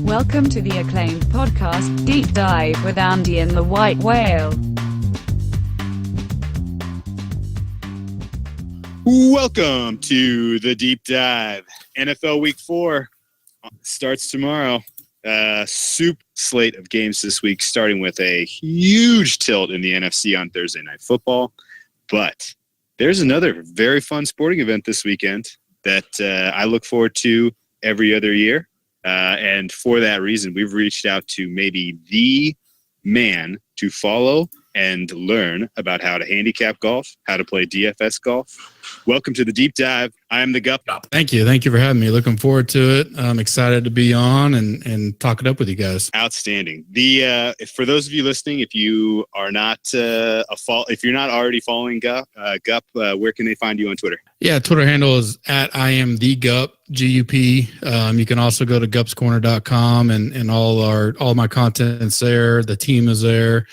Welcome to the acclaimed podcast, Deep Dive with Andy and the White Whale. Welcome to the Deep Dive. NFL Week 4 starts tomorrow. Soup slate of games this week, starting with a huge tilt in the NFC on Thursday Night Football. But there's another very fun sporting event this weekend that I look forward to every other year. And for that reason, we've reached out to maybe the man to follow and learn about how to handicap golf, how to play DFS golf. Welcome to the Deep Dive. I am the Gup. Thank you. Thank you for having me. Looking forward to it. I'm excited to be on and talk it up with you guys. Outstanding. For those of you listening, if you are not if you're not already following Gup, where can they find you on Twitter? Yeah, Twitter handle is at I am the Gup, GUP. You can also go to gupscorner.com and all my content's there. The team is there.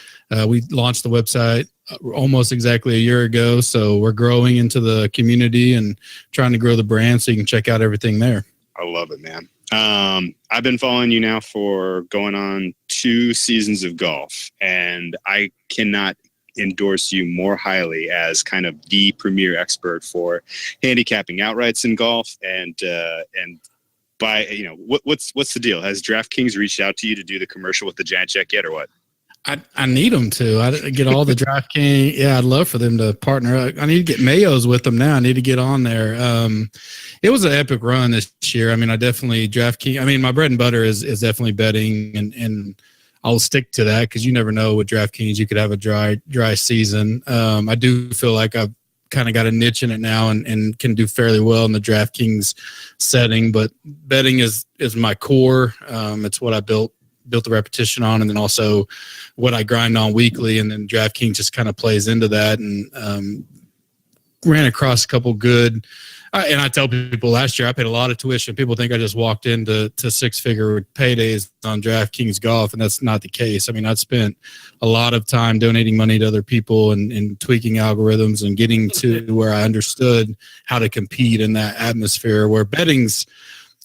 We launched the website almost exactly a year ago, so we're growing into the community and trying to grow the brand, so you can check out everything there. I love it, man. I've been following you now for going on 2 seasons of golf, and I cannot endorse you more highly as kind of the premier expert for handicapping outrights in golf. And by what's the deal? Has DraftKings reached out to you to do the commercial with the giant check yet, or what? I need them to. I get all the DraftKings. Yeah, I'd love for them to partner. I need to get Mayos with them now. I need to get on there. It was an epic run this year. I mean, DraftKings. I mean, my bread and butter is definitely betting, and I'll stick to that because you never know with DraftKings. You could have a dry season. I do feel like I've kind of got a niche in it now and can do fairly well in the DraftKings setting. But betting is my core. It's what I built the repetition on, and then also what I grind on weekly, and then DraftKings just kind of plays into that. And ran across a couple good, and I tell people last year I paid a lot of tuition. People think I just walked into 6-figure paydays on DraftKings golf, and that's not the case. I mean, I've spent a lot of time donating money to other people and tweaking algorithms and getting to where I understood how to compete in that atmosphere where betting's,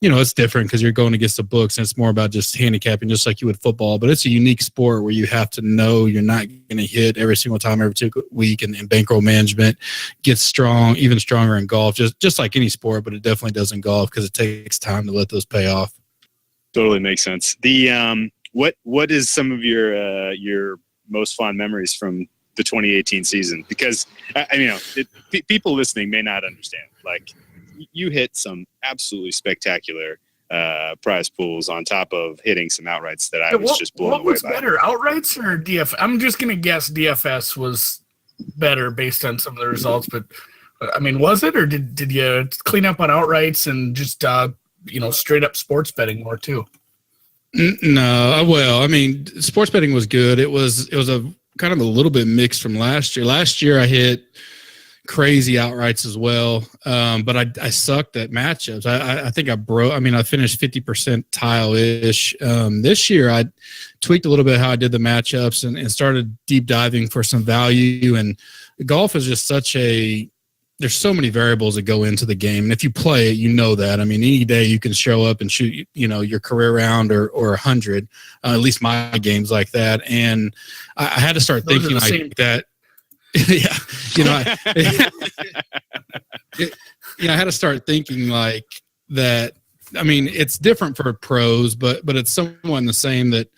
it's different because you're going against the books, and it's more about just handicapping, just like you would football. But it's a unique sport where you have to know you're not going to hit every single time, every week, and bankroll management gets even stronger in golf, just like any sport, but it definitely does in golf because it takes time to let those pay off. Totally makes sense. The what is some of your most fond memories from the 2018 season? Because people listening may not understand, like, you hit some absolutely spectacular prize pools on top of hitting some outrights that I was just blown away by. What was better, outrights or DFS? I'm just going to guess DFS was better based on some of the results, but I mean, was it, or did you clean up on outrights and just straight up sports betting more too? No, well, I mean, sports betting was good. It was a kind of a little bit mixed from last year. Last year I hit crazy outrights as well, but I sucked at matchups. I think I finished 50 percentile-ish. This year I tweaked a little bit how I did the matchups and started deep diving for some value. And golf is just there's so many variables that go into the game, and if you play it, you know that. I mean, any day you can show up and shoot your career round or 100. At least my game's like that, and I had to start thinking like that. Yeah, I had to start thinking like that. I mean, it's different for pros, but it's somewhat the same that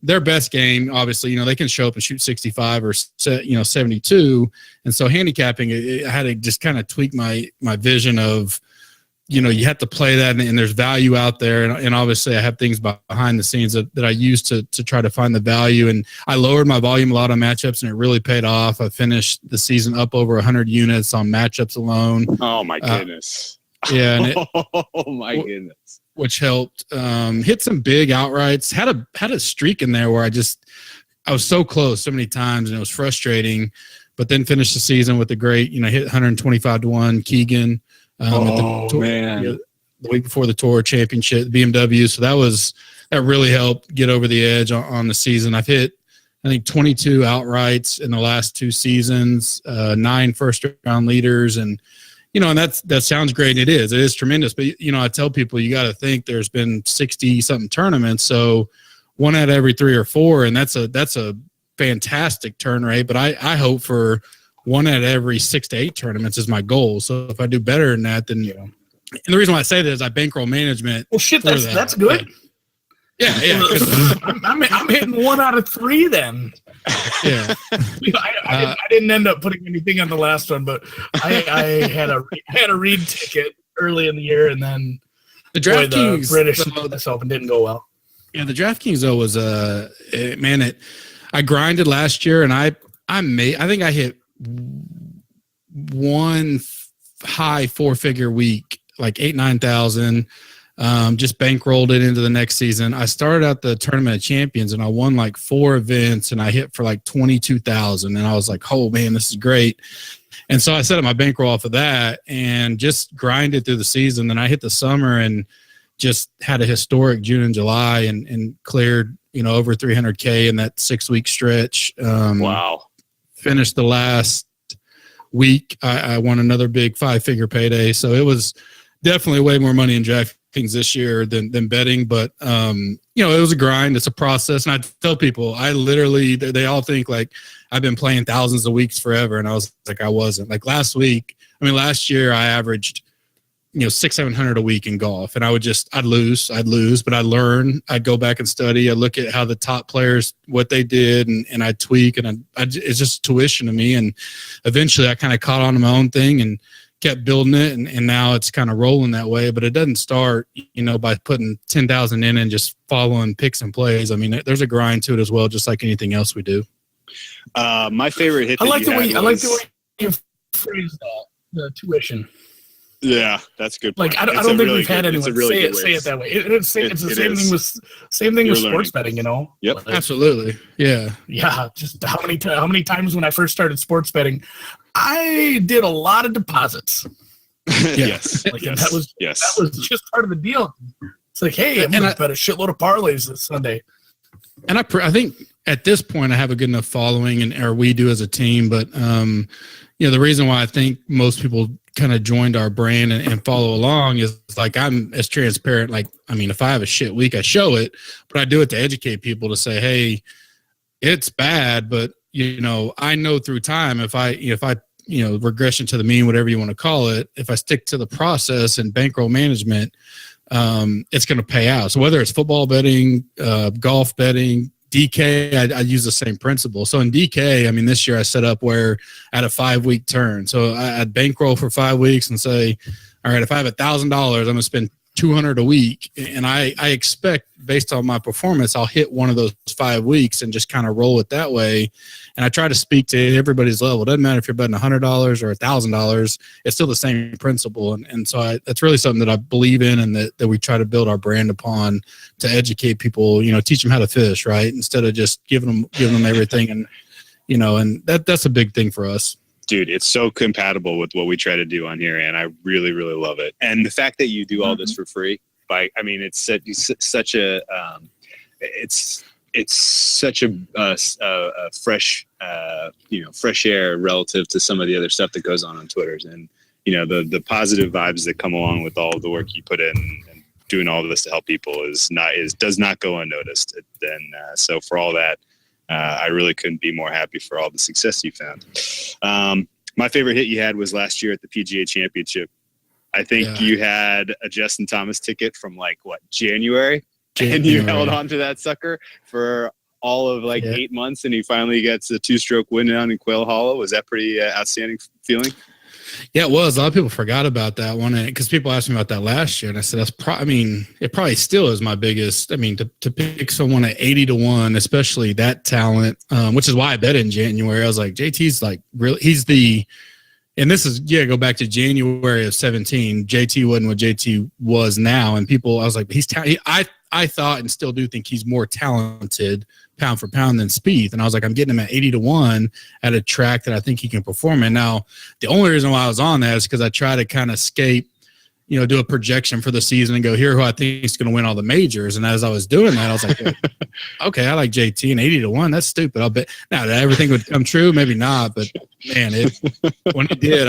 their best game, obviously, they can show up and shoot 65 or 72, and so handicapping, I had to just kind of tweak my vision of, you have to play that, and there's value out there. And obviously I have things behind the scenes that I use to try to find the value. And I lowered my volume a lot on matchups, and it really paid off. I finished the season up over 100 units on matchups alone. Oh my goodness. Yeah. Oh my goodness. Which helped. Hit some big outrights. Had a streak in there where I was so close so many times, and it was frustrating, but then finished the season with a great, hit 125-1 Keegan. Man! The week before the Tour Championship, BMW. So that really helped get over the edge on the season. I've hit, I think, 22 outrights in the last 2 seasons, 9 first-round leaders, and and that sounds great. It is tremendous. But, I tell people you got to think there's been 60 something tournaments. So one out of every 3 or 4. And that's a fantastic turn rate. But I hope for one out of every 6 to 8 tournaments is my goal. So if I do better than that, then, and the reason why I say that is I bankroll management. Well, shit, that's good. Yeah. I'm hitting 1 out of 3 then. Yeah. I didn't end up putting anything on the last one, but I had a Reed ticket early in the year, and then the DraftKings British Open didn't go well. Yeah, the DraftKings though was I grinded last year, and I think I hit one high 4-figure week, like 8,000-9,000. Just bankrolled it into the next season. I started out the Tournament of Champions and I won like 4 events and I hit for like 22,000. And I was like, oh man, this is great. And so I set up my bankroll off of that and just grinded through the season. Then I hit the summer and just had a historic June and July and cleared, over 300K in that 6-week stretch. Wow. Finished the last week. I won another big 5-figure payday. So it was definitely way more money in DraftKings this year than betting, but it was a grind. It's a process, and I tell people, they all think like I've been playing thousands of weeks forever, and I was like, I wasn't. Like last year I averaged 600-700 a week in golf, and I'd lose, but I'd learn. I'd go back and study. I look at how the top players, what they did, and I'd tweak, and it's just tuition to me. And eventually I kind of caught on to my own thing and kept building it, and now it's kind of rolling that way. But it doesn't start, by putting 10,000 in and just following picks and plays. I mean, there's a grind to it as well, just like anything else we do. My favorite hit. I like the way you phrase that, the tuition. Yeah, that's a good point. Like I don't think we've had anyone say it that way. It's the same thing with sports betting, Yep, like, absolutely. Yeah. Just how many times when I first started sports betting, I did a lot of deposits. Yes, that was just part of the deal. It's like, hey, I'm gonna bet a shitload of parlays this Sunday. And I think at this point I have a good enough following, or we do as a team. But the reason why I think most people kind of joined our brand and follow along is like I'm as transparent. Like, I mean, if I have a shit week, I show it, but I do it to educate people to say, hey, it's bad, but I know through time if I regression to the mean, whatever you want to call it, if I stick to the process and bankroll management, it's going to pay out. So whether it's football betting, golf betting, DK, I use the same principle. So in DK, I mean, this year I set up where I had a 5-week turn. So I'd bankroll for 5 weeks and say, all right, if I have $1,000, I'm going to spend $200 a week. And I expect based on my performance, I'll hit one of those 5 weeks and just kind of roll it that way. And I try to speak to everybody's level. It doesn't matter if you're betting $100 or $1,000, it's still the same principle. And so that's really something that I believe in and that we try to build our brand upon to educate people, teach them how to fish, right? Instead of just giving them everything. And, and that's a big thing for us. Dude, it's so compatible with what we try to do on here, and I really, really love it. And the fact that you do all this for free, it's such a fresh, fresh air relative to some of the other stuff that goes on Twitter's, and the positive vibes that come along with all of the work you put in and doing all of this to help people does not go unnoticed. And so for all that. I really couldn't be more happy for all the success you found. My favorite hit you had was last year at the PGA Championship. I think you had a Justin Thomas ticket from January, and you held on to that sucker for all of 8 months, and he finally gets a 2-stroke win down in Quail Hollow. Was that pretty outstanding feeling? Yeah, it was. A lot of people forgot about that one because people asked me about that last year, and I said it probably still is my biggest. I mean, to pick someone at 80-1, especially that talent, which is why I bet in January. I was like, JT's really, he's the, and this is go back to January of 2017. JT wasn't what JT was now, and I was like, he's I thought and still do think he's more talented pound for pound than Spieth. And I was like, I'm getting him at 80-1 at a track that I think he can perform in. Now, the only reason why I was on that is because I try to kind of escape, do a projection for the season and go, here who I think is going to win all the majors. And as I was doing that, I was like, okay, I like JT, and 80-1, that's stupid. I'll bet now that everything would come true, maybe not, but man, when he did,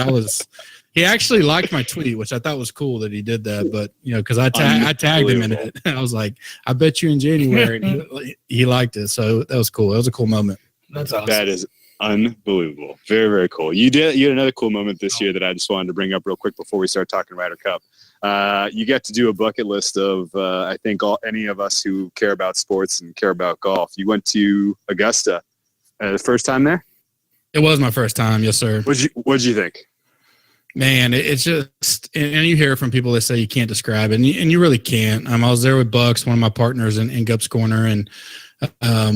He actually liked my tweet, which I thought was cool that he did that. But because I tagged him in it, I was like, "I bet you in January." And he liked it, so that was cool. That was a cool moment. That's awesome. That is unbelievable. Very, very cool. You had another cool moment this year that I just wanted to bring up real quick before we start talking Ryder Cup. You get to do a bucket list of I think any of us who care about sports and care about golf. You went to Augusta the first time there. It was my first time, yes, sir. What'd you think? Man, it's just, and you hear from people that say you can't describe it, and you really can't. I was there with Bucks, one of my partners in Gup's Corner, and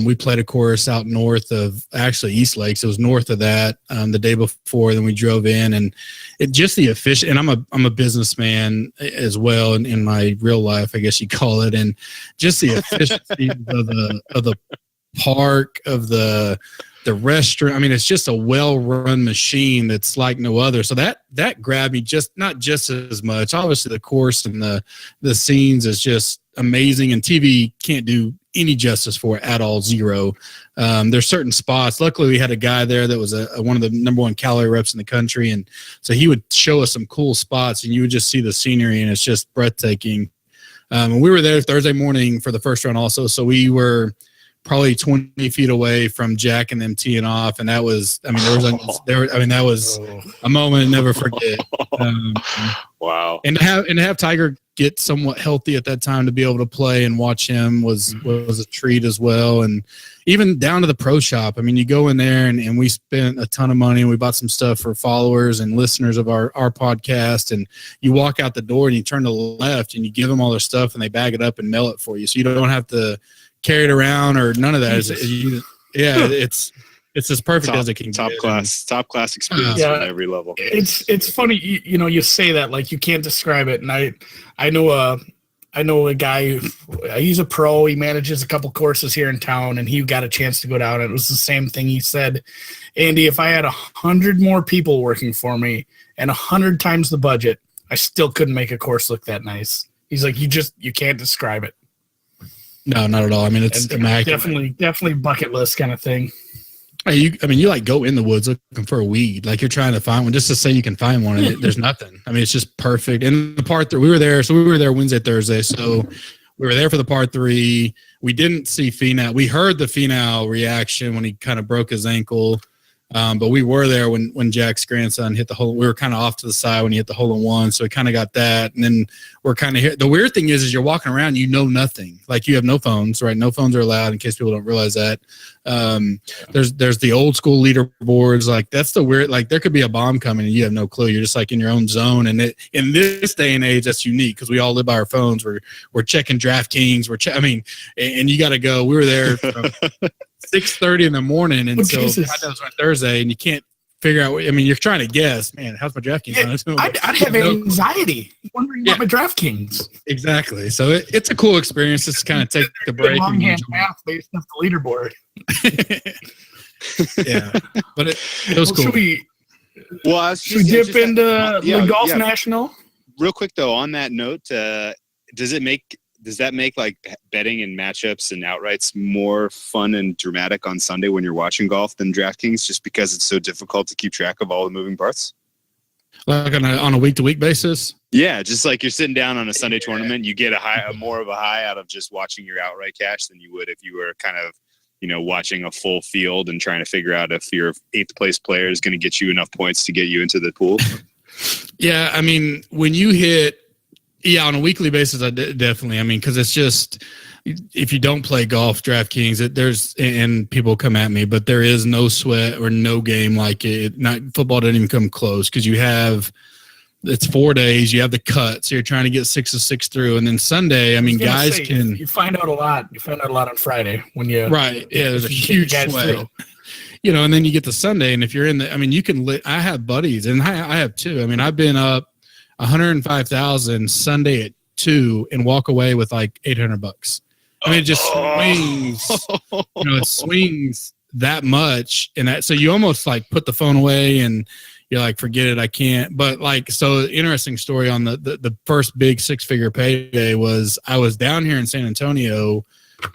we played a course out north of actually East Lakes. It was north of that the day before. Then we drove in, and it just the efficient. And I'm a businessman as well in my real life, I guess you call it, and just the efficiency of the park, of the restaurant. I mean, it's just a well-run machine that's like no other. So that grabbed me, not just as much. Obviously, the course and the scenes is just amazing, and TV can't do any justice for it at all. Zero. There's certain spots. Luckily, we had a guy there that was one of the number one calorie reps in the country, and so he would show us some cool spots, and you would just see the scenery, and it's just breathtaking. And we were there Thursday morning for the first round also, so we were probably 20 feet away from Jack and them teeing off, and that was, that was a moment to never forget. Wow! And to have Tiger get somewhat healthy at that time to be able to play and watch him was a treat as well. And even down to the pro shop. I mean, you go in there and we spent a ton of money, and we bought some stuff for followers and listeners of our podcast. And you walk out the door and you turn to the left and you give them all their stuff, and they bag it up and mail it for you, so you don't have to carry it around or none of that. It's as perfect as it can top get. class experience on every level. It's funny, you say that like you can't describe it, and I know a guy he's a pro. He manages a couple courses here in town, and he got a chance to go down. And it was the same thing. He said, "Andy, if I had 100 more people working for me and 100 times the budget, I still couldn't make a course look that nice." He's like, you can't describe it. No, not at all. I mean, it's definitely bucket list kind of thing. You like go in the woods looking for a weed, like you're trying to find one just to say you can find one, and there's nothing. I mean, it's just perfect. And the part 3, we were there Wednesday, Thursday, so we were there for the part 3. We didn't see Finau. We heard the Finau reaction when he kind of broke his ankle. But we were there when Jack's grandson hit the hole. We were kind of off to the side when he hit the hole in one, so we kind of got that. And then we're kind of here. The weird thing is you're walking around, nothing. Like you have no phones, right? No phones are allowed, in case people don't realize that. There's the old school leaderboards. Like that's the weird. Like there could be a bomb coming and you have no clue. You're just like in your own zone. And in this day and age, that's unique because we all live by our phones. We're checking DraftKings. And you got to go. We were there from 6:30 in the morning until Thursday, and you can't figure out. I mean, you're trying to guess, man. How's my DraftKings? Yeah, I'd have anxiety wondering about my DraftKings. Exactly. So it's a cool experience. Just kind of take the break. Longhand math based off the leaderboard. Yeah, but it was cool. Should we dip into the Golf National? Real quick though, on that note, does that make like betting and matchups and outrights more fun and dramatic on Sunday when you're watching golf than DraftKings, just because it's so difficult to keep track of all the moving parts? Like on a week-to-week basis? Yeah, just like you're sitting down on a Sunday tournament, you get more of a high out of just watching your outright cash than you would if you were kind of, watching a full field and trying to figure out if your 8th place player is going to get you enough points to get you into the pool. Yeah, I mean, when you hit on a weekly basis, I definitely. I mean, because it's just if you don't play golf, DraftKings, and people come at me, but there is no sweat or no game like it. Not football doesn't even come close because it's 4 days. You have the cut, so you're trying to get 6 of 6 through, and then Sunday. I mean, guys can. You find out a lot. You find out a lot on Friday when you right. Yeah, there's a huge sweat. And then you get to Sunday, and if you're in you can. I have buddies, and I have too. I mean, I've been up $105,000 Sunday at 2 and walk away with like $800. I mean, it just swings. It swings that much, and so you almost like put the phone away and you're like, forget it, I can't. But so interesting story on the first big 6-figure payday was I was down here in San Antonio,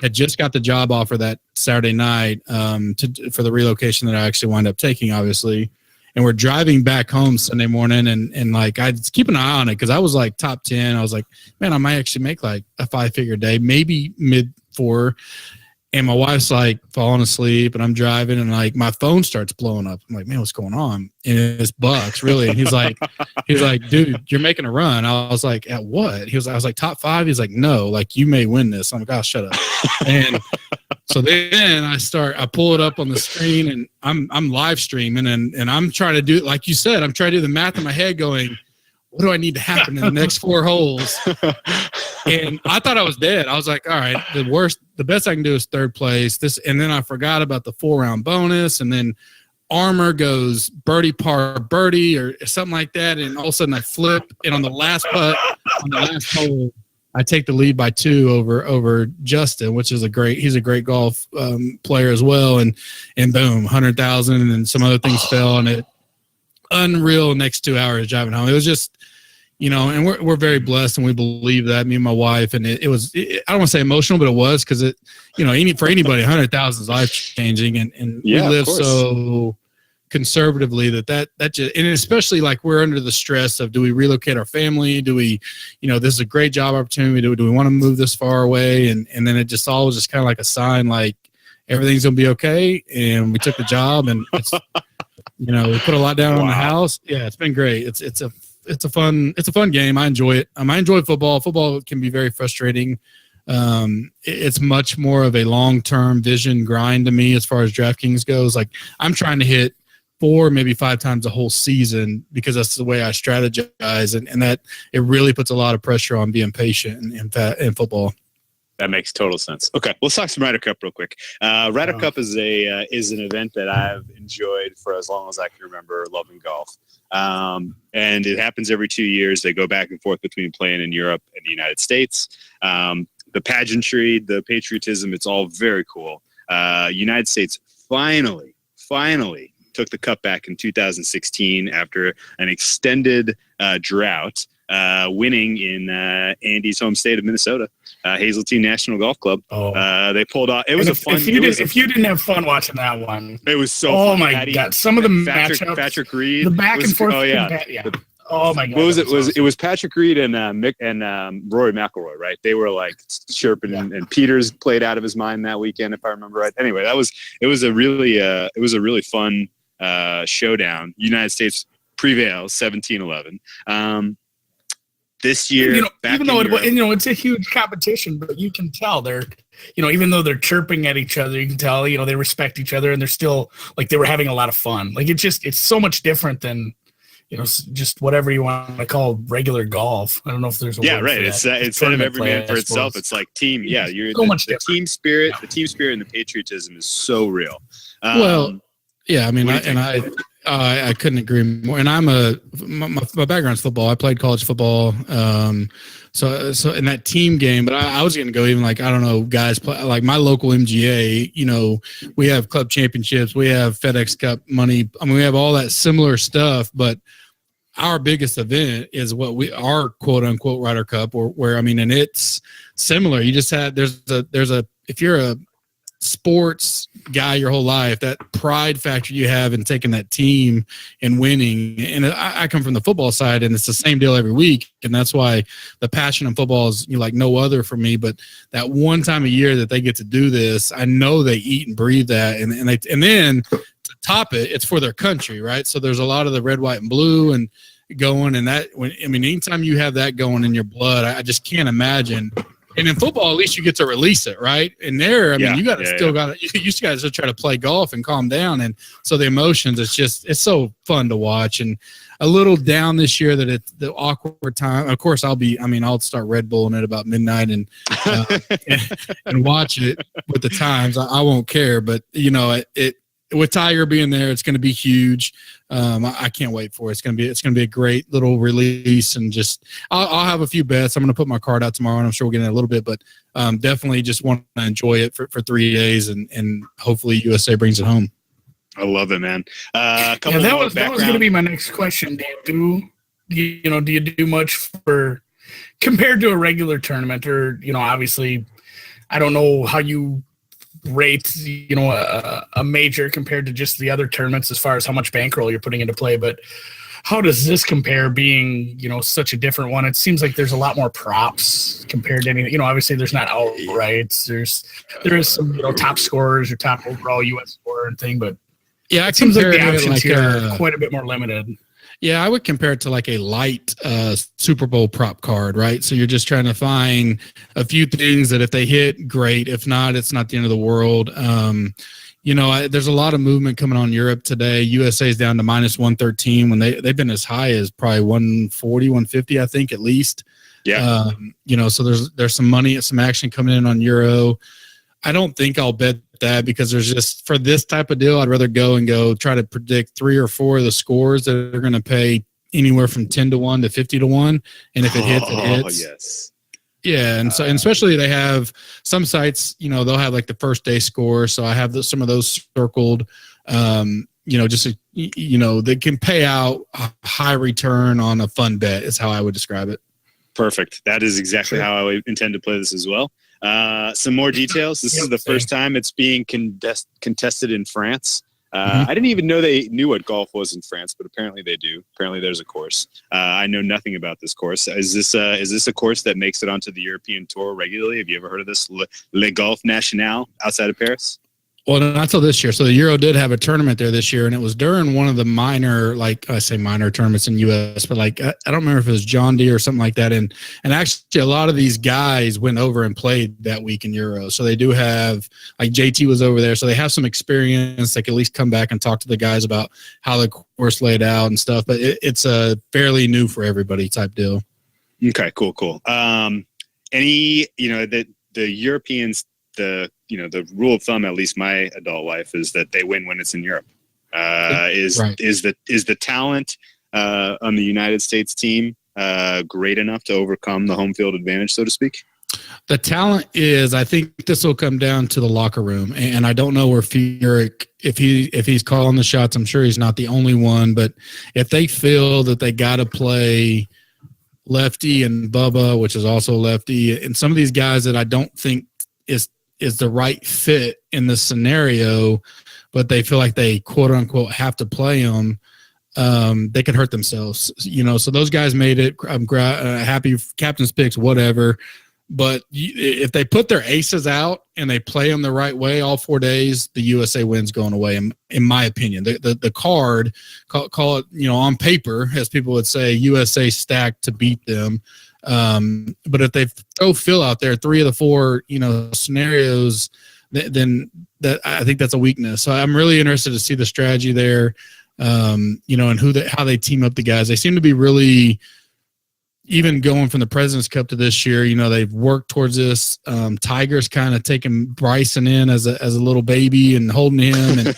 had just got the job offer that Saturday night for the relocation that I actually wound up taking, obviously. and we're driving back home Sunday morning, and like I keep an eye on it because I was like top 10. I was like, man, I might actually make like a 5-figure day, maybe mid 4. And my wife's like falling asleep, and I'm driving, and like my phone starts blowing up. I'm like, man, what's going on? And it's Bucks, really. And he's like, dude, you're making a run. I was like, at what? I was like, top 5. He's like, no, like you may win this. I'm like, oh, shut up. And so then I pull it up on the screen, and I'm live streaming, and I'm trying to do, like you said, I'm trying to do the math in my head going, what do I need to happen in the next 4 holes? And I thought I was dead. I was like, all right, the best I can do is 3rd place. And then I forgot about the 4-round bonus. And then Armour goes birdie par birdie or something like that. And all of a sudden I flip. And on the last putt, on the last hole, I take the lead by 2 over Justin, which is he's a great golf player as well. And boom, 100,000. And then some other things fell on it. Unreal next 2 hours driving home. It was just, and we're very blessed, and we believe that, me and my wife, and it was, I don't want to say emotional, but it was, because it, for anybody, 100,000 is life changing, and we live so conservatively that just, and especially like we're under the stress of, do we relocate our family? Do we, this is a great job opportunity. Do we want to move this far away? And then it just all was just kind of like a sign, like everything's gonna be okay. And we took the job, and it's, we put a lot down on the house. Yeah, it's been great. It's a fun game. I enjoy it. I enjoy football. Football can be very frustrating. It's much more of a long-term vision grind to me as far as DraftKings goes. Like, I'm trying to hit 4, maybe 5 times a whole season, because that's the way I strategize, and that it really puts a lot of pressure on being patient in football. That makes total sense. Okay, let's talk some Ryder Cup real quick. Ryder Cup is an event that I've enjoyed for as long as I can remember loving golf. And it happens every 2 years. They go back and forth between playing in Europe and the United States. The pageantry, the patriotism, it's all very cool. United States finally took the cup back in 2016 after an extended drought, winning in Andy's home state of Minnesota, Hazeltine National Golf Club. They pulled off. It was fun. If you didn't have fun watching that one, it was so. Oh fun. my God! Some of the matchups, Patrick Reed, the back and forth. Oh yeah. Oh my God! What was it? It was Patrick Reed and Rory McIlroy, right? They were like chirping, and Peters played out of his mind that weekend, if I remember right. Anyway, it was a really fun showdown. United States prevails 17-11. This year, even though it's a huge competition, but you can tell they're, even though they're chirping at each other, you can tell, they respect each other, and they're still like they were having a lot of fun. Like it's so much different than, just whatever you want to call regular golf. I don't know if there's a word right. for It's that. instead of every man for itself. It's like team. Yeah, you're so much the team spirit. The team spirit and the patriotism is so real. Well, yeah, I mean, I couldn't agree more. And my background's football. I played college football. So in that team game, but I was going to go even like, I don't know, guys play like my local MGA, we have club championships, we have FedEx Cup money. I mean, we have all that similar stuff, but our biggest event is our quote unquote Ryder Cup, where, and it's similar. You just had, if you're a sports guy your whole life, that pride factor you have in taking that team and winning. And I come from the football side, and it's the same deal every week. And that's why the passion in football is like no other for me. But that one time a year that they get to do this, I know they eat and breathe that. And then to top it, it's for their country, right? So there's a lot of the red, white, and blue and going. And anytime you have that going in your blood, I just can't imagine. And in football, at least you get to release it, right? And there, you got to still got to, you guys to try to play golf and calm down. And so the emotions, it's so fun to watch. And a little down this year that it's the awkward time. Of course, I'll start Red Bulling at about midnight and watch it with the times. I won't care, but with Tiger being there, it's going to be huge. I can't wait for it. It's going to be a great little release, and just I'll have a few bets. I'm going to put my card out tomorrow, and I'm sure we'll get in a little bit, but definitely just want to enjoy it for 3 days, and hopefully USA brings it home. I love it, man. That was going to be my next question. Do you do much for compared to a regular tournament, or obviously, I don't know how you rate, a major compared to just the other tournaments as far as how much bankroll you're putting into play. But how does this compare being, such a different one? It seems like there's a lot more props compared to anything. Obviously there's not outrights. There is some, top scorers or top overall U.S. scorer and thing, but yeah, it seems like the options like here are quite a bit more limited. Yeah, I would compare it to like a light Super Bowl prop card, right? So you're just trying to find a few things that if they hit, great. If not, it's not the end of the world. There's a lot of movement coming on Europe today. USA is down to minus 113 when they've been as high as probably 140, 150, I think at least. Yeah. So there's some money, some action coming in on Euro. I don't think I'll bet that because there's just for this type of deal, I'd rather go try to predict 3 or 4 of the scores that are going to pay anywhere from 10 to 1 to 50 to 1. And if it hits, it hits. Yes. Yeah, and especially they have some sites, they'll have like the first day score. So I have some of those circled. They can pay out a high return on a fun bet is how I would describe it. Perfect. That is exactly how I intend to play this as well. Some more details. This is the first time it's being contested in France. I didn't even know they knew what golf was in France, but apparently they do. Apparently there's a course. I know nothing about this course. Is this a course that makes it onto the European Tour regularly? Have you ever heard of this? Le Golf National outside of Paris? Well, not till this year. So the Euro did have a tournament there this year, and it was during one of the minor, minor tournaments in U.S., but I don't remember if it was John Deere or something like that. And actually, a lot of these guys went over and played that week in Euro. So they do have, like JT was over there, so they have some experience. They can at least come back and talk to the guys about how the course laid out and stuff. But it's a fairly new for everybody type deal. Okay, cool. The Europeans, the rule of thumb, at least my adult life, is that they win when it's in Europe. Is the talent on the United States team great enough to overcome the home field advantage, so to speak? The talent is, I think this will come down to the locker room, and I don't know where Furyk, if he's calling the shots. I'm sure he's not the only one, but if they feel that they got to play lefty and Bubba, which is also lefty, and some of these guys that I don't think is the right fit in this scenario, but they feel like they quote unquote have to play them, they could hurt themselves, so those guys made it. I'm happy captain's picks, whatever. But if they put their aces out and they play them the right way all 4 days, the USA wins going away, in my opinion. The card, call it, on paper, as people would say, USA stacked to beat them. But if they throw Phil out there, 3 of the 4, scenarios, then that I think that's a weakness. So I'm really interested to see the strategy there, and how they team up the guys. They seem to be really, even going from the President's Cup to this year, they've worked towards this. Tiger's kind of taking Bryson in as a little baby and holding him, and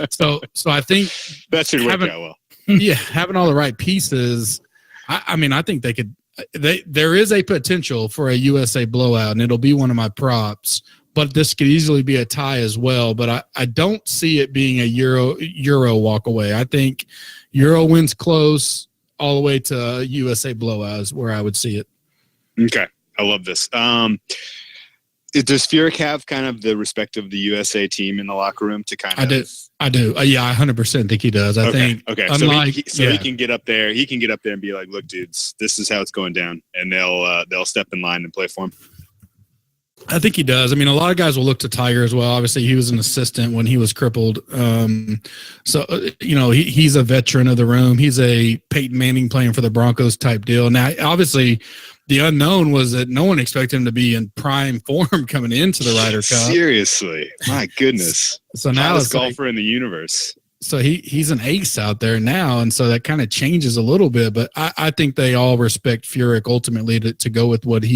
so I think that should work out well. Yeah, having all the right pieces. I think they could. There is a potential for a USA blowout, and it'll be one of my props. But this could easily be a tie as well. But I don't see it being a Euro walk away. I think Euro wins close all the way to USA blowout is where I would see it. Okay, I love this. Does Furyk have kind of the respect of the USA team in the locker room to kind of? I do. Yeah, I 100% think he does. I think. Okay. Unlike, he can get up there. He can get up there and be like, "Look, dudes, this is how it's going down," and they'll step in line and play for him. I think he does. A lot of guys will look to Tiger as well. Obviously, he was an assistant when he was crippled. He's a veteran of the room. He's a Peyton Manning playing for the Broncos type deal. Now, obviously, the unknown was that no one expected him to be in prime form coming into the Ryder Cup. Seriously, my goodness. So now it's golfer in the universe. So he's an ace out there now, and so that kind of changes a little bit. But I think they all respect Furyk ultimately to go with what and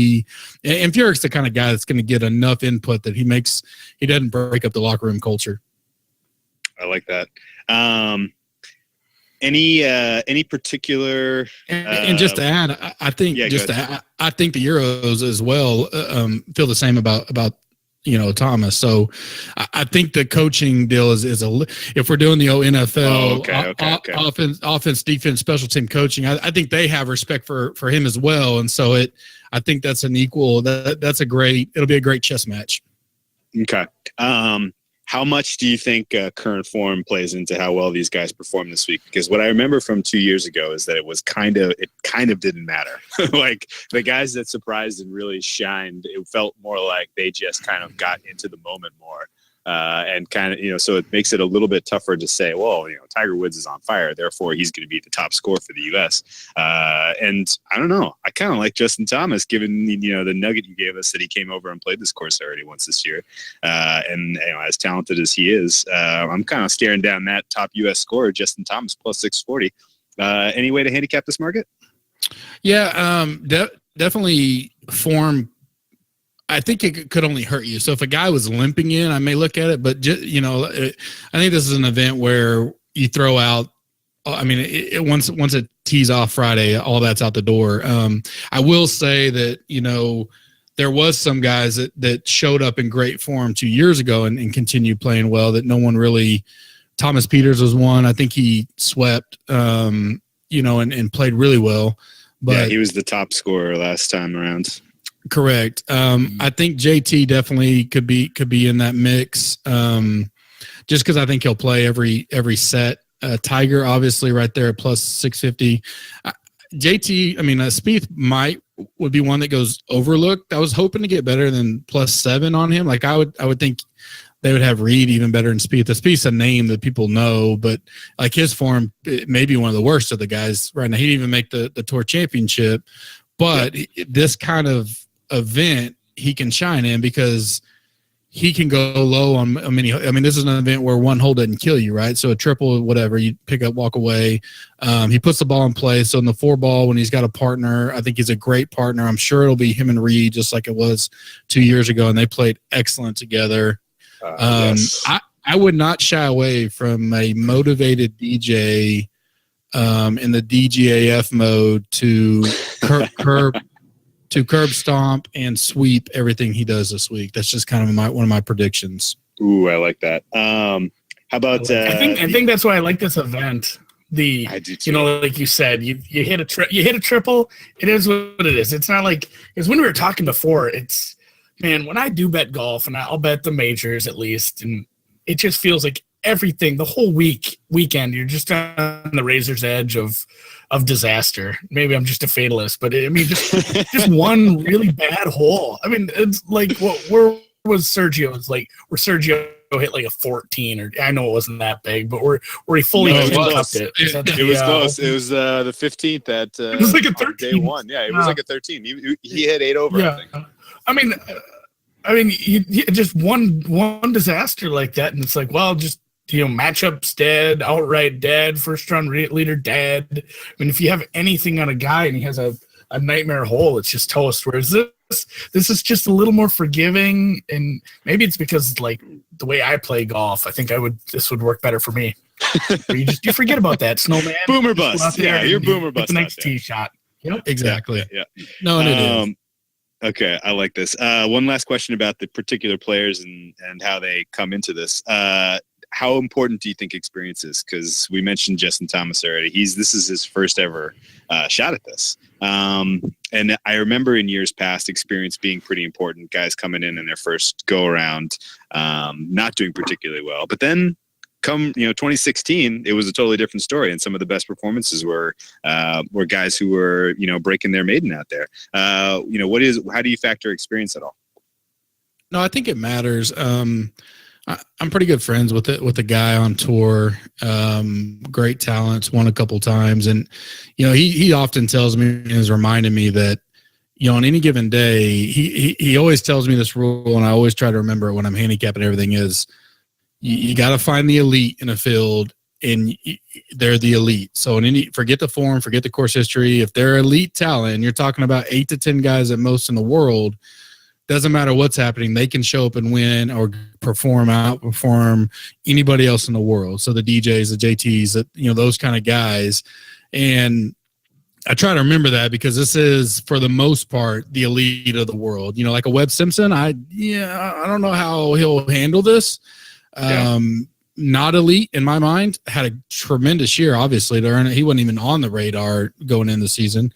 Furyk's the kind of guy that's going to get enough input that he doesn't break up the locker room culture. I like that. Any particular? And just to add, I think I think the Euros as well feel the same about Thomas. So I think the coaching deal is if we're doing the NFL offense, defense, special team coaching, I think they have respect for him as well. And so I think that's an equal, it'll be a great chess match. Okay. How much do you think current form plays into how well these guys perform this week? Because what I remember from 2 years ago is that it kind of didn't matter. Like the guys that surprised and really shined, it felt more like they just kind of got into the moment more. And kind of, so it makes it a little bit tougher to say, well, Tiger Woods is on fire, therefore he's going to be the top scorer for the U.S. And I don't know. I kind of like Justin Thomas, given the nugget you gave us that he came over and played this course already once this year. And as talented as he is, I'm kind of staring down that top U.S. scorer, Justin Thomas, plus 640. Any way to handicap this market? Yeah, definitely form. I think it could only hurt you. So if a guy was limping in, I may look at it. But I think this is an event where you throw out. I mean, once it tees off Friday, all that's out the door. I will say that there was some guys that showed up in great form 2 years ago and continued playing well. That no one really. Thomas Peters was one. I think he swept. And played really well. But yeah, he was the top scorer last time around. Correct. I think JT definitely could be in that mix. Just because I think he'll play every set. Tiger obviously right there at plus 650. JT, Spieth would be one that goes overlooked. I was hoping to get better than plus 7 on him. Like I would think they would have Reed even better than Spieth. Spieth's a name that people know, but like his form, it may be one of the worst of the guys right now. He didn't even make the Tour Championship, but this kind of event he can shine in because he can go low on many. This is an event where one hole doesn't kill you, right? So a triple, whatever, you pick up, walk away. He puts the ball in play. So in the 4-ball, when he's got a partner, I think he's a great partner. I'm sure it'll be him and Reed, just like it was 2 years ago, and they played excellent together. Yes. I would not shy away from a motivated DJ in the DGAF mode to curb stomp and sweep everything he does this week. That's just kind of one of my predictions. Ooh, I like that. How about? I think that's why I like this event. I do too. Like you said, you hit a triple. It is what it is. It's not like because when we were talking before, when I do bet golf and I'll bet the majors at least, and it just feels like everything the whole weekend you're just on the razor's edge of disaster. Maybe I'm just a fatalist, but just one really bad hole. It's like where was Sergio? It's like where Sergio hit like a 14, or I know it wasn't that big, but where he fully cupped it. It was close. It was the 15th at it was like a 13. Day one. Yeah, it was like a 13. He hit 8 over. Yeah. I think. You just one disaster like that, and it's like, well, just matchups dead, outright dead, first round leader dead. If you have anything on a guy and he has a nightmare hole, it's just toast. Whereas this is just a little more forgiving, and maybe it's because like the way I play golf, I think this would work better for me. you forget about that snowman. Boomer bust. Yeah, you're boomer bust. The next tee shot. Yep. Exactly. Yeah. No, it is. Okay, I like this. One last question about the particular players and how they come into this. How important do you think experience is? Because we mentioned Justin Thomas already. This is his first ever shot at this. And I remember in years past experience being pretty important. Guys coming in their first go around, not doing particularly well. But then come 2016, it was a totally different story, and some of the best performances were guys who were breaking their maiden out there. How do you factor experience at all? No, I think it matters. I'm pretty good friends with a guy on tour, great talents, won a couple times. And, he often tells me and has reminded me that, on any given day, he always tells me this rule, and I always try to remember it when I'm handicapping everything is you got to find the elite in a field, and they're the elite. So forget the form, forget the course history. If they're elite talent, and you're talking about 8 to 10 guys at most in the world, doesn't matter what's happening, they can show up and win or outperform anybody else in the world. So the DJs, the JTs, those kind of guys. And I try to remember that because this is, for the most part, the elite of the world. Like a Webb Simpson, I don't know how he'll handle this. Not elite in my mind. Had a tremendous year, obviously, to earn it. He wasn't even on the radar going into the season.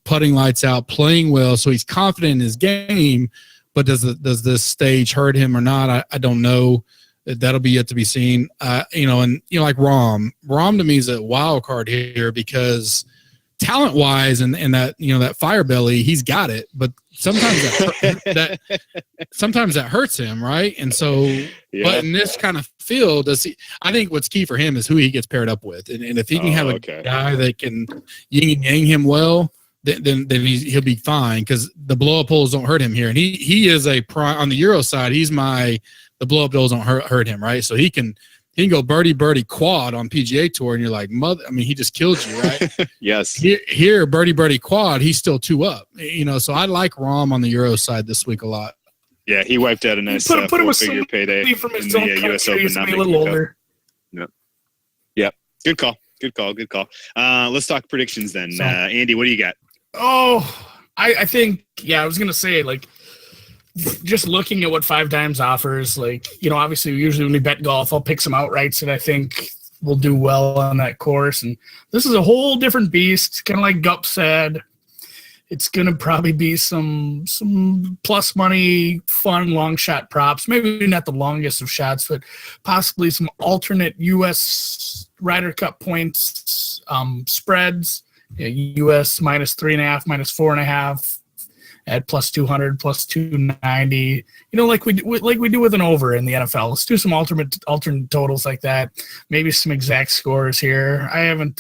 Putting lights out, playing well, so he's confident in his game. but does this stage hurt him or not? I don't know. That'll be yet to be seen. Like Rom to me is a wild card here because talent wise and that, that fire belly, he's got it, but sometimes sometimes that hurts him. Right. And so, but in this kind of field, I think what's key for him is who he gets paired up with. And if he can have a guy that can yin and yang him well, then he'll be fine because the blow up holes don't hurt him here. And he is a prime on the Euro side. The blow up holes don't hurt him. Right. So he can go birdie quad on PGA Tour, and you're like, he just killed you, right? Yes. Here, birdie quad, he's still 2 up. So I like Rom on the Euro side this week a lot. Yeah, he wiped out a nice put him with four-figure payday from his in own the U.S. Open. Not a little older. Yep. Good call. Let's talk predictions then. Andy, what do you got? Oh, I think, I was going to say, like, just looking at what 5 Dimes offers, like, obviously usually when we bet golf, I'll pick some outrights that I think will do well on that course. And this is a whole different beast, kind of like Gup said. It's going to probably be some plus money, fun long shot props. Maybe not the longest of shots, but possibly some alternate U.S. Ryder Cup points spreads. U.S. -3.5, -4.5. At plus 200, plus 290, like we do with an over in the NFL. Let's do some alternate totals like that. Maybe some exact scores here. I haven't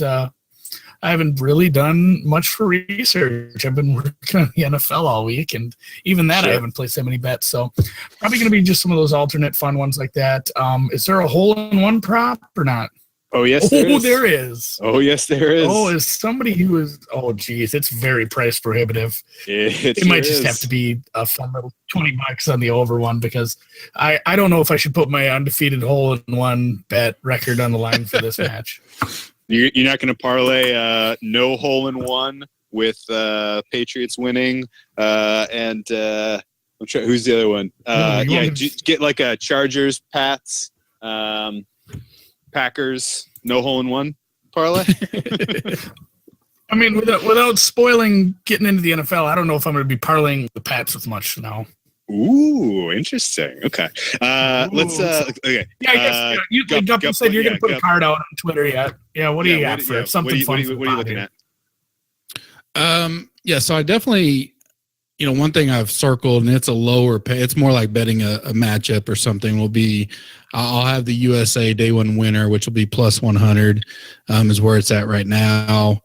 really done much for research. I've been working on the NFL all week, and even that I haven't placed that many bets. So probably going to be just some of those alternate fun ones like that. Is there a hole-in-one prop or not? Oh, yes, there is. There is. Oh, yes, there is. Oh, is somebody who is – oh, geez, it's very price prohibitive. It might just have to be a fun little $20 on the over one because I don't know if I should put my undefeated hole-in-one bet record on the line for this match. You're not going to parlay no hole-in-one with Patriots winning and I'm sure who's the other one? Get like a Chargers, Pats, Packers, no hole-in-one parlay. I mean, without spoiling getting into the NFL, I don't know if I'm going to be parlaying the Pats with much now. Ooh, interesting. Okay. Let's okay. Yeah, I guess you said you're going to put a card out on Twitter yet. Yeah, what do you got for something fun? What are you looking at? So I definitely, one thing I've circled, and it's a lower pay. It's more like betting a matchup or something. Will be, I'll have the USA Day 1 winner, which will be plus 100, is where it's at right now.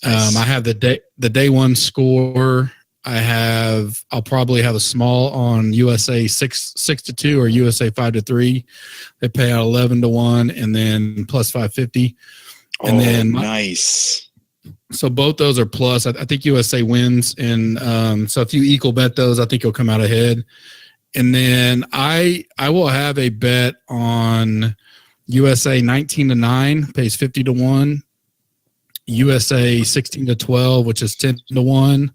Nice. I have the day 1 score. I'll probably have a small on USA 6-2 or USA 5-3. They pay out 11-1 and then plus 550. And then nice. So both those are plus. I think USA wins, and so if you equal bet those, I think you'll come out ahead. And then I will have a bet on USA 19-9, pays 50-1. USA 16-12, which is 10-1.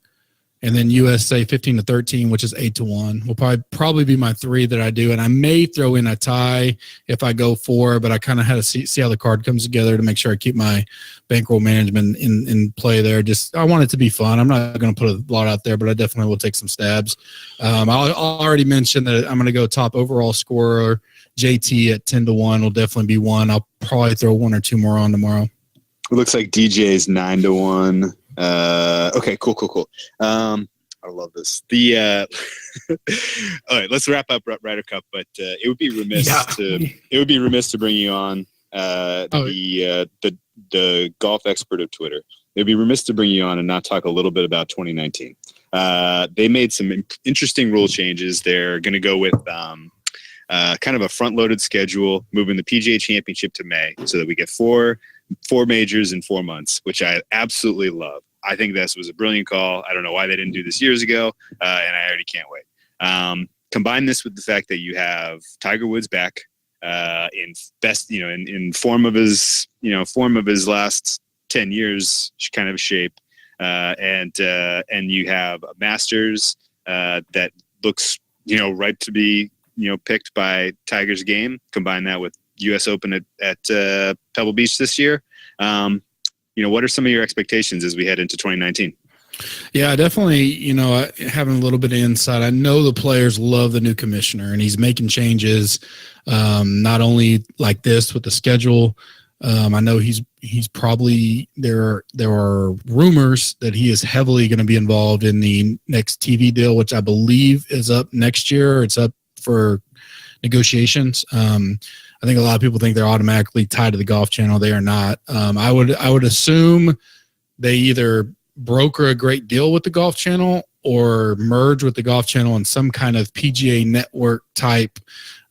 And then USA 15-13, which is 8-1, will probably be my 3 that I do. And I may throw in a tie if I go 4, but I kind of had to see how the card comes together to make sure I keep my bankroll management in play there. I want it to be fun. I'm not going to put a lot out there, but I definitely will take some stabs. I'll already mention that I'm going to go top overall scorer. JT at 10-1 will definitely be one. I'll probably throw 1 or 2 more on tomorrow. It looks like DJ's 9-1. Okay, cool. I love this. All right, let's wrap up Ryder Cup, but it would be remiss to bring you on the golf expert of Twitter. It'd be remiss to bring you on and not talk a little bit about 2019. They made some interesting rule changes. They're going to go with kind of a front-loaded schedule, moving the PGA Championship to May so that we get four majors in 4 months, which I absolutely love. I think this was a brilliant call. I don't know why they didn't do this years ago, and I already can't wait. Combine this with the fact that you have Tiger Woods back in best, in form of his last 10 years kind of shape, and you have a Masters that looks ripe to be picked by Tiger's game. Combine that with U.S. Open at Pebble Beach this year. What are some of your expectations as we head into 2019? Yeah, definitely. Having a little bit of insight, I know the players love the new commissioner, and he's making changes. Not only like this with the schedule. I know he's probably there are rumors that he is heavily going to be involved in the next TV deal, which I believe is up next year. It's up for negotiations. I think a lot of people think they're automatically tied to the Golf Channel. They are not. I would assume they either broker a great deal with the Golf Channel or merge with the Golf Channel in some kind of PGA network type.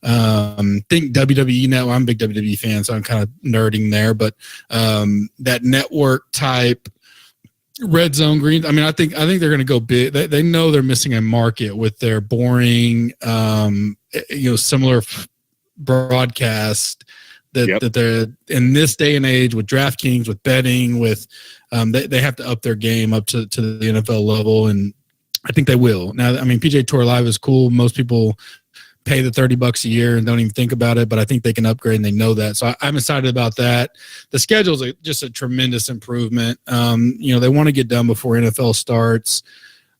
Think WWE network. I'm a big WWE fan, so I'm kind of nerding there, but that network type red zone green. I mean, I think they're going to go big. They know they're missing a market with their boring, similar broadcast that they're in this day and age with DraftKings, with betting, with they have to up their game up to the NFL level, and I think they will. Now, I mean, PGA Tour Live is cool. Most people pay the $30 a year and don't even think about it, but I think they can upgrade, and they know that. So I'm excited about that. The schedule's just a tremendous improvement. They want to get done before NFL starts.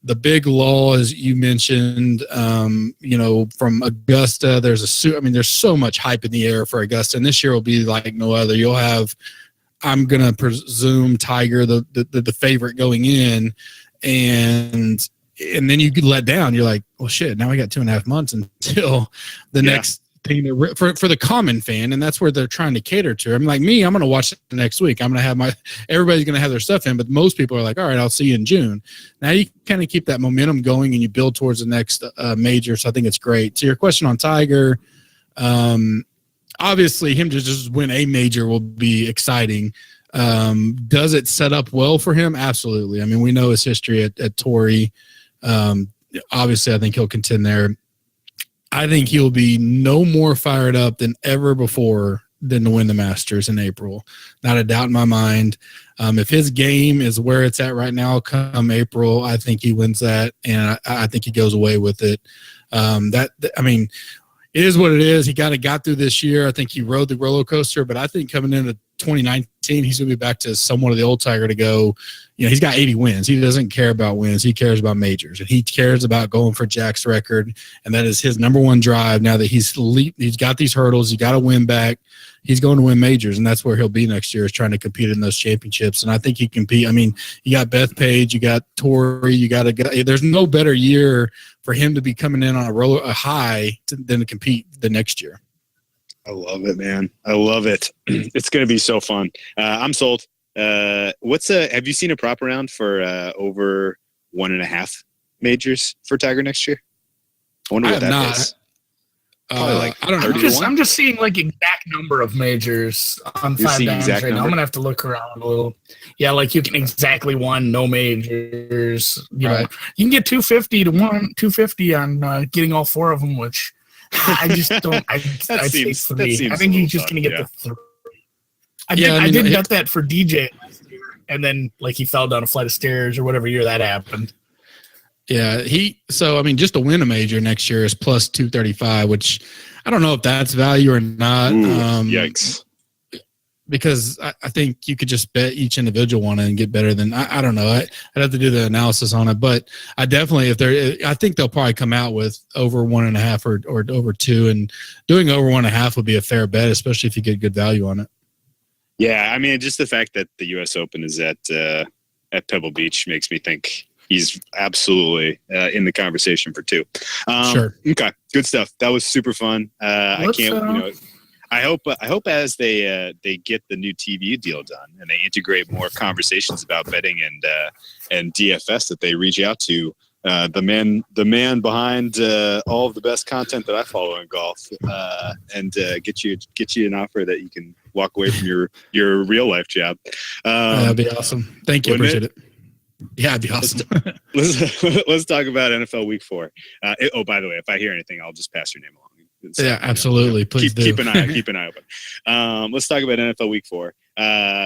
The big lull, as you mentioned, from Augusta, there's so much hype in the air for Augusta, and this year will be like no other. You'll have, I'm going to presume, Tiger, the favorite going in, and then you get let down. You're like, well, shit, now we got 2.5 months until the next thing for the common fan, and that's where they're trying to cater to. I mean, like me, I'm going to watch it next week. I'm going to have everybody's going to have their stuff in, but most people are like, all right, I'll see you in June. Now you kind of keep that momentum going and you build towards the next major. So I think it's great. To your question on Tiger, obviously him to just win a major will be exciting. Does it set up well for him? Absolutely. I mean, we know his history at Torrey. Obviously I think he'll contend there. I think he'll be no more fired up than ever before than to win the Masters in April. Not a doubt in my mind. If his game is where it's at right now, come April, I think he wins that, and I think he goes away with it. It is what it is. He kind of got through this year. I think he rode the roller coaster, but I think coming into 2019, he's going to be back to somewhat of the old Tiger to go. He's got 80 wins. He doesn't care about wins. He cares about majors, and he cares about going for Jack's record, and that is his number one drive. Now that he's got these hurdles, he got to win back. He's going to win majors, and that's where he'll be next year, is trying to compete in those championships. And I think he can compete. I mean, you got Bethpage, you got Torrey, there's no better year for him to be coming in on a high than to compete the next year. I love it, man. I love it. It's going to be so fun. I'm sold. Have you seen a prop around for over 1.5 majors for Tiger next year? I wonder what that is. I don't know. I'm just seeing like exact number of majors on 5 dimes right now. I'm gonna have to look around a little. Yeah, like you can exactly one, no majors. You know, you can get 250 to 250 on getting all 4 of them, which I just don't. I think he's just gonna get the 3. I did bet that for DJ last year, and then like he fell down a flight of stairs or whatever year that happened. Yeah, just to win a major next year is plus 235, which I don't know if that's value or not. Yikes. Because I think you could just bet each individual one and get better than, I don't know. I'd have to do the analysis on it, but I definitely, I think they'll probably come out with over 1.5 or over 2, and doing over 1.5 would be a fair bet, especially if you get good value on it. Yeah, I mean, just the fact that the U.S. Open is at Pebble Beach makes me think he's absolutely in the conversation for 2. Sure. Okay. Good stuff. That was super fun. I hope as they get the new TV deal done and they integrate more conversations about betting and DFS, that they reach out to the man behind all of the best content that I follow in golf, and get you an offer that you can walk away from your real life job. That'd be awesome. Thank you. Appreciate it. Yeah, it'd be awesome. Let's talk about NFL Week 4. By the way, if I hear anything, I'll just pass your name along. So, absolutely. Please keep an eye open. Let's talk about NFL Week 4.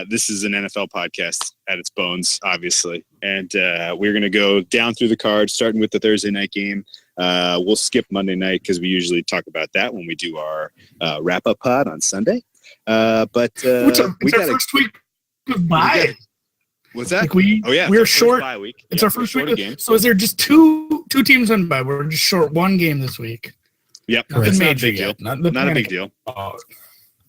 This is an NFL podcast at its bones, obviously, and we're going to go down through the card, starting with the Thursday night game. We'll skip Monday night because we usually talk about that when we do our wrap-up pod on Sunday. But it's our first week of bye. What's that? Like we're it's short. bye week. It's Yep, our first we're short week. a game. So is there just two teams on bye? We're just short one game this week. Yep, Nothing it's not a major big deal. yet. Not a big deal.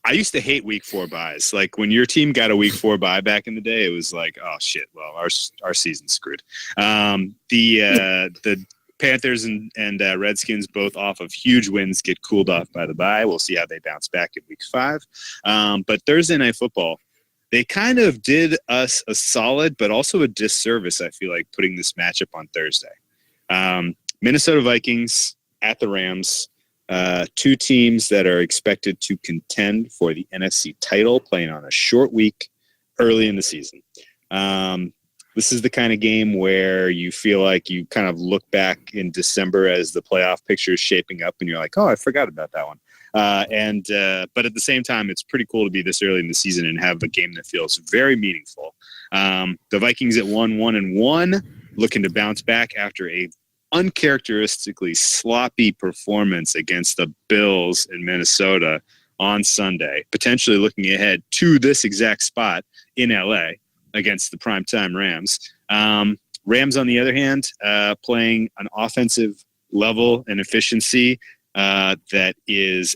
I used to hate week 4 buys. Like when your team got a week 4 bye back in the day, it was like, oh shit, well our season's screwed. The Panthers and Redskins, both off of huge wins, get cooled off by the bye. We'll see how they bounce back in week 5. But Thursday Night Football, they kind of did us a solid, but also a disservice, I feel like, putting this matchup on Thursday. Minnesota Vikings at the Rams. Two teams that are expected to contend for the NFC title, playing on a short week early in the season. This is the kind of game where you feel like you kind of look back in December as the playoff picture is shaping up and you're like, oh, I forgot about that one. But at the same time, it's pretty cool to be this early in the season and have a game that feels very meaningful. The Vikings at 1-1-1, looking to bounce back after a uncharacteristically sloppy performance against the Bills in Minnesota on Sunday, potentially looking ahead to this exact spot in LA against the primetime Rams. Rams, on the other hand, playing an offensive level and efficiency that is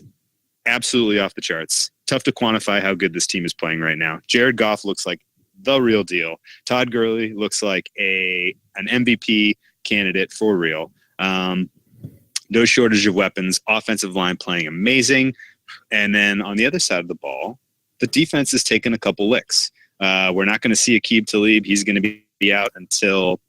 absolutely off the charts. Tough to quantify how good this team is playing right now. Jared Goff looks like the real deal. Todd Gurley looks like an MVP candidate for real. No shortage of weapons. Offensive line playing amazing. And then on the other side of the ball, the defense is taking a couple licks. We're not going to see Aqib Talib. He's going to be out until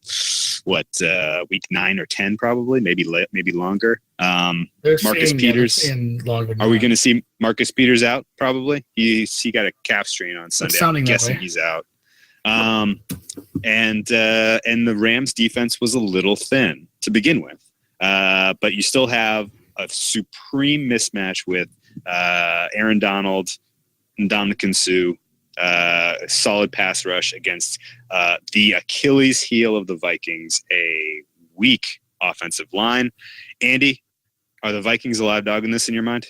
week 9 or 10 probably, maybe longer. Marcus Peters. Are we going to see Marcus Peters out? Probably. He got a calf strain on Sunday. I'm guessing he's out. And the Rams defense was a little thin to begin with, but you still have a supreme mismatch with Aaron Donald and Ndamukong Suh. Solid pass rush against the Achilles heel of the Vikings, a weak offensive line. Andy, are the Vikings a live dog in this in your mind?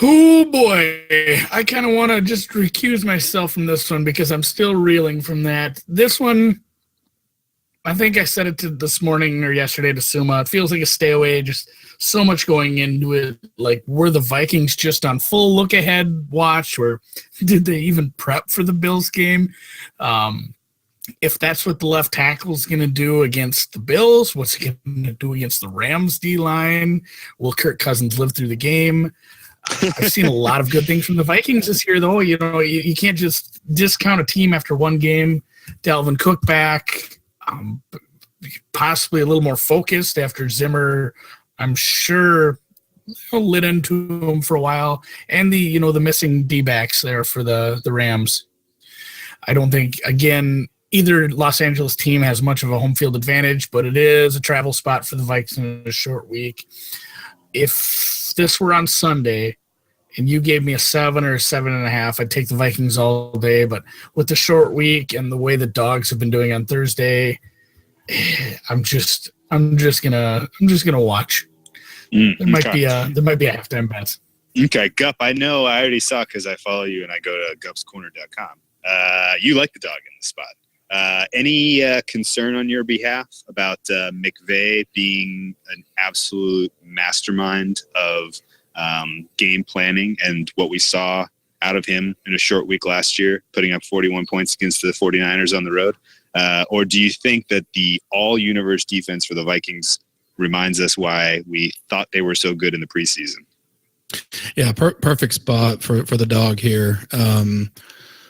Oh boy, I kind of want to just recuse myself from this one because I'm still reeling from that. This one, I think I said it this morning or yesterday to Suma. It feels like a stay away, just so much going into it. Like, were the Vikings just on full look ahead watch, or did they even prep for the Bills game? If that's what the left tackle is going to do against the Bills, what's he going to do against the Rams D-line? Will Kirk Cousins live through the game? I've seen a lot of good things from the Vikings this year, though. You know, you can't just discount a team after one game. Dalvin Cook back, possibly a little more focused after Zimmer, I'm sure, lit into him for a while. And the missing D-backs there for the Rams. I don't think, again, either Los Angeles team has much of a home field advantage, but it is a travel spot for the Vikings in a short week. If this were on Sunday and you gave me a 7 or a 7.5, I'd take the Vikings all day. But with the short week and the way the Dogs have been doing on Thursday, I'm just gonna watch. There might be a halftime bet. Okay, Gup, I know I already saw because I follow you and I go to gupscorner.com. You like the dog in the spot. Any concern on your behalf about McVay being an absolute mastermind of game planning and what we saw out of him in a short week last year, putting up 41 points against the 49ers on the road? Or do you think that the all-universe defense for the Vikings reminds us why we thought they were so good in the preseason? Yeah, perfect spot for the dog here.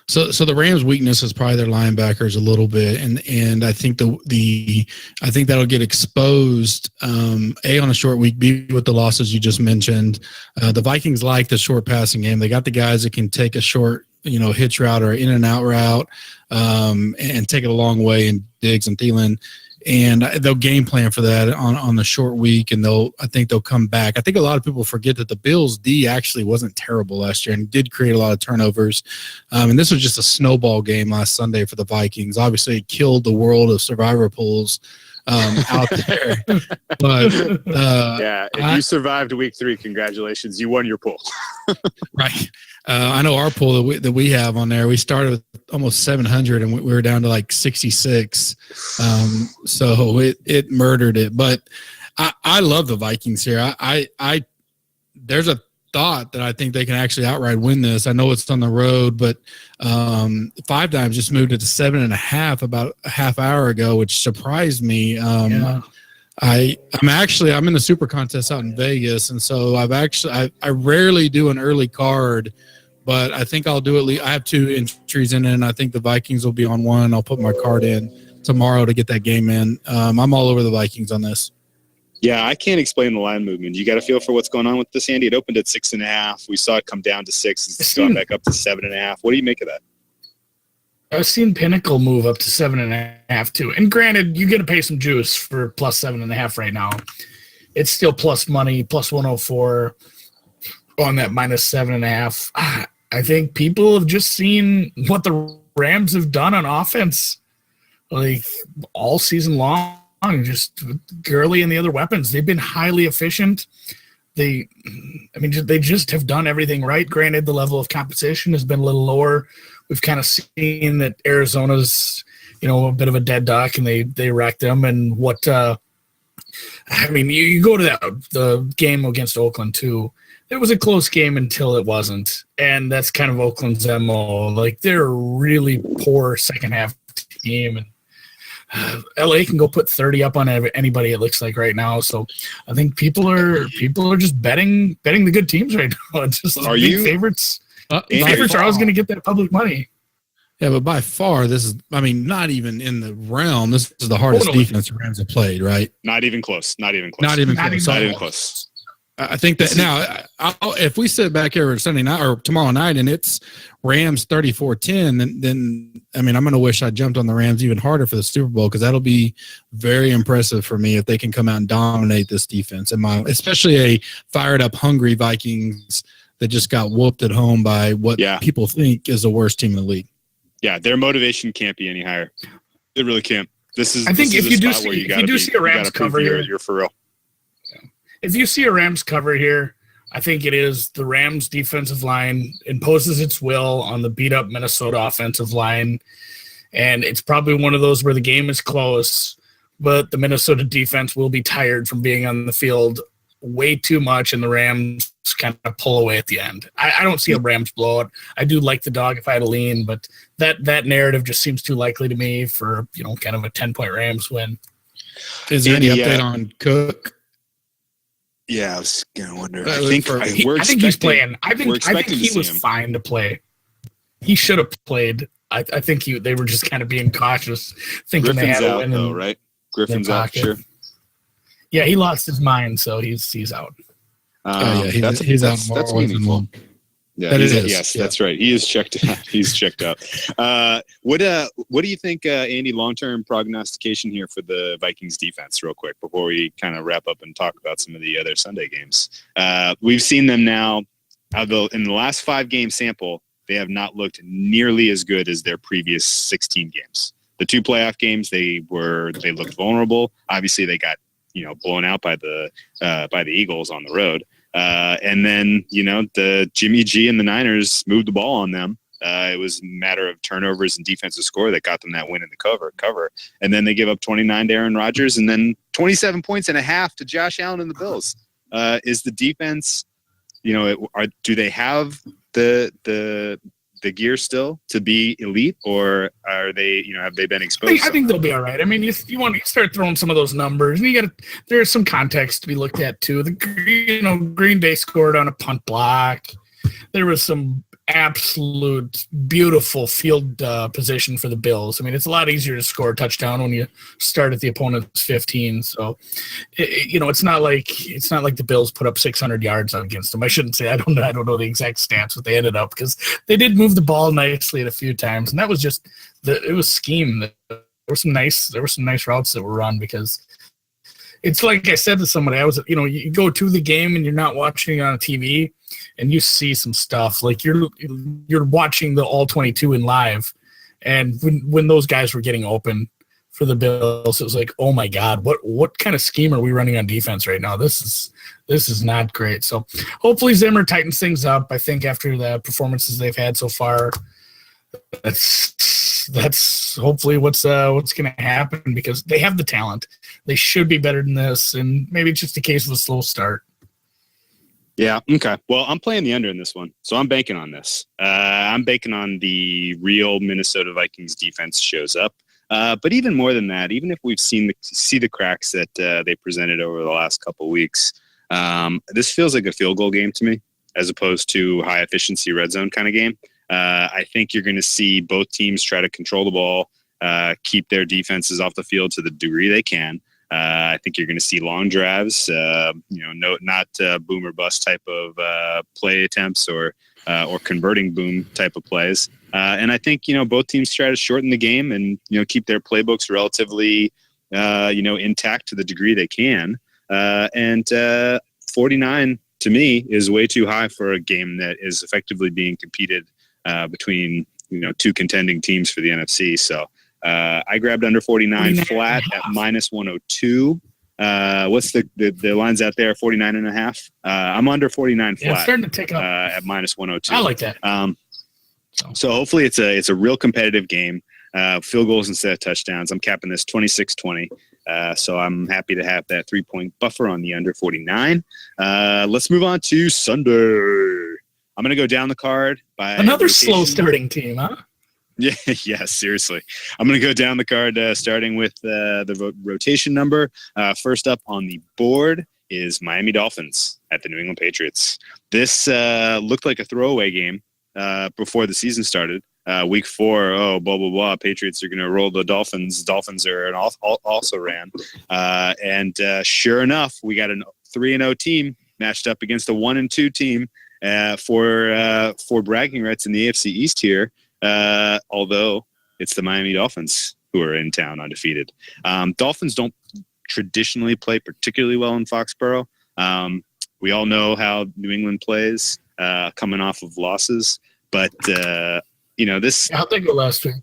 So the Rams' weakness is probably their linebackers a little bit, and I think I think that'll get exposed. On a short week, B with the losses you just mentioned. The Vikings like the short passing game. They got the guys that can take a short, hitch route or in and out route, and take it a long way in Diggs and Thielen. And they'll game plan for that on the short week, and I think they'll come back. I think a lot of people forget that the Bills' D actually wasn't terrible last year and did create a lot of turnovers. And this was just a snowball game last Sunday for the Vikings. Obviously, it killed the world of survivor pools out there. But if you survived week 3, congratulations, you won your pool. Right. I know our pool that we have on there, we started with almost 700 and we were down to like 66. So it murdered it. But I love the Vikings here. There's a thought that I think they can actually outright win this. I know it's on the road, but Five Dimes just moved it to 7.5 about a half hour ago, which surprised me. Yeah. I'm in the super contest out in Vegas, and so I rarely do an early card, but I think I'll do I have 2 entries in it, and I think the Vikings will be on one. I'll put my card in tomorrow to get that game in. I'm all over the Vikings on this. Yeah, I can't explain the line movement. You got a feel for what's going on with this, Andy? It opened at 6.5. We saw it come down to 6. It's gone back up to 7.5. What do you make of that? I've seen Pinnacle move up to 7.5 too. And granted, you got to pay some juice for plus 7.5 right now. It's still plus money, plus 104 on that minus 7.5. I think people have just seen what the Rams have done on offense, like all season long. Just Gurley and the other weapons, they've been highly efficient. They just have done everything right. Granted, the level of competition has been a little lower. We've kind of seen that Arizona's, a bit of a dead duck, and they wrecked them. And you go to the game against Oakland too. It was a close game until it wasn't, and that's kind of Oakland's MO. Like, they're a really poor second half team, and LA can go put 30 up on anybody, it looks like right now. So I think people are just betting the good teams right now. It's just favorites. Favorites are always going to get that public money. Yeah, but by far, this is, not even in the realm. This is the hardest defense the Rams have played, right? Not even close. Not even close. I think that now, if we sit back here Sunday night or tomorrow night and it's Rams 34-10, then I'm going to wish I jumped on the Rams even harder for the Super Bowl, because that'll be very impressive for me if they can come out and dominate this defense. Especially a fired up, hungry Vikings that just got whooped at home by what people think is the worst team in the league. Yeah, their motivation can't be any higher. It really can't. I think if you do see a Rams cover here, you're for real. If you see a Rams cover here, I think it is the Rams defensive line imposes its will on the beat up Minnesota offensive line. And it's probably one of those where the game is close, but the Minnesota defense will be tired from being on the field way too much, and the Rams kind of pull away at the end. I don't see a Rams blowout. I do like the dog if I had a lean, but that narrative just seems too likely to me for, kind of a 10-point Rams win. Is there any update on Cook? Yeah, I was gonna wonder. I think he's playing. I think he was fine to play. He should have played. I think they were just kind of being cautious, thinking Griffin's they had out, a win. though, right? Griffin's out, sure. Yeah, he lost his mind, so he's out. He's out. That's meaningful. Yeah, yes, that's right. He is checked out. He's checked out. What do you think, Andy, long-term prognostication here for the Vikings defense, real quick, before we kind of wrap up and talk about some of the other Sunday games? We've seen them now. In the last 5-game sample, they have not looked nearly as good as their previous 16 games. The 2 playoff games, they looked vulnerable. Obviously, they got blown out by the Eagles on the road. And then, the Jimmy G and the Niners moved the ball on them. It was a matter of turnovers and defensive score that got them that win in the cover. And then they give up 29 to Aaron Rodgers and then 27 points and a half to Josh Allen and the Bills. Is the defense, do they have the gear still to be elite, or are they, have they been exposed? I think they'll be all right. You want to start throwing some of those numbers, and there's some context to be looked at too. Green Bay scored on a punt block. There was some absolute beautiful field position for the Bills. It's a lot easier to score a touchdown when you start at the opponent's 15. So, it's not like the Bills put up 600 yards against them. I shouldn't say. I don't know the exact stats, but they ended up, because they did move the ball nicely at a few times, and that was just it was scheme. There were some nice routes that were run, because it's like I said to somebody, you go to the game and you're not watching on TV, and you see some stuff like you're watching the all 22 in live, and when those guys were getting open for the Bills. It was like, oh my God, what kind of scheme are we running on defense right now? This is not great. So hopefully Zimmer tightens things up. I think after the performances they've had so far, that's hopefully what's going to happen, because they have the talent. They should be better than this, and maybe it's just a case of a slow start. Yeah. Okay. Well, I'm playing the under in this one, so I'm banking on this. I'm banking on the real Minnesota Vikings defense shows up. But even more than that, even if we've see the cracks that they presented over the last couple of weeks, this feels like a field goal game to me, as opposed to high efficiency red zone kind of game. I think you're going to see both teams try to control the ball, keep their defenses off the field to the degree they can. I think you're going to see long drives, not boom or bust type of play attempts or converting boom type of plays. And I think, both teams try to shorten the game and, keep their playbooks relatively, intact to the degree they can. And 49 to me is way too high for a game that is effectively being competed between, two contending teams for the NFC. So I grabbed under 49 flat at minus 102. What's the lines out there? 49 and a half. I'm under 49 flat. Yeah, it's starting to tick up at minus 102. I like that. So hopefully it's a real competitive game. Field goals instead of touchdowns. I'm capping this 26-20. So I'm happy to have that 3-point buffer on the under 49. Let's move on to Sunday. I'm going to go down the card by another slow starting team, huh? Yeah, seriously. I'm going to go down the card starting with the rotation number. First up on the board is Miami Dolphins at the New England Patriots. This looked like a throwaway game before the season started. Week 4, blah, blah, blah. Patriots are going to roll the Dolphins. Dolphins are also ran. And sure enough, we got a 3-0 team matched up against a 1-2 team for bragging rights in the AFC East here. Although it's the Miami Dolphins who are in town undefeated. Dolphins don't traditionally play particularly well in Foxborough. We all know how New England plays coming off of losses, but this. How'd they go last week?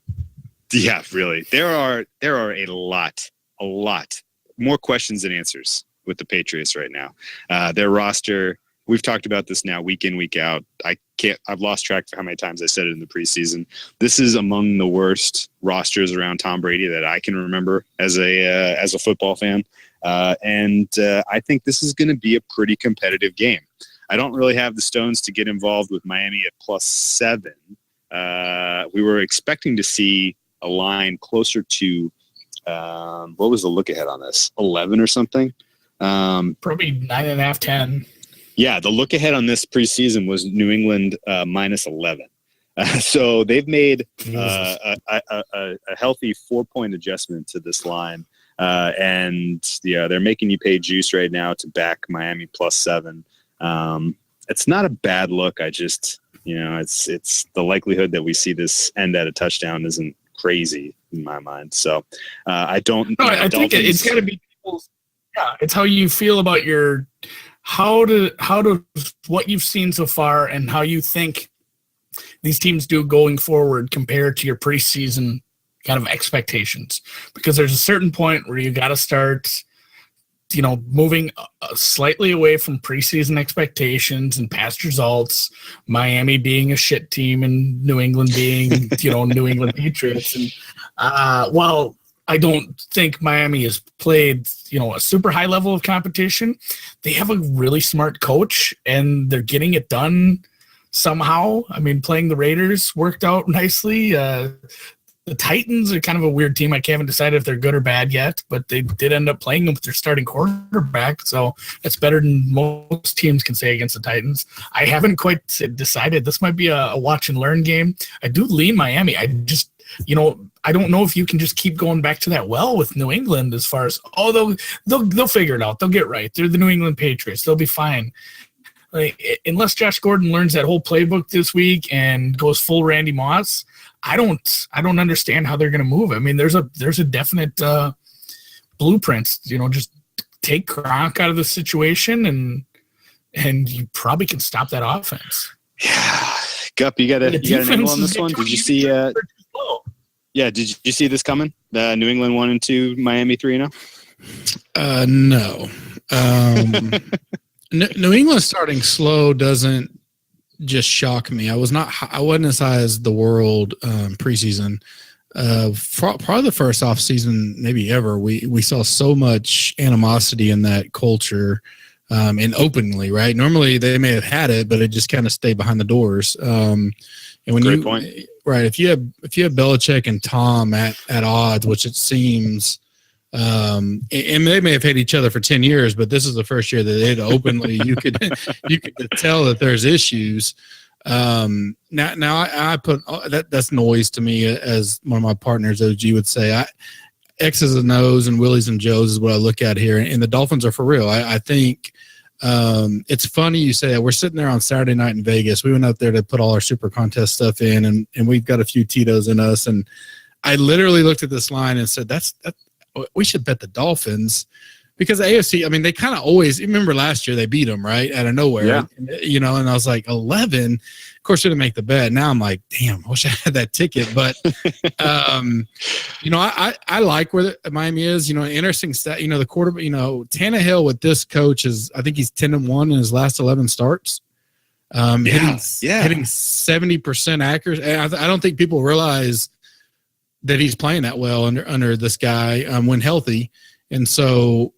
Yeah, really. There are a lot more questions than answers with the Patriots right now. Their roster. We've talked about this now week in, week out. I've lost track of how many times I said it in the preseason. This is among the worst rosters around Tom Brady that I can remember as a football fan. And I think this is going to be a pretty competitive game. I don't really have the stones to get involved with Miami at +7. We were expecting to see a line closer to, what was the look ahead on this? 11 or something? Probably 9.5, 10. Yeah, the look ahead on this preseason was New England minus 11. So they've made a healthy 4-point adjustment to this line. And they're making you pay juice right now to back Miami +7. It's not a bad look. I just, it's the likelihood that we see this end at a touchdown isn't crazy in my mind. So I don't. No, I think it's got to be people's. Yeah, it's how you feel about your. How do what you've seen so far and how you think these teams do going forward compared to your preseason kind of expectations? Because there's a certain point where you got to start, moving slightly away from preseason expectations and past results. Miami being a shit team and New England being, New England Patriots. And while I don't think Miami has played, a super high level of competition, they have a really smart coach and they're getting it done somehow. I mean, playing the Raiders worked out nicely. The Titans are kind of a weird team. I haven't decided if they're good or bad yet, but they did end up playing them with their starting quarterback. So that's better than most teams can say against the Titans. I haven't quite decided. This might be a watch and learn game. I do lean Miami. I just, I don't know if you can just keep going back to that well with New England as far as, they'll figure it out. They'll get right. They're the New England Patriots. They'll be fine. Like, unless Josh Gordon learns that whole playbook this week and goes full Randy Moss, I don't understand how they're going to move. I mean, there's a definite blueprint. Just take Gronk out of the situation, and you probably can stop that offense. Yeah, Gup, you got an angle on this one? Did you see? Yeah, did you see this coming? New England 1-2, Miami 3-0? No. New England starting slow doesn't just shock me. I wasn't as high as the world preseason. Probably the first off season maybe ever. We saw so much animosity in that culture, and openly, right? Normally they may have had it, but it just kind of stayed behind the doors. And when Great point. Right, if you have Belichick and Tom at odds, which it seems. And they may have hated each other for 10 years, but this is the first year that they'd openly, you could tell that there's issues. Now I put that's noise to me, as one of my partners, OG, would say. X's and O's and Willies and Joes is what I look at here. And the Dolphins are for real. I think it's funny you say that. We're sitting there on Saturday night in Vegas. We went out there to put all our super contest stuff in, and we've got a few Tito's in us. And I literally looked at this line and said, we should bet the Dolphins, because the AFC, I mean, they kind of always, remember last year they beat them, right, out of nowhere. Yeah. And I was like, 11, of course, didn't make the bet. Now I'm like, damn, I wish I had that ticket. But, I like where Miami is. Interesting stat, the quarterback, Tannehill with this coach I think he's 10-1 in his last 11 starts. Hitting 70% accuracy. I don't think people realize that he's playing that well under this guy when healthy. And so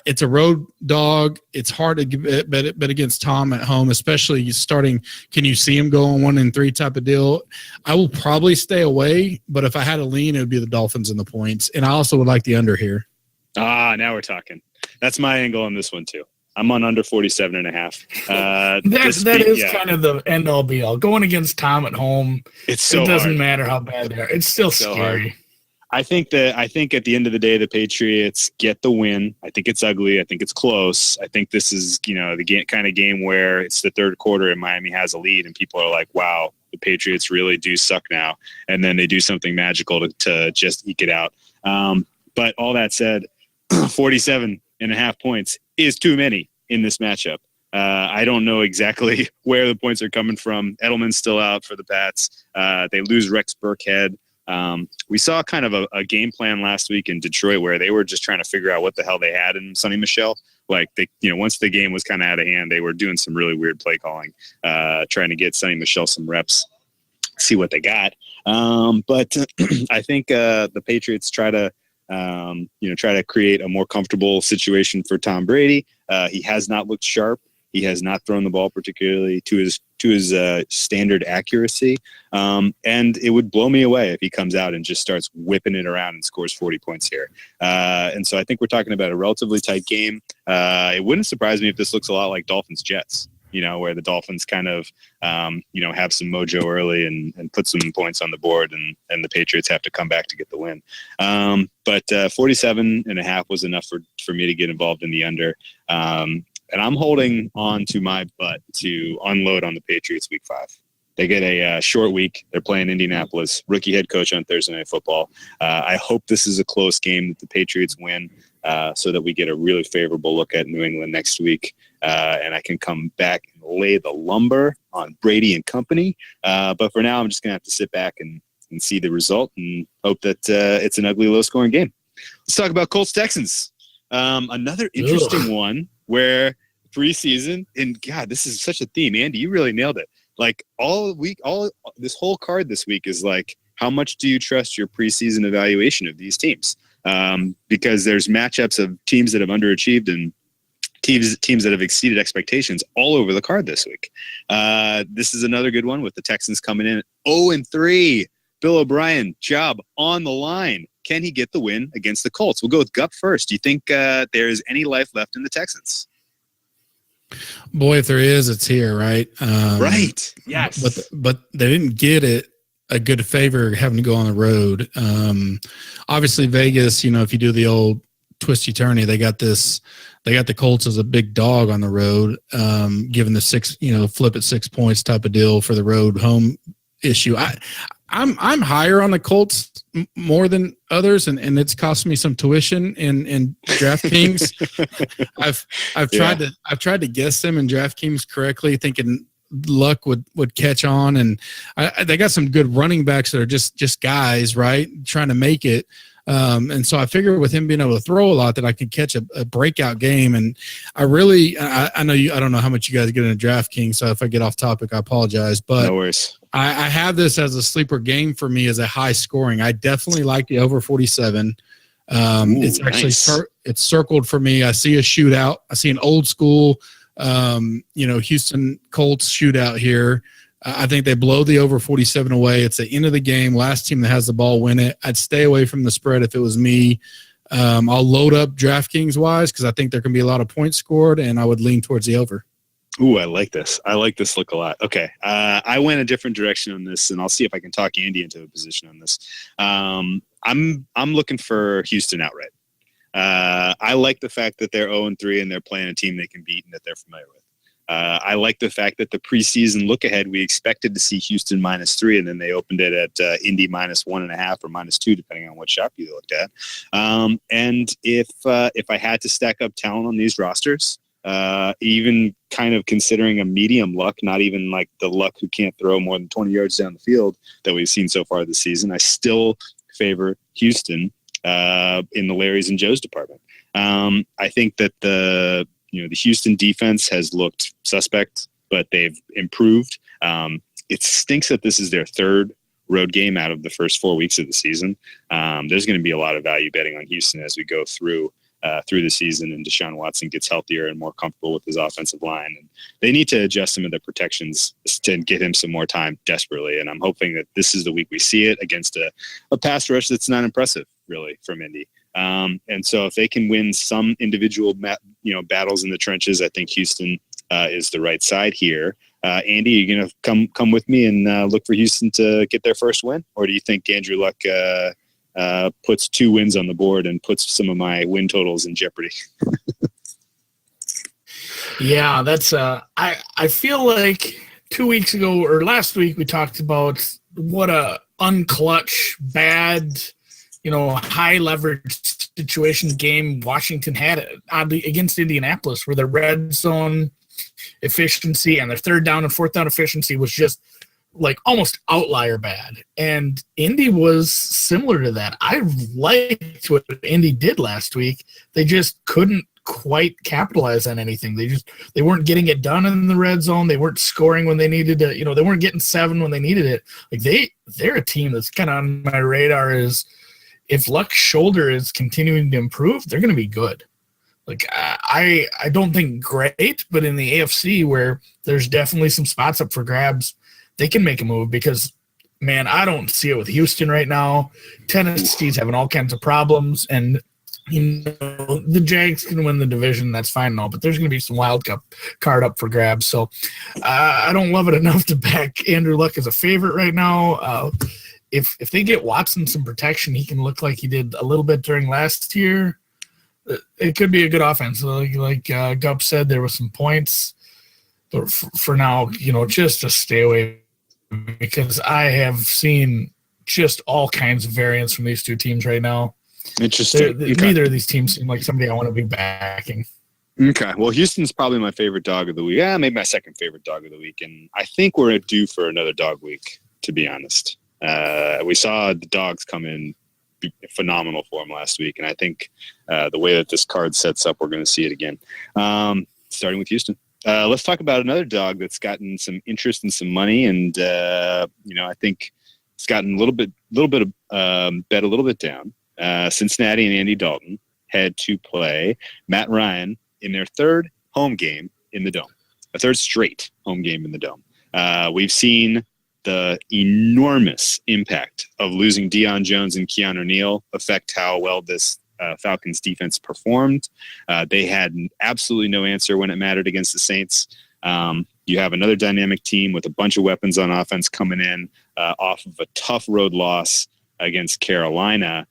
it's a road dog. It's hard to bet against Tom at home, especially starting. Can you see him go on 1-3 type of deal? I will probably stay away, but if I had to lean, it would be the Dolphins in the points. And I also would like the under here. Now we're talking. That's my angle on this one too. I'm on under 47.5. That is kind of the end all be all. Going against Tom at home, it doesn't matter how bad they are. It's still scary. Hard. I think at the end of the day, the Patriots get the win. I think it's ugly. I think it's close. I think this is the kind of game where it's the third quarter and Miami has a lead and people are like, wow, the Patriots really do suck now. And then they do something magical to just eke it out. But all that said, 47.5 points is too many in this matchup. I don't know exactly where the points are coming from. Edelman's still out for the Pats. They lose Rex Burkhead. We saw kind of a game plan last week in Detroit where they were just trying to figure out what the hell they had in Sonny Michel. Like once the game was kind of out of hand, they were doing some really weird play calling, trying to get Sonny Michel some reps, see what they got. But I think the Patriots try to create a more comfortable situation for Tom Brady. He has not looked sharp. He has not thrown the ball particularly to his standard accuracy. And it would blow me away if he comes out and just starts whipping it around and scores 40 points here. And so I think we're talking about a relatively tight game. It wouldn't surprise me if this looks a lot like Dolphins-Jets, where the Dolphins kind of, have some mojo early and put some points on the board and the Patriots have to come back to get the win. But 47.5 was enough for me to get involved in the under. And I'm holding on to my butt to unload on the Patriots week 5. They get a short week. They're playing Indianapolis, rookie head coach on Thursday Night Football. I hope this is a close game that the Patriots win so that we get a really favorable look at New England next week. And I can come back and lay the lumber on Brady and company. But for now, I'm just going to have to sit back and see the result and hope that it's an ugly, low-scoring game. Let's talk about Colts-Texans. Another interesting one where preseason, and God, this is such a theme. Andy, you really nailed it. Like this whole card this week is like, how much do you trust your preseason evaluation of these teams? Because there's matchups of teams that have underachieved and teams that have exceeded expectations all over the card this week. This is another good one with the Texans coming in 0-3. Bill O'Brien, job on the line. Can he get the win against the Colts? We'll go with Gup first. Do you think there is any life left in the Texans? Boy, if there is, it's here, right? Right. Yes. But they didn't get it a good favor having to go on the road. Obviously, Vegas, if you do the old twisty-turny, they got the Colts as a big dog on the road, given the 6, flip at 6 points type of deal for the road home issue. I'm higher on the Colts more than others, and it's cost me some tuition in DraftKings. I've tried to guess them in DraftKings correctly, thinking luck would catch on, and they got some good running backs that are just guys, right, trying to make it. And so I figured with him being able to throw a lot that I could catch a breakout game. And I know I don't know how much you guys get in DraftKings, so if I get off topic, I apologize. But no worries. I have this as a sleeper game for me as a high scoring. I definitely like the over 47. It's actually nice. It's circled for me. I see a shootout. I see an old school, Houston Colts shootout here. I think they blow the over 47 away. It's the end of the game. Last team that has the ball win it. I'd stay away from the spread if it was me. I'll load up DraftKings wise because I think there can be a lot of points scored, and I would lean towards the over. Ooh, I like this. I like this look a lot. Okay. I went a different direction on this, and I'll see if I can talk Andy into a position on this. I'm looking for Houston outright. I like the fact that they're 0-3 and they're playing a team they can beat and that they're familiar with. I like the fact that the preseason look ahead, we expected to see Houston -3, and then they opened it at Indy -1.5 or -2, depending on what shop you looked at. And if I had to stack up talent on these rosters, even kind of considering a medium luck, not even like the luck who can't throw more than 20 yards down the field that we've seen so far this season, I still favor Houston in the Larry's and Joe's department. I think that the Houston defense has looked suspect, but they've improved. It stinks that this is their third road game out of the first 4 weeks of the season. There's going to be a lot of value betting on Houston as we go through the season and Deshaun Watson gets healthier and more comfortable with his offensive line. And they need to adjust some of their protections to get him some more time desperately. And I'm hoping that this is the week we see it against a pass rush that's not impressive, really, from Indy. And so if they can win some individual battles in the trenches, I think Houston is the right side here. Andy, are you going to come with me and look for Houston to get their first win? Or do you think Andrew Luck puts 2 wins on the board and puts some of my win totals in jeopardy? Yeah, that's I feel like 2 weeks ago or last week we talked about what a unclutch, bad, high leverage situation game Washington had oddly against Indianapolis, where the red zone efficiency and their third down and fourth down efficiency was just like almost outlier bad. And Indy was similar to that. I liked what Indy did last week. They just couldn't quite capitalize on anything. They weren't getting it done in the red zone. They weren't scoring when they needed to, they weren't getting 7 when they needed it. Like they're a team that's kind of on my radar is if Luck's shoulder is continuing to improve, they're going to be good. Like I don't think great, but in the AFC where there's definitely some spots up for grabs, they can make a move because, man, I don't see it with Houston right now. Tennessee's having all kinds of problems, and the Jags can win the division. That's fine and all, but there's going to be some wild card up for grabs. So I don't love it enough to back Andrew Luck as a favorite right now. If they get Watson some protection, he can look like he did a little bit during last year. It could be a good offense. Like Gup said, there were some points. But for now, just to stay away because I have seen just all kinds of variants from these two teams right now. Interesting. Neither of these teams seem like somebody I want to be backing. Okay. Well, Houston's probably my favorite dog of the week. Yeah, maybe my second favorite dog of the week. And I think we're due for another dog week, to be honest. We saw the dogs come in phenomenal form last week. And I think the way that this card sets up, we're going to see it again. Starting with Houston. Let's talk about another dog that's gotten some interest and some money, and I think it's gotten a little bit of bet a little bit down. Cincinnati and Andy Dalton had to play Matt Ryan in their third home game in the Dome, a third straight home game in the Dome. We've seen the enormous impact of losing Deion Jones and Keanu Neal affect how well this Falcons defense performed. They had absolutely no answer when it mattered against the Saints. You have another dynamic team with a bunch of weapons on offense coming in off of a tough road loss against Carolina.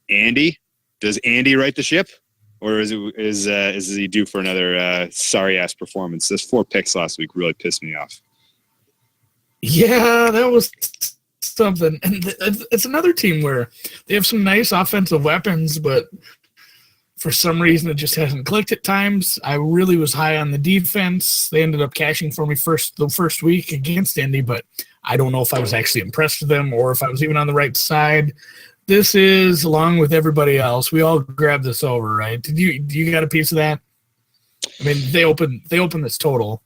Andy, does Andy right the ship, or is he due for another sorry ass performance? Those 4 picks last week really pissed me off. Yeah, that was something. And it's another team where they have some nice offensive weapons, but for some reason it just hasn't clicked at times. I really was high on the defense. They ended up cashing for me the first week against Indy, but I don't know if I was actually impressed with them or if I was even on the right side. this is, along with everybody else, we all grabbed this over, right? Do you got a piece of that? I mean, they opened this total.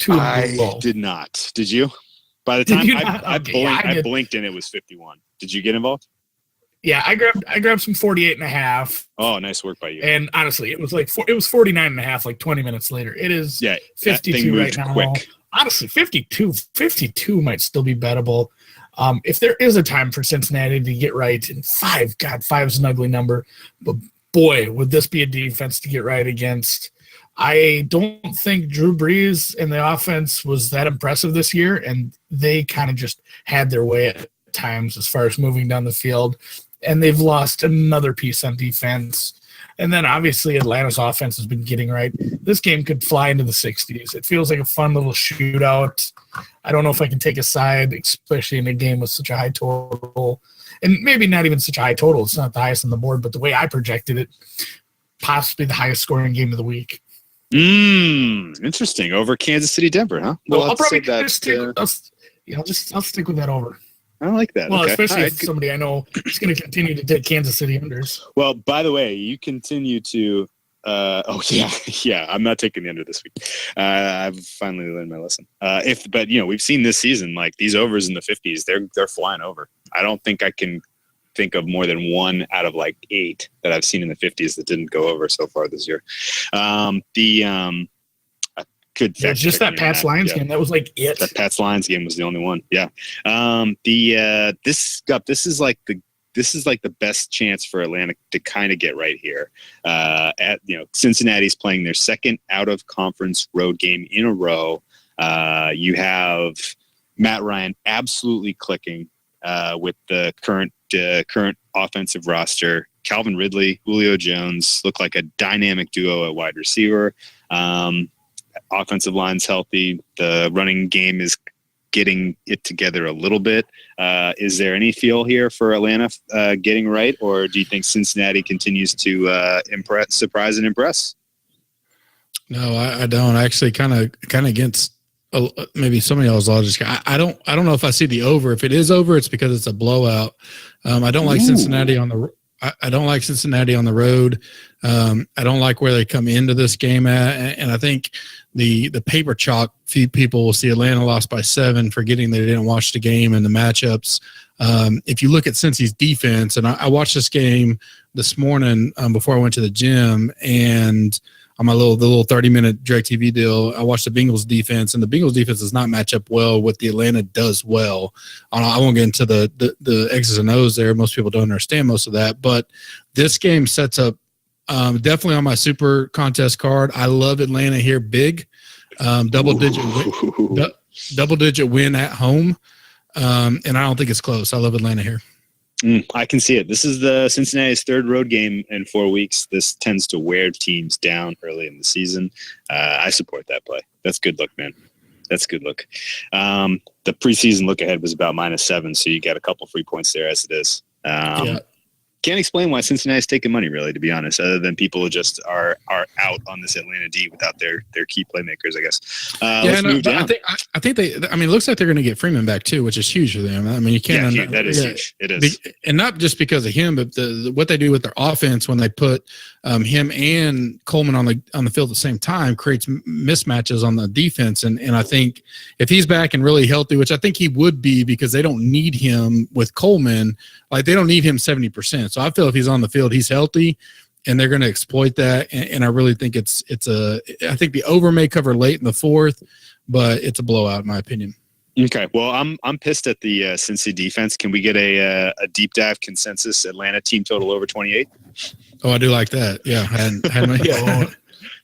I did not. Did you? By the time I blinked and it was 51. Did you get involved? Yeah, I grabbed some 48.5. Oh, nice work by you. And honestly, it was 49.5 like 20 minutes later. It is 52 right now. Quick. Honestly, 52 might still be bettable. If there is a time for Cincinnati to get right, and 5 is an ugly number, but boy, would this be a defense to get right against. I don't think Drew Brees and the offense was that impressive this year, and they kind of just had their way at times as far as moving down the field, and they've lost another piece on defense. And then obviously Atlanta's offense has been getting right. This game could fly into the 60s. It feels like a fun little shootout. I don't know if I can take a side, especially in a game with such a high total. And maybe not even such a high total. It's not the highest on the board, but the way I projected it, possibly the highest scoring game of the week. Interesting. Over Kansas City, Denver, huh? Well, I'll probably I'll stick with that over. I like that. Well, okay. especially if somebody I know is going to continue to take Kansas City unders. Well, by the way, you continue to. I'm not taking the under this week. I've finally learned my lesson. But we've seen this season like these overs in the 50s. They're flying over. I don't think I can think of more than 1 out of like 8 that I've seen in the 50s that didn't go over so far this year. Just that Pats Lions game. That was like it. That Pats Lions game was the only one. Yeah. This is like the best chance for Atlanta to kind of get right here. Cincinnati's playing their second out of conference road game in a row. You have Matt Ryan absolutely clicking with the current offensive roster. Calvin Ridley, Julio Jones look like a dynamic duo at wide receiver. Offensive line's healthy. The running game is getting it together a little bit. Is there any feel here for Atlanta getting right, or do you think Cincinnati continues to surprise and impress? No, I don't. Actually, kind of against maybe some of y'all's logic. I don't know if I see the over. If it is over, it's because it's a blowout. I don't like Cincinnati on the. I don't like Cincinnati on the road. I don't like where they come into this game at, and I think the paper chalk people will see Atlanta lost by 7, forgetting they didn't watch the game and the matchups. If you look at Cincy's defense, and I watched this game this morning before I went to the gym, and on the little 30-minute DirecTV deal, I watched the Bengals defense, and the Bengals defense does not match up well with the Atlanta does well. I won't get into the X's and O's there. Most people don't understand most of that, but this game sets up definitely on my super contest card. I love Atlanta here big, double digit win at home, and I don't think it's close. I love Atlanta here. I can see it. This is the Cincinnati's 3rd road game in 4 weeks. This tends to wear teams down early in the season. I support that play. That's good look, man. That's good look. The preseason look ahead was about -7, so you got a couple free points there as it is. Can't explain why Cincinnati's taking money, really, to be honest, other than people who just are out on this Atlanta D without their key playmakers, I guess. Let's move down. I think it looks like they're going to get Freeman back too, which is huge for them. I mean, you can't. Yeah, that is huge. It is, and not just because of him, but what they do with their offense when they put him and Coleman on the field at the same time creates mismatches on the defense. And I think if he's back and really healthy, which I think he would be, because they don't need him with Coleman, like they don't need him 70%. So I feel if he's on the field, he's healthy, and they're going to exploit that. And I really think I think the over may cover late in the 4th, but it's a blowout in my opinion. Okay. Well, I'm pissed at the Cincy defense. Can we get a deep dive consensus Atlanta team total over 28? Oh, I do like that. Yeah.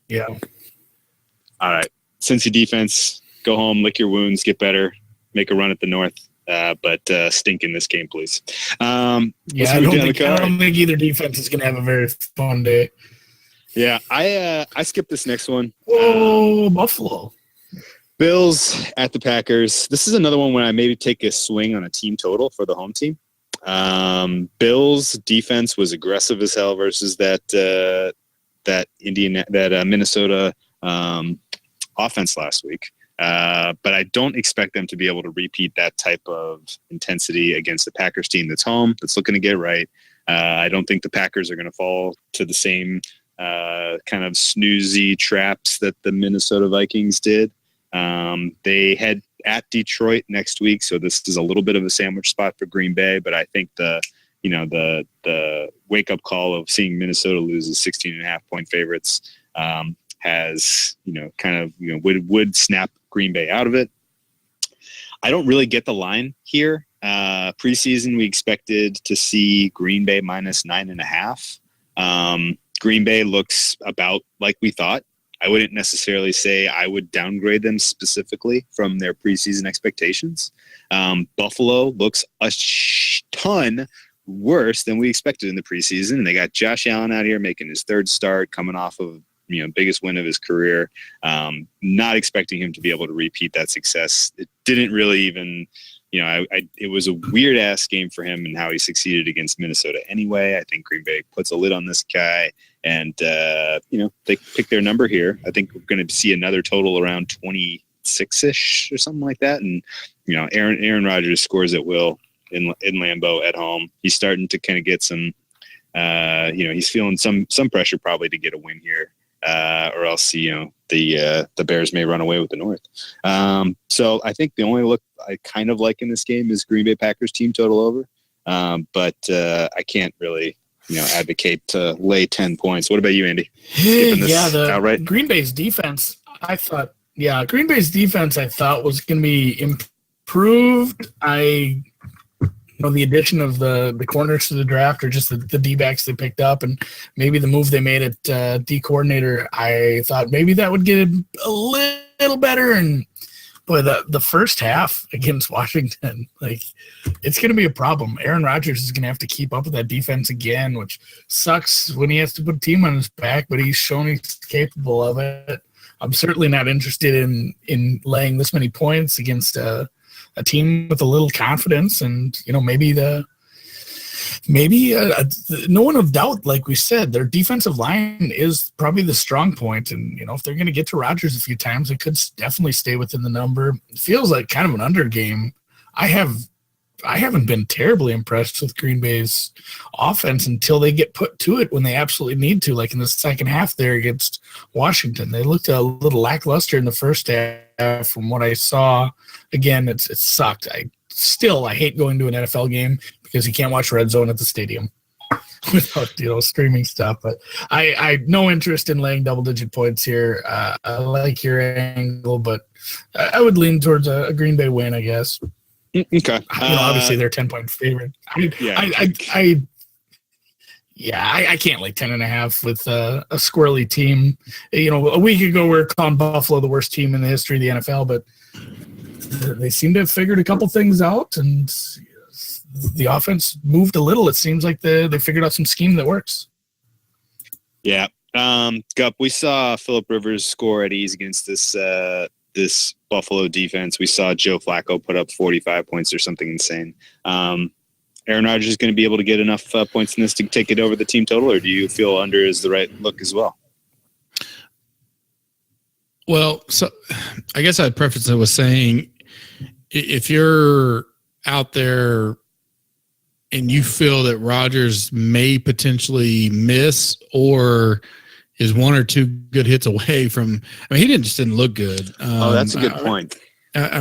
Yeah. All right. Cincy defense, go home, lick your wounds, get better, make a run at the North. But stink in this game, please. I don't think either defense is going to have a very fun day. Yeah, I skipped this next one. Whoa, Buffalo. Bills at the Packers. This is another one where I maybe take a swing on a team total for the home team. Bills defense was aggressive as hell versus that Minnesota offense last week. But I don't expect them to be able to repeat that type of intensity against the Packers team that's home, that's looking to get right. I don't think the Packers are going to fall to the same kind of snoozy traps that the Minnesota Vikings did. They head at Detroit next week, so this is a little bit of a sandwich spot for Green Bay, but I think the wake-up call of seeing Minnesota lose as 16.5-point favorites has, would snap Green Bay out of it. I don't really get the line here. Preseason, we expected to see Green Bay minus 9.5. Green Bay looks about like we thought. I wouldn't necessarily say I would downgrade them specifically from their preseason expectations. Buffalo looks a ton worse than we expected in the preseason. And they got Josh Allen out here making his third start, coming off of biggest win of his career. Not expecting him to be able to repeat that success. It didn't really even, it was a weird ass game for him and how he succeeded against Minnesota anyway. I think Green Bay puts a lid on this guy, and they pick their number here. I think we're going to see another total around 26-ish or something like that. And Aaron Rodgers scores at will in Lambeau at home. He's starting to kind of get some, he's feeling some pressure probably to get a win here. Or else, the Bears may run away with the North. So I think the only look I kind of like in this game is Green Bay Packers team total over. But I can't really, advocate to lay 10 points. What about you, Andy? Outright? Green Bay's defense, I thought was going to be improved. The addition of the corners to the draft, or just the D-backs they picked up, and maybe the move they made at D coordinator, I thought maybe that would get a little better. And boy, the first half against Washington, it's going to be a problem. Aaron Rodgers is going to have to keep up with that defense again, which sucks when he has to put a team on his back, but he's shown he's capable of it. I'm certainly not interested in laying this many points against a team with a little confidence, and maybe no one of doubt, like we said, their defensive line is probably the strong point, and if they're going to get to Rodgers a few times, it could definitely stay within the number. It feels like kind of an under game. I haven't been terribly impressed with Green Bay's offense until they get put to it when they absolutely need to, like in the second half there against Washington. They looked a little lackluster in the first half from what I saw. Again, it sucked. I hate going to an NFL game because you can't watch Red Zone at the stadium without streaming stuff. But I no interest in laying double-digit points here. I like your angle, but I would lean towards a Green Bay win, I guess. Okay. Obviously they're 10-point favorite. I can't lay 10.5 with a squirrely team. A week ago we were calling Buffalo the worst team in the history of the NFL, but they seem to have figured a couple things out, and the offense moved a little. It seems like they figured out some scheme that works. Yeah. Gup, we saw Phillip Rivers score at ease against this Buffalo defense. We saw Joe Flacco put up 45 points or something insane. Aaron Rodgers is going to be able to get enough points in this to take it over the team total, or do you feel under is the right look as well? Well, so I guess I'd preface it with saying, if you're out there and you feel that Rodgers may potentially miss or is one or two good hits away from, he didn't look good. That's a good point. If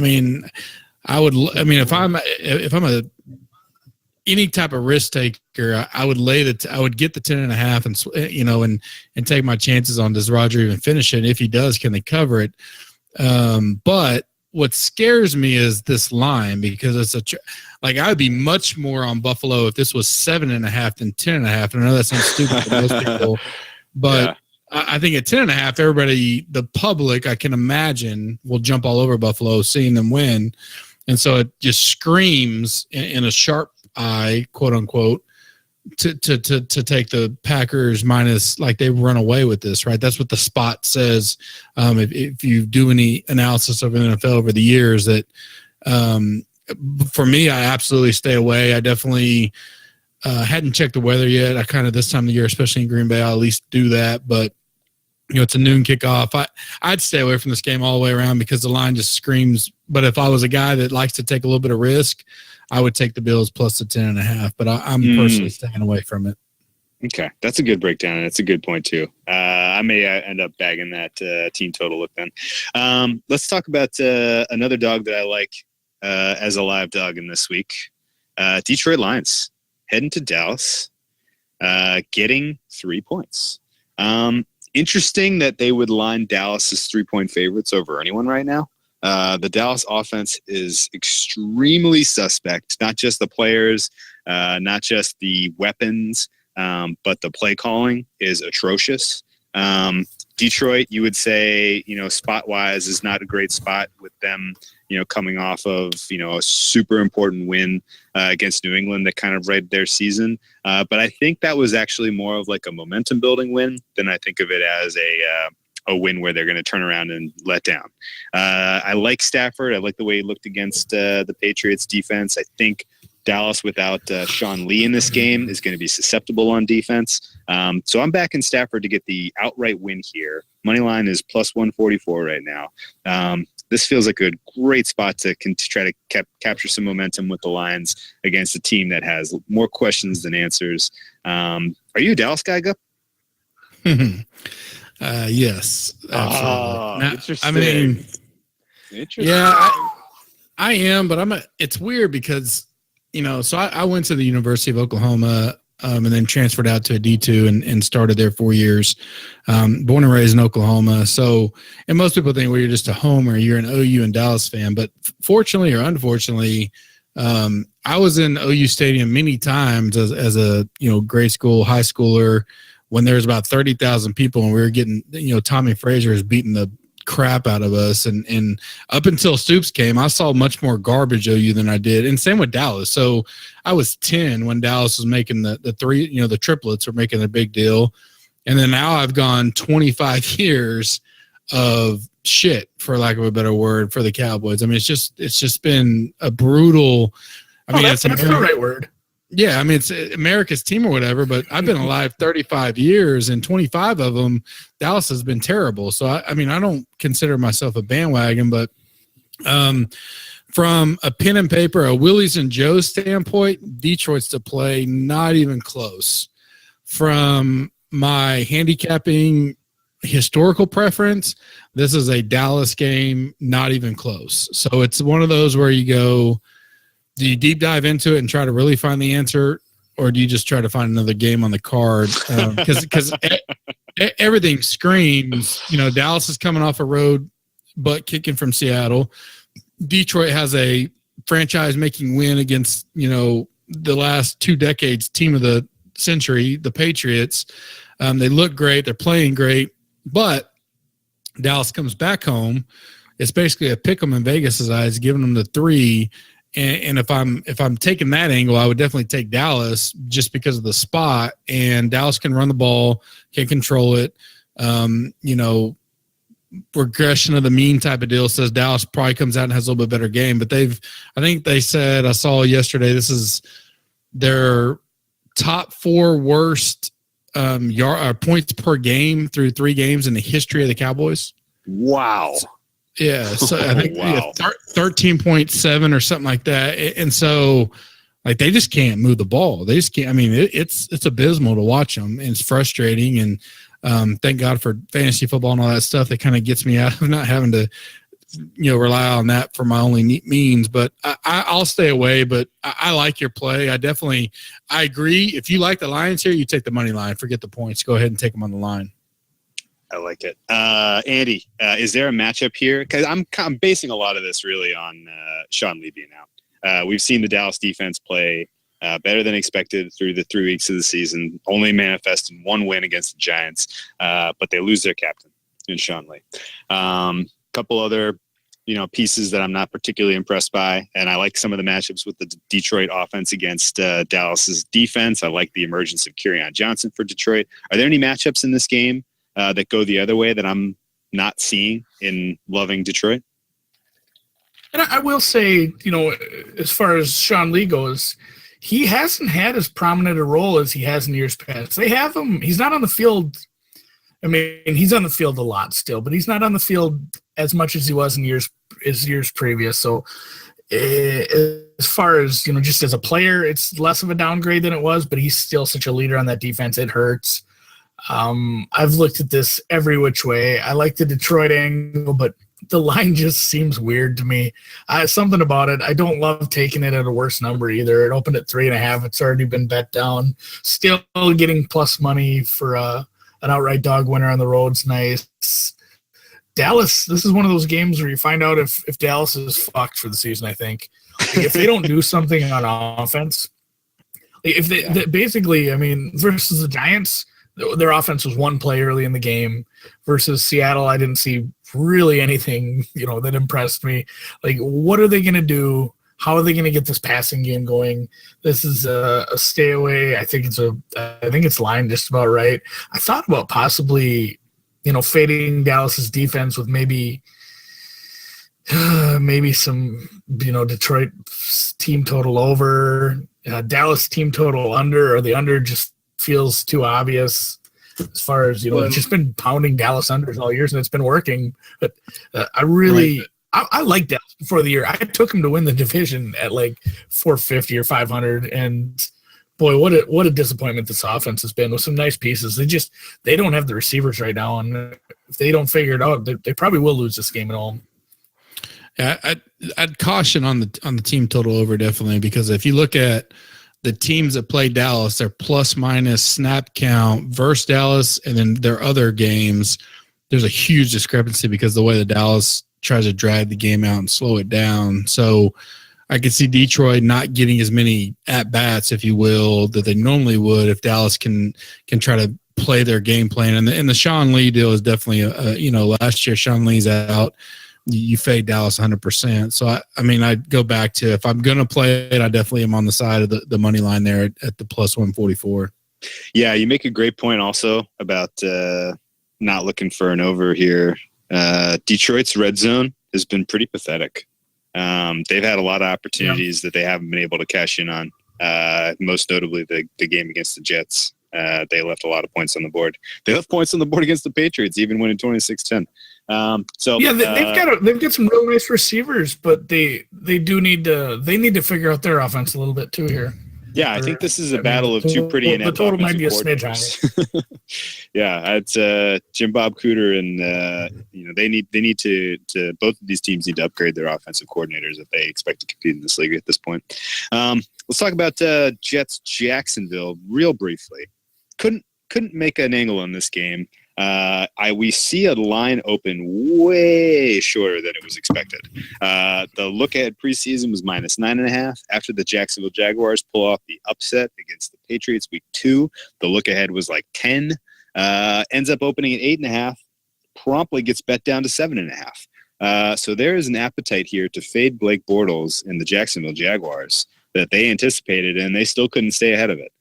I'm any type of risk taker, I would I would get the 10.5 and take my chances on, does Roger even finish it? If he does, can they cover it? But what scares me is this line, because it's I would be much more on Buffalo if this was 7.5 than 10.5. And I know that sounds stupid to most people, but yeah. I think at 10.5, everybody, the public, I can imagine, will jump all over Buffalo seeing them win. And so it just screams in a sharp eye, quote unquote, to take the Packers minus, like they run away with this, right? That's what the spot says. If you do any analysis of the NFL over the years, that for me, I absolutely stay away. I definitely hadn't checked the weather yet. I kind of, this time of the year, especially in Green Bay, I'll at least do that. But It's a noon kickoff. I'd stay away from this game all the way around because the line just screams. But if I was a guy that likes to take a little bit of risk, I would take the Bills plus the 10.5. But I'm personally staying away from it. Okay, that's a good breakdown, and it's a good point too. I may end up bagging that team total look then. Let's talk about another dog that I like as a live dog in this week. Detroit Lions heading to Dallas, getting 3 points. Interesting that they would line Dallas as 3-point favorites over anyone right now. The Dallas offense is extremely suspect, not just the players, not just the weapons, but the play calling is atrocious. Detroit, you would say, spot-wise is not a great spot with them, coming off of, a super important win against New England that kind of read their season. But I think that was actually more of like a momentum-building win than I think of it as a win where they're going to turn around and let down. I like Stafford. I like the way he looked against the Patriots defense. I think Dallas without Sean Lee in this game is going to be susceptible on defense. So I'm backing Stafford to get the outright win here. Money line is plus 144 right now. This feels like a great spot to try to capture some momentum with the Lions against a team that has more questions than answers. Are you a Dallas guy, Gup? Yes. Absolutely. Interesting. Interesting. Yeah, I am, but it's weird because, so I went to the University of Oklahoma and then transferred out to a D2 and started there 4 years. Born and raised in Oklahoma. So, and most people think, well, you're just a homer, you're an OU and Dallas fan. But fortunately or unfortunately, I was in OU Stadium many times as a grade school, high schooler, when there was about 30,000 people and we were getting, Tommy Frazier is beating the crap out of us. And up until Stoops came, I saw much more garbage OU than I did. And same with Dallas. So I was 10 when Dallas was making the three, the triplets were making a big deal. And then now I've gone 25 years of shit, for lack of a better word, for the Cowboys. I mean, it's just been a brutal. That's the right word. Yeah, I mean, it's America's team or whatever, but I've been alive 35 years, and 25 of them, Dallas has been terrible. So, I don't consider myself a bandwagon, but from a pen and paper, a Willie's and Joe's standpoint, Detroit's to play, not even close. From my handicapping historical preference, this is a Dallas game, not even close. So it's one of those where you go, do you deep dive into it and try to really find the answer, or do you just try to find another game on the card? Because everything screams, Dallas is coming off a road butt kicking from Seattle. Detroit has a franchise-making win against, the last 2 decades team of the century, the Patriots. They look great. They're playing great. But Dallas comes back home. It's basically a pick 'em in Vegas' eyes, giving them the 3. And if I'm taking that angle, I would definitely take Dallas just because of the spot. And Dallas can run the ball, can control it. Regression of the mean type of deal says Dallas probably comes out and has a little bit better game. But I think they said, I saw yesterday, this is their top 4 worst points per game through 3 games in the history of the Cowboys. Wow. Yeah, so I think Wow. 13.7 or something like that. And so, like, they just can't move the ball. They just can't. I mean, it's abysmal to watch them, and it's frustrating. And thank God for fantasy football and all that stuff that kind of gets me out of not having to, rely on that for my only means. But I'll stay away. But I like your play. I agree. If you like the Lions here, you take the money line. Forget the points. Go ahead and take them on the line. I like it. Andy, is there a matchup here? Because I'm basing a lot of this really on Sean Lee being out. We've seen the Dallas defense play better than expected through the 3 weeks of the season, only manifest in 1 win against the Giants, but they lose their captain in Sean Lee. Couple other pieces that I'm not particularly impressed by, and I like some of the matchups with the Detroit offense against Dallas's defense. I like the emergence of Kerryon Johnson for Detroit. Are there any matchups in this game that go the other way that I'm not seeing in loving Detroit? And I will say, as far as Sean Lee goes, he hasn't had as prominent a role as he has in years past. They have him. He's not on the field I mean, he's on the field a lot still, but he's not on the field as much as he was in years previous. So as far as, just as a player, it's less of a downgrade than it was, but he's still such a leader on that defense. It hurts. I've looked at this every which way. I like the Detroit angle, but the line just seems weird to me. Something about it. I don't love taking it at a worse number either. It opened at 3.5. It's already been bet down. Still getting plus money for an outright dog winner on the road's nice. Dallas, this is one of those games where you find out if Dallas is fucked for the season, I think. If they don't do something on offense, if they basically, versus the Giants, their offense was one play early in the game. Versus Seattle, I didn't see really anything, that impressed me. Like, what are they going to do? How are they going to get this passing game going? This is a stay away. I think it's lined just about right. I thought about possibly, fading Dallas's defense with maybe some, Detroit team total over, Dallas team total under, or the under just feels too obvious as far as, it's just been pounding Dallas unders all years and it's been working. But I really, right. I like Dallas before the year. I took him to win the division at like 450 or 500. And boy, what a disappointment this offense has been with some nice pieces. They don't have the receivers right now. And if they don't figure it out, they probably will lose this game at home. Yeah, I'd caution on the team total over definitely, because if you look at the teams that play Dallas, their plus minus snap count versus Dallas, and then their other games, there's a huge discrepancy because the way that Dallas tries to drag the game out and slow it down. So I could see Detroit not getting as many at-bats, if you will, that they normally would if Dallas can try to play their game plan. And the Sean Lee deal is definitely, last year Sean Lee's out. You fade Dallas 100%. So, I'd go back to, if I'm going to play it, I definitely am on the side of the money line there at the plus 144. Yeah, you make a great point also about not looking for an over here. Detroit's red zone has been pretty pathetic. They've had a lot of opportunities that they haven't been able to cash in on, most notably the game against the Jets. They left a lot of points on the board. They left points on the board against the Patriots, even winning 26-10. They've got some real nice receivers, but they need to figure out their offense a little bit too here. Yeah, I think this is a battle of two pretty inept. The total might be a smidge higher. Yeah, it's Jim Bob Cooter, and they need to both of these teams need to upgrade their offensive coordinators if they expect to compete in this league at this point. Let's talk about Jets Jacksonville real briefly. Couldn't make an angle on this game. We see a line open way shorter than it was expected. The look ahead preseason was minus 9.5. After the Jacksonville Jaguars pull off the upset against the Patriots week 2, the look ahead was like 10. Ends up opening at 8.5. Promptly gets bet down to 7.5. So there is an appetite here to fade Blake Bortles and the Jacksonville Jaguars that they anticipated, and they still couldn't stay ahead of it.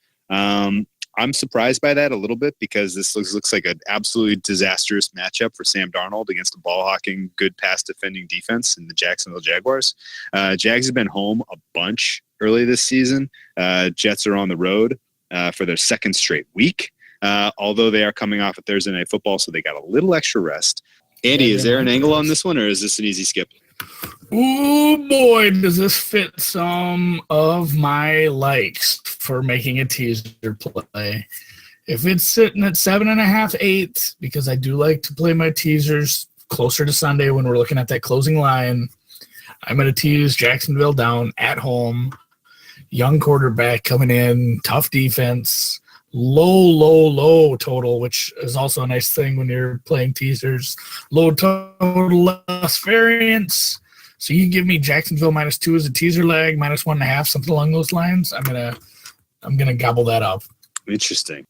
I'm surprised by that a little bit because this looks like an absolutely disastrous matchup for Sam Darnold against a ball-hawking, good pass-defending defense in the Jacksonville Jaguars. Jags have been home a bunch early this season. Jets are on the road for their second straight week, although they are coming off a Thursday Night Football, so they got a little extra rest. Andy, is there an angle on this one, or is this an easy skip? Oh boy, does this fit some of my likes for making a teaser play. If it's sitting at 7.5, 8, because I do like to play my teasers closer to Sunday when we're looking at that closing line, I'm going to tease Jacksonville down at home. Young quarterback coming in, tough defense, low total, which is also a nice thing when you're playing teasers. Low total, less variance. So you can give me Jacksonville -2 as a teaser leg, -1.5, something along those lines. I'm gonna gobble that up. Interesting.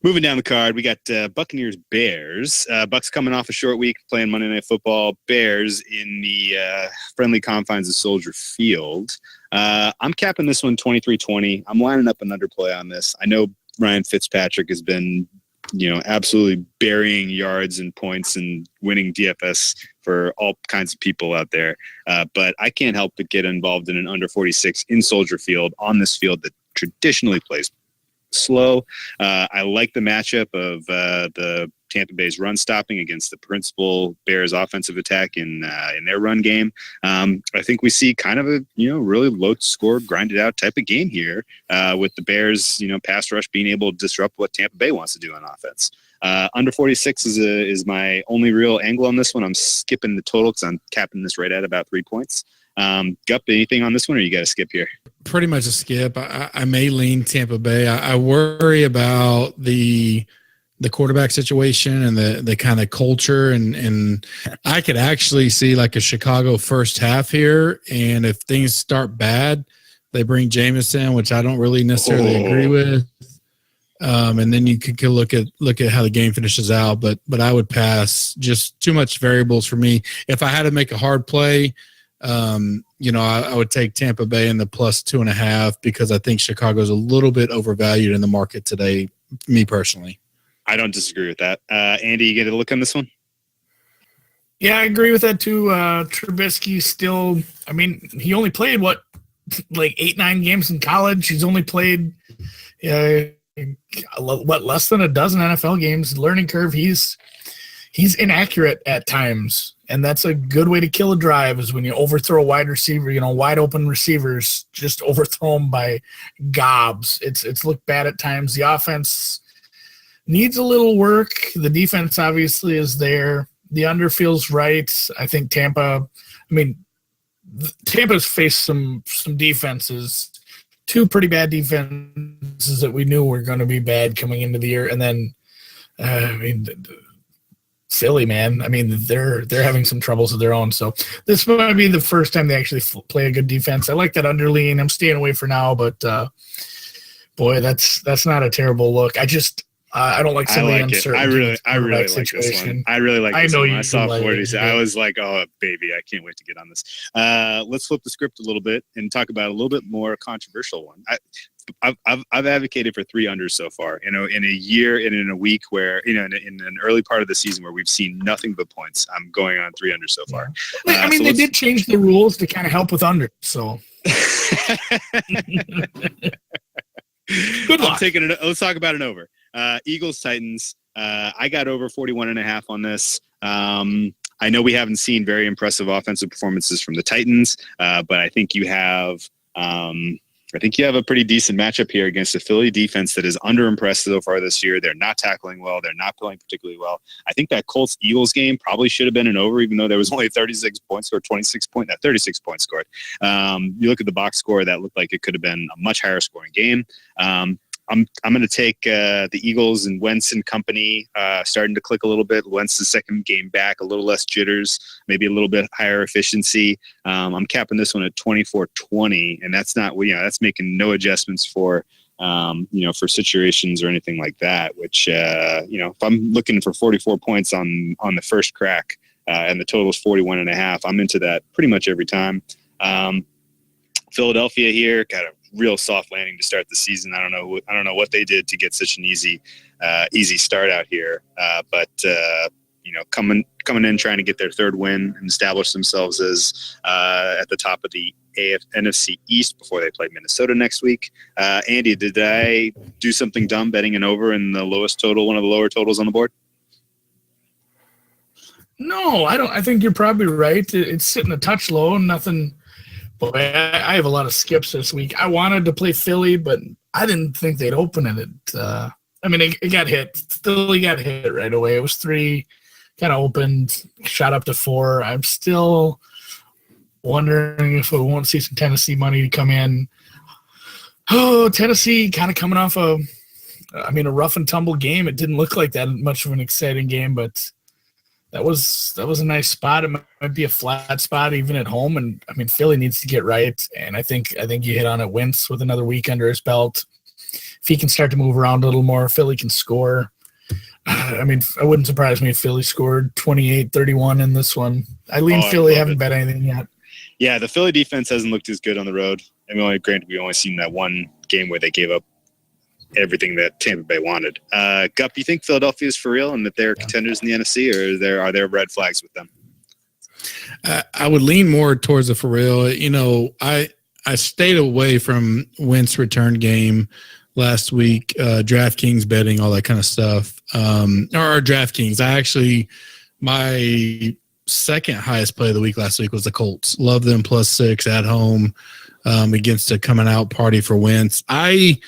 Moving down the card, we got Buccaneers Bears. Bucks coming off a short week playing Monday Night Football. Bears in the friendly confines of Soldier Field. I'm capping this one 23-20. I'm lining up an underplay on this. I know Ryan Fitzpatrick has been, absolutely burying yards and points and winning DFS for all kinds of people out there. But I can't help but get involved in an under 46 in Soldier Field on this field that traditionally plays slow. I like the matchup of the Tampa Bay's run stopping against the principal Bears offensive attack in their run game. I think we see kind of a really low score, grinded out type of game here with the Bears pass rush being able to disrupt what Tampa Bay wants to do on offense. Under 46 is my only real angle on this one. I'm skipping the total because I'm capping this right at about 3 points. Gup, anything on this one, or you got to skip here? Pretty much a skip. I may lean Tampa Bay. I worry about the quarterback situation and the kind of culture, and I could actually see like a Chicago first half here, and if things start bad, they bring Jameson, which I don't really necessarily agree with. And then you could look at how the game finishes out, but I would pass. Just too much variables for me. If I had to make a hard play, I would take Tampa Bay in the plus 2.5 because I think Chicago's a little bit overvalued in the market today, me personally. I don't disagree with that. Andy, you get a look on this one? Yeah, I agree with that too. Trubisky still, he only played like 8-9 games in college. He's only played less than a dozen NFL games. Learning curve. He's inaccurate at times, and that's a good way to kill a drive is when you overthrow a wide receiver. Wide open receivers, just overthrow them by gobs. It's looked bad at times. The offense needs a little work. The defense obviously is there. The under feels right. I think Tampa's faced some defenses, 2 pretty bad defenses that we knew were going to be bad coming into the year, and then Philly, man. They're having some troubles of their own. So this might be the first time they actually play a good defense. I like that under lean. I'm staying away for now, but boy, that's not a terrible look. I don't like some of the uncertainty. I really like this one. I really like this one. I saw 40. I was like, oh, baby, I can't wait to get on this. Let's flip the script a little bit and talk about a little bit more controversial one. I've advocated for 3 unders so far. In a year and in a week where in an early part of the season where we've seen nothing but points, I'm going on 3 unders so far. They did change the rules to kind of help with unders. So good luck. Let's talk about an over. Eagles Titans. I got over 41.5 on this. I know we haven't seen very impressive offensive performances from the Titans, but I think you have a pretty decent matchup here against a Philly defense that is underimpressed so far this year. They're not tackling well. They're not playing particularly well. I think that Colts-Eagles game probably should have been an over, even though there was only 36 points or 36 points scored. You look at the box score, that looked like it could have been a much higher scoring game. I'm going to take the Eagles and Wentz and company starting to click a little bit. Wentz's second game back, a little less jitters, maybe a little bit higher efficiency. I'm capping this one at 24-20, and that's not that's making no adjustments for for situations or anything like that. Which if I'm looking for 44 points on the first crack and the total is 41.5, I'm into that pretty much every time. Philadelphia here got a real soft landing to start the season. I don't know what they did to get such an easy start out here. But coming in trying to get their 3rd win and establish themselves as at the top of the NFC East before they play Minnesota next week. Andy, did I do something dumb betting an over in the lowest total, one of the lower totals on the board? No, I don't. I think you're probably right. It's sitting a touch low. Nothing. Boy, I have a lot of skips this week. I wanted to play Philly, but I didn't think they'd open it. It got hit. Philly got hit right away. It was 3, kind of opened, shot up to 4. I'm still wondering if we won't see some Tennessee money to come in. Oh, Tennessee kind of coming off a rough and tumble game. It didn't look like that much of an exciting game, but that was a nice spot. It might be a flat spot even at home, and Philly needs to get right. And I think you hit on it. Wentz with another week under his belt. If he can start to move around a little more, Philly can score. It wouldn't surprise me if Philly scored 28-31 in this one. I lean Philly. Haven't bet anything yet. Yeah, the Philly defense hasn't looked as good on the road. We've only seen that one game where they gave up everything that Tampa Bay wanted. Gup, you think Philadelphia is for real and that they're contenders in the NFC, or are there red flags with them? I would lean more towards the for real. I stayed away from Wentz return game last week, DraftKings betting, all that kind of stuff. or DraftKings. My second highest play of the week last week was the Colts. Love them +6 at home against a coming out party for Wentz. I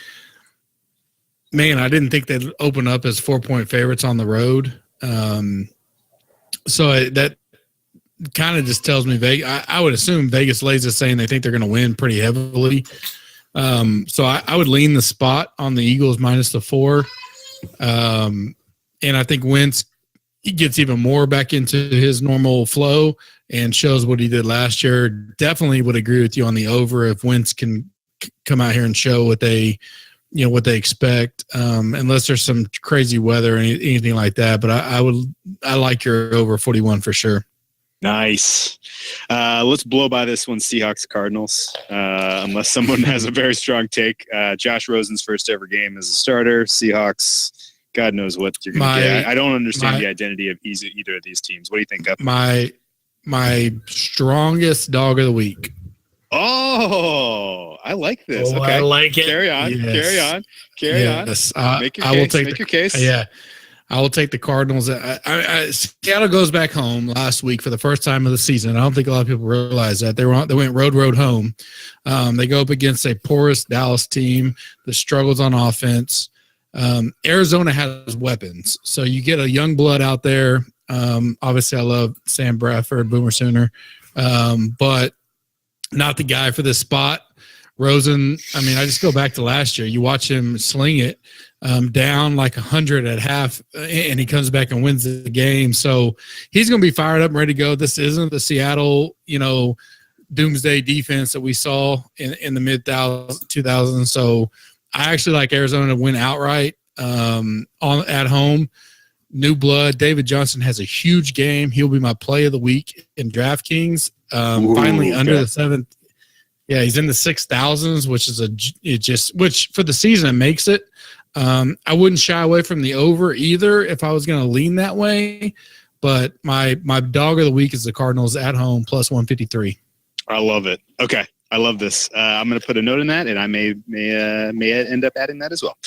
didn't think they'd open up as 4-point favorites on the road. So that kind of just tells me I would assume Vegas lays is saying they think they're going to win pretty heavily. So I would lean the spot on the Eagles -4. And I think Wentz gets even more back into his normal flow and shows what he did last year. Definitely would agree with you on the over if Wentz can come out here and show what they expect, unless there's some crazy weather or anything like that. But I like your over 41 for sure. Nice. Let's blow by this one, Seahawks Cardinals. Unless someone has a very strong take. Josh Rosen's first ever game as a starter. Seahawks, God knows what you're going to get. I don't understand the identity of either of these teams. What do you think, Gup? My strongest dog of the week. Oh, I like this. Oh, okay. I like it. Carry on. Yes. Carry on. Make your case. Make your case. Yeah. I will take the Cardinals. Seattle goes back home last week for the first time of the season. I don't think a lot of people realize that. They went road home. They go up against a porous Dallas team that struggles on offense. Arizona has weapons. So you get a young blood out there. Obviously, I love Sam Bradford, Boomer Sooner, but not the guy for this spot. Rosen, I just go back to last year. You watch him sling it down like 100 at half, and he comes back and wins the game. So he's going to be fired up and ready to go. This isn't the Seattle, doomsday defense that we saw in the mid-2000s. So I actually like Arizona to win outright at home. New blood. David Johnson has a huge game. He'll be my play of the week in DraftKings. Finally under the 7th. Yeah, he's in the 6,000s, which for the season it makes it. I wouldn't shy away from the over either if I was going to lean that way. But my dog of the week is the Cardinals at home +153. I love it. Okay, I love this. I'm going to put a note in that, and I may end up adding that as well.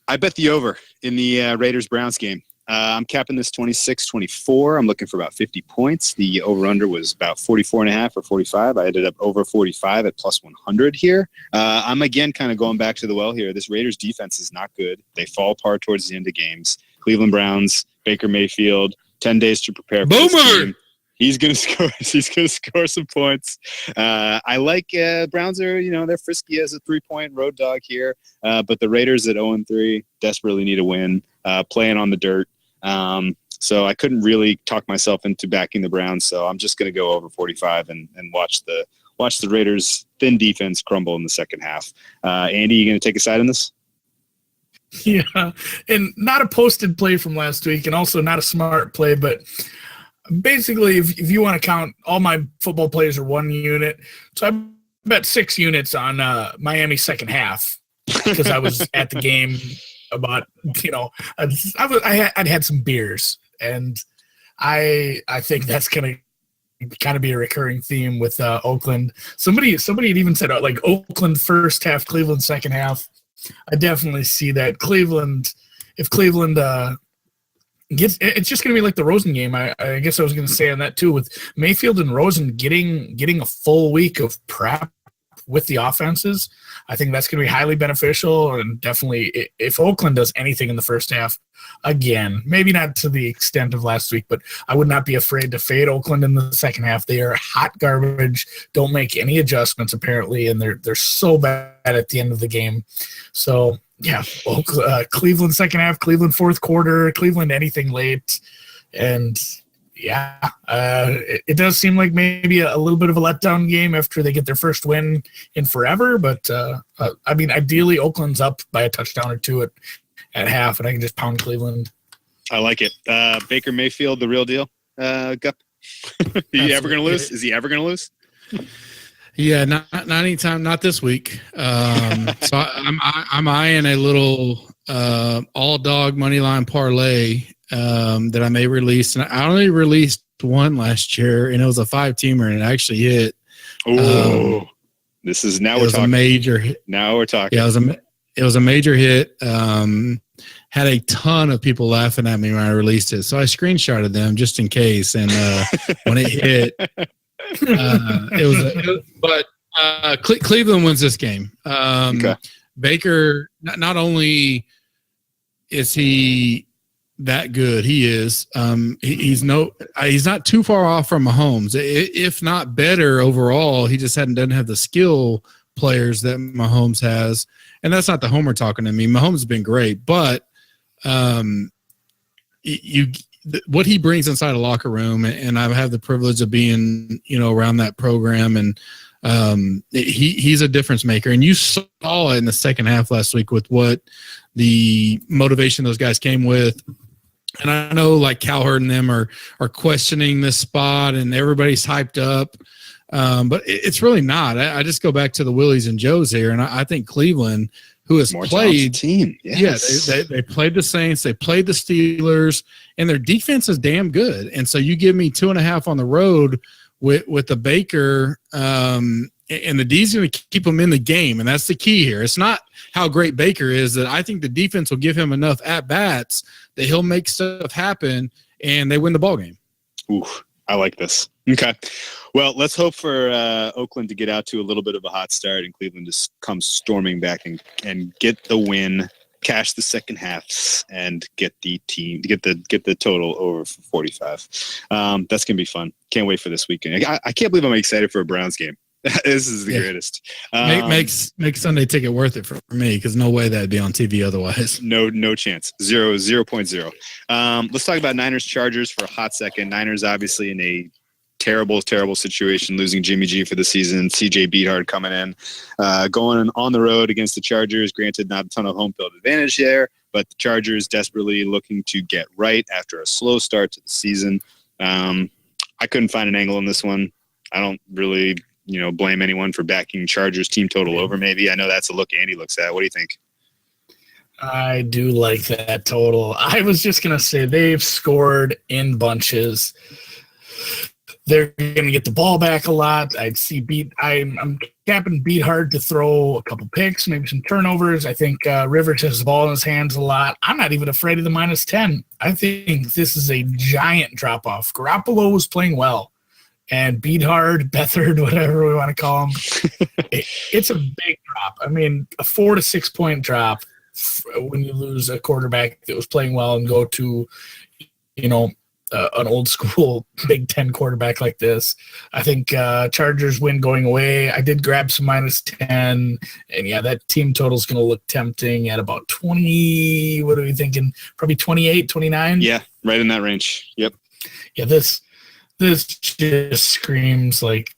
I bet the over in the Raiders-Browns game. I'm capping this 26-24. I'm looking for about 50 points. The over-under was about 44.5 or 45. I ended up over 45 at +100 here. I'm, again, kind of going back to the well here. This Raiders defense is not good. They fall apart towards the end of games. Cleveland Browns, Baker Mayfield, 10 days to prepare for this game. He's gonna score. He's gonna score some points. I like Browns are they're frisky as a 3-point road dog here, but the Raiders at 0-3 desperately need a win. Playing on the dirt, so I couldn't really talk myself into backing the Browns. So I'm just gonna go over 45 and watch the Raiders' thin defense crumble in the second half. Andy, you gonna take a side on this? Yeah, and not a posted play from last week, and also not a smart play, but. Basically, if you want to count, all my football plays are 1 unit. So I bet 6 units on Miami second half because I was at the game about, I'd had some beers. And I think that's going to kind of be a recurring theme with Oakland. Somebody had even said, like, Oakland first half, Cleveland second half. I definitely see that. If Cleveland it's just going to be like the Rosen game. I guess I was going to say on that too, with Mayfield and Rosen getting a full week of prep with the offenses. I think that's going to be highly beneficial, and definitely if Oakland does anything in the first half, again, maybe not to the extent of last week, but I would not be afraid to fade Oakland in the second half. They are hot garbage, don't make any adjustments apparently, and they're so bad at the end of the game. So yeah, Cleveland second half, Cleveland fourth quarter, Cleveland anything late, and yeah, it does seem like maybe a little bit of a letdown game after they get their first win in forever. But ideally, Oakland's up by a touchdown or two at half, and I can just pound Cleveland. I like it. Baker Mayfield, the real deal. Gup. Is he ever going to lose? Is he ever going to lose? Yeah, not anytime, not this week. So I'm eyeing a little all dog money line parlay that I may release, and I only released one last year, and it was a 5-teamer, and it actually hit. Oh, this is now we're talking. A major hit. Now we're talking. Yeah, it was a major hit. had a ton of people laughing at me when I released it. So I screenshotted them just in case. And when it hit, Cleveland wins this game. Okay. Baker, not only is he that good, he is. He's not too far off from Mahomes, if not better overall. He just doesn't have the skill players that Mahomes has, and that's not the homer talking to me. Mahomes has been great, but what he brings inside a locker room, and I've had the privilege of being, around that program, and he's a difference maker. And you saw it in the second half last week with what the motivation those guys came with. And I know like Cowherd and them are questioning this spot, and everybody's hyped up. But it's really not. I just go back to the Willies and Joes here, and I think Cleveland, who has played team, yes. they played the Saints, they played the Steelers, and their defense is damn good. And so you give me 2.5 on the road with the Baker, and the D's going to keep them in the game, and that's the key here. It's not how great Baker is, that I think the defense will give him enough at bats that he'll make stuff happen, and they win the ball game. Ooh, I like this. Okay. Well, let's hope for Oakland to get out to a little bit of a hot start, and Cleveland just comes storming back and get the win, cash the second halves, and get the total over 45. That's gonna be fun. Can't wait for this weekend. I can't believe I'm excited for a Browns game. This is the greatest. Makes Sunday ticket worth it for me, because no way that'd be on TV otherwise. No chance. 0.0. Let's talk about Niners Chargers for a hot second. Niners obviously in a terrible situation, losing Jimmy G for the season. CJ Beathard coming in, going on the road against the Chargers. Granted, not a ton of home field advantage there, but the Chargers desperately looking to get right after a slow start to the season. I couldn't find an angle in this one. I don't really, blame anyone for backing Chargers team total over. Maybe I know that's a look Andy looks at. What do you think? I do like that total. I was just gonna say they've scored in bunches. They're going to get the ball back a lot. I'm capping Beathard to throw a couple picks, maybe some turnovers. I think Rivers has the ball in his hands a lot. I'm not even afraid of the -10. I think this is a giant drop-off. Garoppolo was playing well, and Bethard, whatever we want to call him, it's a big drop. I mean, a 4 to 6 point drop when you lose a quarterback that was playing well and go to, an old school Big Ten quarterback like this. I think Chargers win going away. I did grab some -10, and that team total is going to look tempting at about 20. What are we thinking? Probably 28, 29? Yeah, right in that range. Yep. Yeah, this just screams like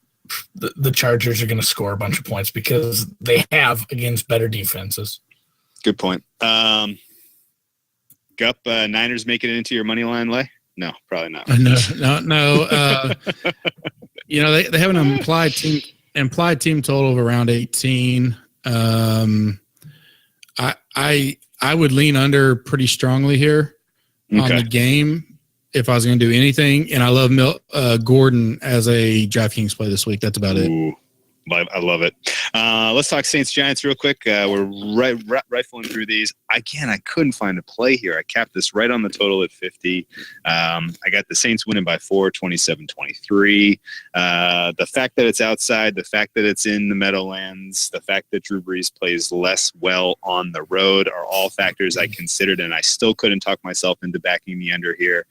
the Chargers are going to score a bunch of points because they have against better defenses. Good point. Gup, Niners making it into your money line lay? No, probably not. No. They have an implied team total of around 18. I would lean under pretty strongly here on the game if I was going to do anything. And I love Gordon as a DraftKings play this week. That's about it. I love it. Let's talk Saints Giants real quick. We're rifling through these. I couldn't find a play here. I capped this right on the total at 50. I got the Saints winning by 4, 27-23. The fact that it's outside, the fact that it's in the Meadowlands, the fact that Drew Brees plays less well on the road are all factors I considered, and I still couldn't talk myself into backing the under here.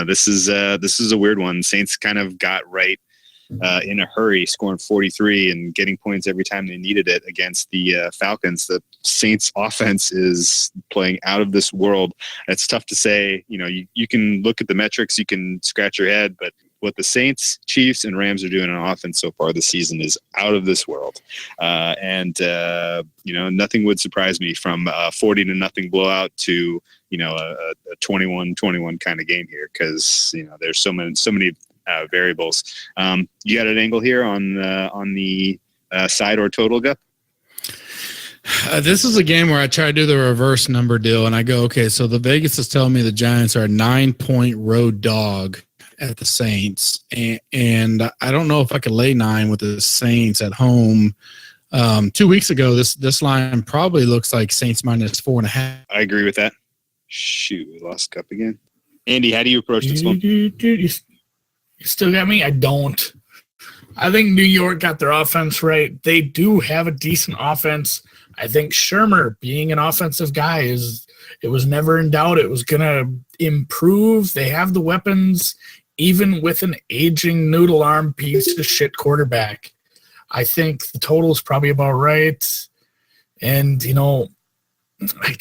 This is a weird one. Saints kind of got right in a hurry, scoring 43 and getting points every time they needed it against the Falcons. The Saints offense is playing out of this world. It's tough to say. You can look at the metrics, you can scratch your head, but what the Saints, Chiefs, and Rams are doing on offense so far this season is out of this world. Nothing would surprise me from a 40-0 blowout to, a 21-21 kind of game here, because, there's so many variables. You got an angle here on the side or total, Gup? This is a game where I try to do the reverse number deal, and I go, okay, so the Vegas is telling me the Giants are a 9-point road dog at the Saints, and I don't know if I could lay 9 with the Saints at home. 2 weeks ago, this line probably looks like Saints -4.5. I agree with that. Shoot, we lost Cup again. Andy, how do you approach this one? You still got me? I don't. I think New York got their offense right. They do have a decent offense. I think Shermer, being an offensive guy, it was never in doubt. It was going to improve. They have the weapons, even with an aging noodle arm piece of shit quarterback. I think the total is probably about right. And, I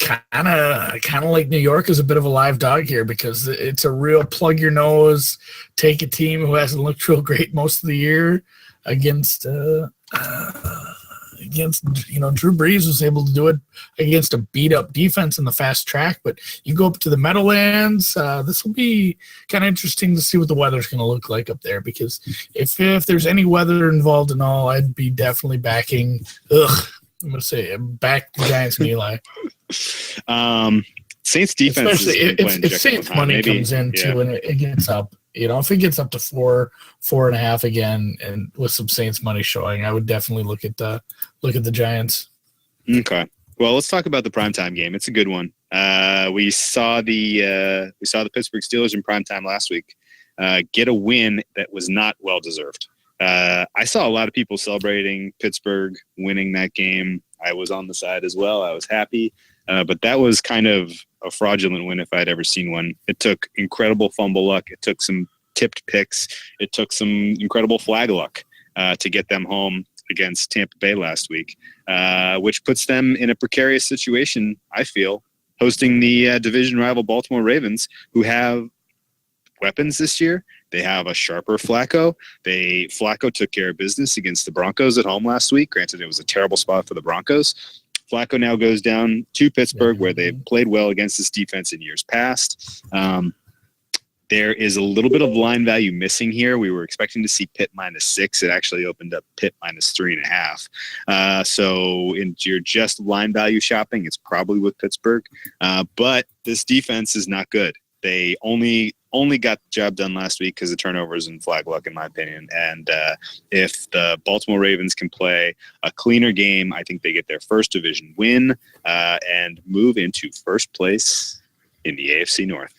kind of like New York as a bit of a live dog here because it's a real plug your nose, take a team who hasn't looked real great most of the year against Drew Brees was able to do it against a beat up defense in the fast track, but you go up to the Meadowlands, this will be kind of interesting to see what the weather's going to look like up there because if there's any weather involved and all, I'd be definitely backing I'm going to say back the Giants and Eli. Saints defense, especially if Saints money comes in too and it gets up. If it gets up to 4.5 again, and with some Saints money showing, I would definitely look at the Giants. Okay. Well, let's talk about the primetime game. It's a good one. We saw the Pittsburgh Steelers in primetime last week get a win that was not well deserved. I saw a lot of people celebrating Pittsburgh winning that game. I was on the side as well. I was happy. But that was kind of a fraudulent win if I'd ever seen one. It took incredible fumble luck. It took some tipped picks. It took some incredible flag luck to get them home against Tampa Bay last week, which puts them in a precarious situation, I feel, hosting the division rival Baltimore Ravens, who have weapons this year. They have a sharper Flacco. Flacco took care of business against the Broncos at home last week. Granted, it was a terrible spot for the Broncos. Flacco now goes down to Pittsburgh, where they've played well against this defense in years past. There is a little bit of line value missing here. We were expecting to see Pitt -6. It actually opened up Pitt -3.5. So in your just line value shopping, it's probably with Pittsburgh. But this defense is not good. They only got the job done last week because of turnovers and flag luck, in my opinion. And if the Baltimore Ravens can play a cleaner game, I think they get their first division win and move into first place in the AFC North.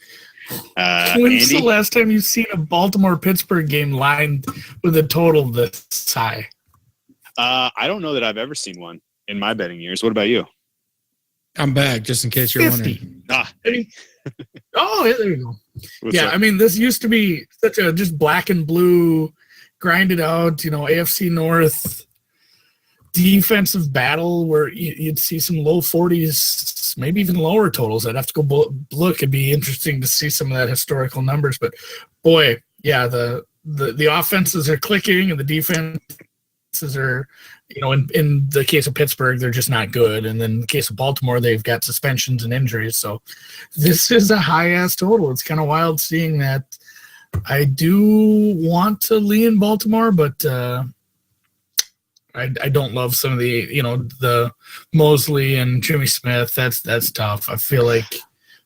When's the last time you've seen a Baltimore-Pittsburgh game lined with a total this high? I don't know that I've ever seen one in my betting years. What about you? I'm back, just in case you're 50. wondering. Oh, there you go. What's up? I mean, this used to be such a just black and blue, grinded out, AFC North defensive battle where you'd see some low 40s, maybe even lower totals. I'd have to go look. It'd be interesting to see some of that historical numbers. But, boy, yeah, the offenses are clicking and the defenses are, in the case of Pittsburgh, they're just not good. And then in the case of Baltimore, they've got suspensions and injuries. So this is a high-ass total. It's kind of wild seeing that. I do want to lean Baltimore, but I don't love some of the, the Mosley and Jimmy Smith. That's tough. I feel like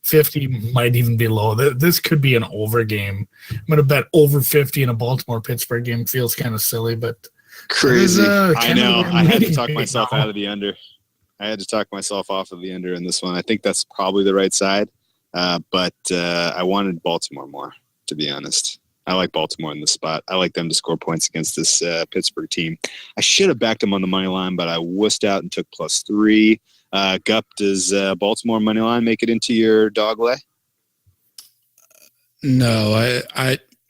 50 might even be low. This could be an over game. I'm going to bet over 50 in a Baltimore-Pittsburgh game. Feels kind of silly, but crazy. I know. I had to talk myself out of the under. I had to talk myself off of the under in this one. I think that's probably the right side, but I wanted Baltimore more, to be honest. I like Baltimore in this spot. I like them to score points against this Pittsburgh team. I should have backed them on the money line, but I wussed out and took +3. Gup, does Baltimore money line make it into your dog lay? No,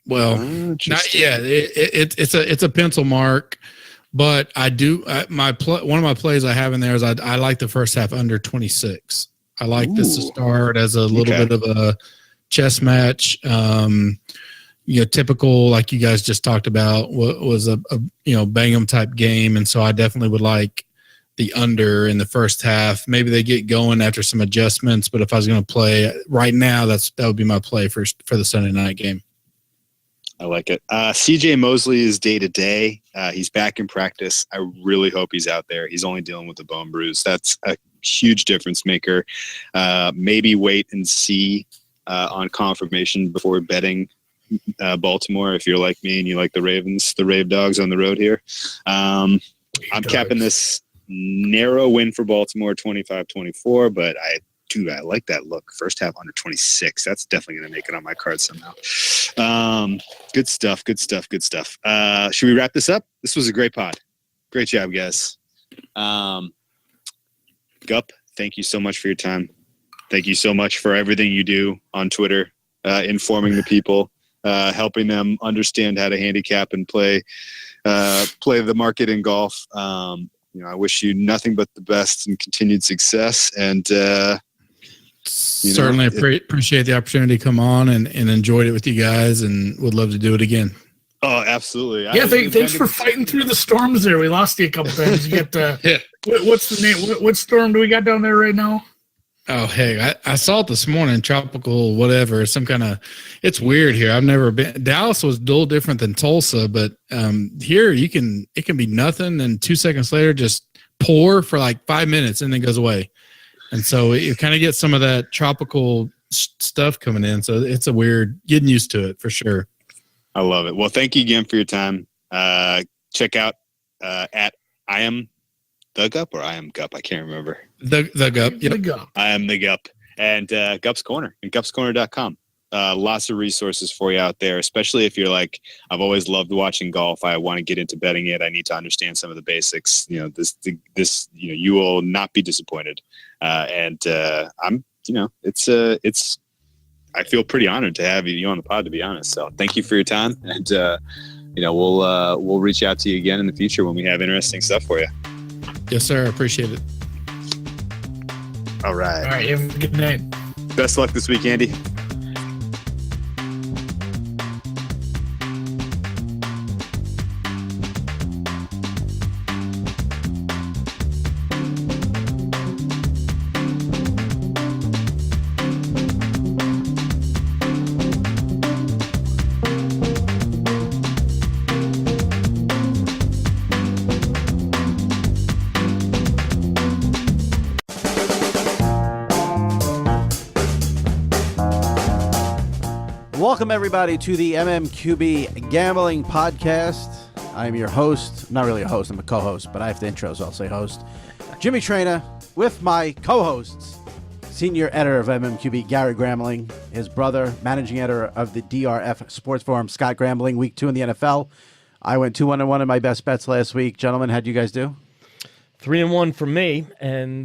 not yet. It's a pencil mark, but I do. One of my plays I have in there is I like the first half under 26. I like this to start as a little bit of a chess match. Typical, like you guys just talked about, was a bang 'em type game, and so I definitely would like the under in the first half. Maybe they get going after some adjustments, but if I was going to play right now, that would be my play for the Sunday night game. I like it. CJ Mosley is day to day. He's back in practice. I really hope he's out there. He's only dealing with a bone bruise. That's a huge difference maker. Maybe wait and see on confirmation before betting Baltimore if you're like me and you like the Ravens, the Rave Dogs on the road here. I'm capping this narrow win for Baltimore, 25-24, but I like that look. First half under 26. That's definitely going to make it on my card somehow. Good stuff. Should we wrap this up? This was a great pod. Great job, guys. Gup, thank you so much for your time. Thank you so much for everything you do on Twitter, informing the people, helping them understand how to handicap and play the market in golf. I wish you nothing but the best and continued success. And certainly appreciate the opportunity to come on and enjoyed it with you guys, and would love to do it again. Oh, absolutely. Yeah, thanks for fighting through the storms there. We lost you a couple times. You get what's the name? What storm do we got down there right now? Oh, hey, I saw it this morning, tropical whatever, some kind of, it's weird here. I've never been, Dallas was a little different than Tulsa, but here it can be nothing, and 2 seconds later just pour for like 5 minutes and then goes away. And so you kind of get some of that tropical stuff coming in. So it's a weird, getting used to it for sure. I love it. Well, thank you again for your time. Check out at I am the Gup or I am Gup. I can't remember. The Gup. Yep. The Gup. I am the Gup. And Gup's Corner and gupscorner.com. Lots of resources for you out there, especially if you're like, I've always loved watching golf. I want to get into betting it. I need to understand some of the basics. You will not be disappointed. I feel pretty honored to have you on the pod, to be honest. So thank you for your time. And, we'll reach out to you again in the future when we have interesting stuff for you. Yes, sir. Appreciate it. All right. All right. Have a good night. Best luck this week, Andy. Welcome, everybody, to the MMQB Gambling Podcast. I'm your host. Not really a host. I'm a co-host, but I have to intro, so I'll say host. Jimmy Traina, with my co-hosts, senior editor of MMQB, Gary Gramling, his brother, managing editor of the DRF Sports Forum, Scott Gramling, week 2 in the NFL. I went 2-1-1 in my best bets last week. Gentlemen, how'd you guys do? 3-1 for me. And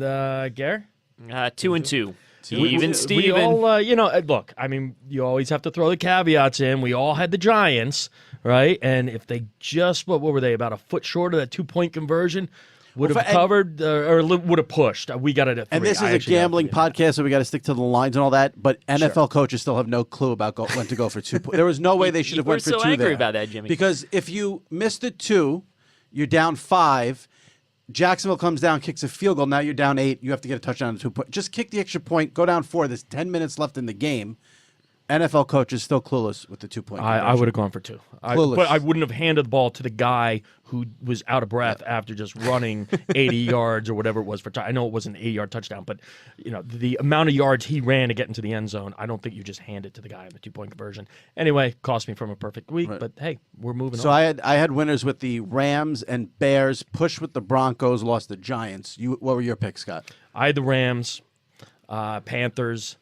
Gary? 2-2. Even Steven. We all, look, I mean, you always have to throw the caveats in. We all had the Giants, right? And if they just, what were they, about a foot short of that 2-point conversion, would have covered or would have pushed. We got it at 3. And this is a gambling podcast, so we got to stick to the lines and all that. But NFL coaches still have no clue about when to go for 2 points. There was no way they should have went for 2 there. You were so angry about that, Jimmy. Because if you missed the 2, you're down 5. Jacksonville comes down, kicks a field goal. Now you're down 8. You have to get a touchdown and 2 points. Just kick the extra point. Go down 4. There's 10 minutes left in the game. NFL coach is still clueless with the 2-point. I would have gone for 2. But I wouldn't have handed the ball to the guy who was out of breath after just running 80 yards or whatever it was for. I know it was an 80-yard touchdown, but the amount of yards he ran to get into the end zone, I don't think you just hand it to the guy in the 2-point conversion. Anyway, cost me from a perfect week, but hey, we're moving on. So I had winners with the Rams and Bears, pushed with the Broncos, lost the Giants. What were your picks, Scott? I had the Rams, Panthers.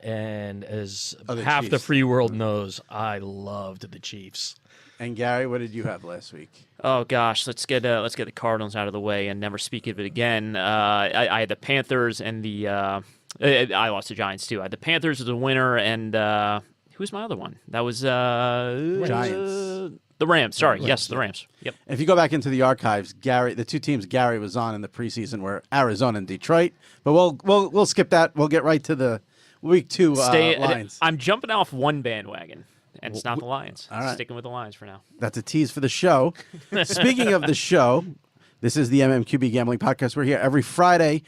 And as half the free world knows, I loved the Chiefs. And Gary, what did you have last week? Oh gosh, let's get the Cardinals out of the way and never speak of it again. I had the Panthers and the I lost the Giants too. I had the Panthers as a winner, and who was my other one? That was Giants. The Rams. Sorry, yes, the Rams. Yep. And if you go back into the archives, Gary, the 2 teams Gary was on in the preseason were Arizona and Detroit. But we'll skip that. We'll get right to the Week 2 Lions. I'm jumping off one bandwagon, and it's not the Lions. All right. Sticking with the Lions for now. That's a tease for the show. Speaking of the show, this is the MMQB Gambling Podcast. We're here every Friday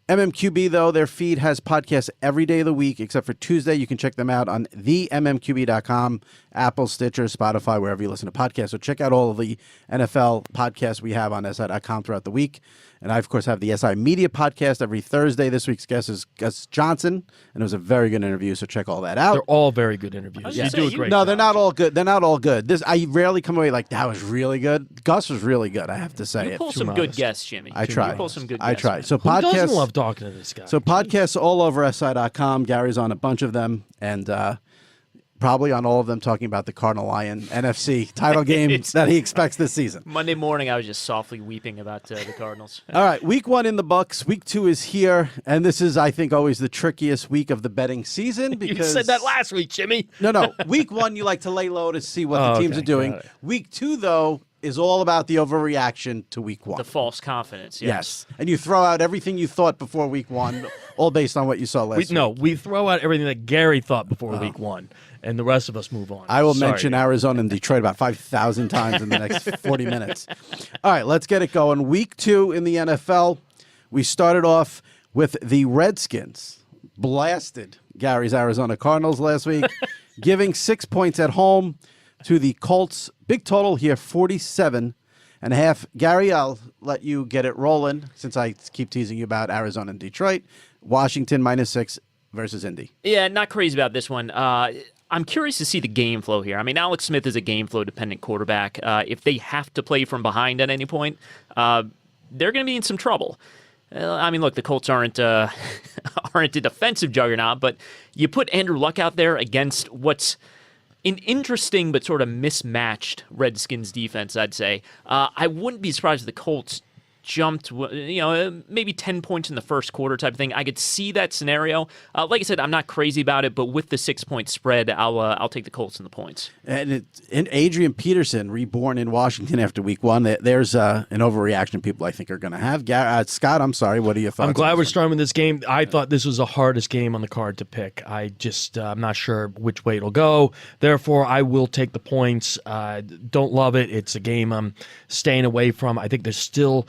MMQB, though, their feed has podcasts every day of the week except for Tuesday. You can check them out on themmqb.com, Apple, Stitcher, Spotify, wherever you listen to podcasts. So check out all of the NFL podcasts we have on SI.com throughout the week. And I, of course, have the SI Media podcast every Thursday. This week's guest is Gus Johnson, and it was a very good interview, so check all that out. They're all very good interviews. Yeah. You do a great No, job. they're not all good. They're not all good. I rarely come away like, that was really good. Gus was really good, I have to say. You pull some good guests, Jimmy. I try. You pull some good guests. I try. Man. So Who doesn't podcasts, love talking to this guy? so podcasts all over SI.com. Gary's on a bunch of them, and probably on all of them talking about the Cardinal Lion NFC title games that he expects this season. Monday morning, I was just softly weeping about the Cardinals. All right, week 1 in the books. Week 2 is here, and this is, I think, always the trickiest week of the betting season because You said that last week, Jimmy. No. Week 1, you like to lay low to see what the teams okay, are doing. got it. Week 2, though, is all about the overreaction to week 1. The false confidence. Yes. And you throw out everything you thought before week 1, all based on what you saw last week. No, we throw out everything that Gary thought before week 1, and the rest of us move on. I will Sorry. mention Arizona and Detroit about 5,000 times in the next 40 minutes. All right, let's get it going. Week 2 in the NFL. We started off with the Redskins. Blasted Gary's Arizona Cardinals last week, giving 6 points at home to the Colts. Big total here, 47.5. Gary, I'll let you get it rolling since I keep teasing you about Arizona and Detroit. Washington -6 versus Indy. Yeah, not crazy about this one. I'm curious to see the game flow here. I mean, Alex Smith is a game flow dependent quarterback. If they have to play from behind at any point, they're going to be in some trouble. I mean, look, the Colts aren't a defensive juggernaut, but you put Andrew Luck out there against what's an interesting but sort of mismatched Redskins defense, I'd say. I wouldn't be surprised if the Colts jumped, maybe 10 points in the first quarter type of thing. I could see that scenario. Like I said, I'm not crazy about it, but with the 6-point spread, I'll take the Colts and the points. And Adrian Peterson, reborn in Washington after week 1. There's an overreaction people I think are going to have. Scott, I'm sorry. What are your thoughts? I'm glad we're starting with this game. I thought this was the hardest game on the card to pick. I'm not sure which way it'll go. Therefore, I will take the points. Don't love it. It's a game I'm staying away from. I think there's still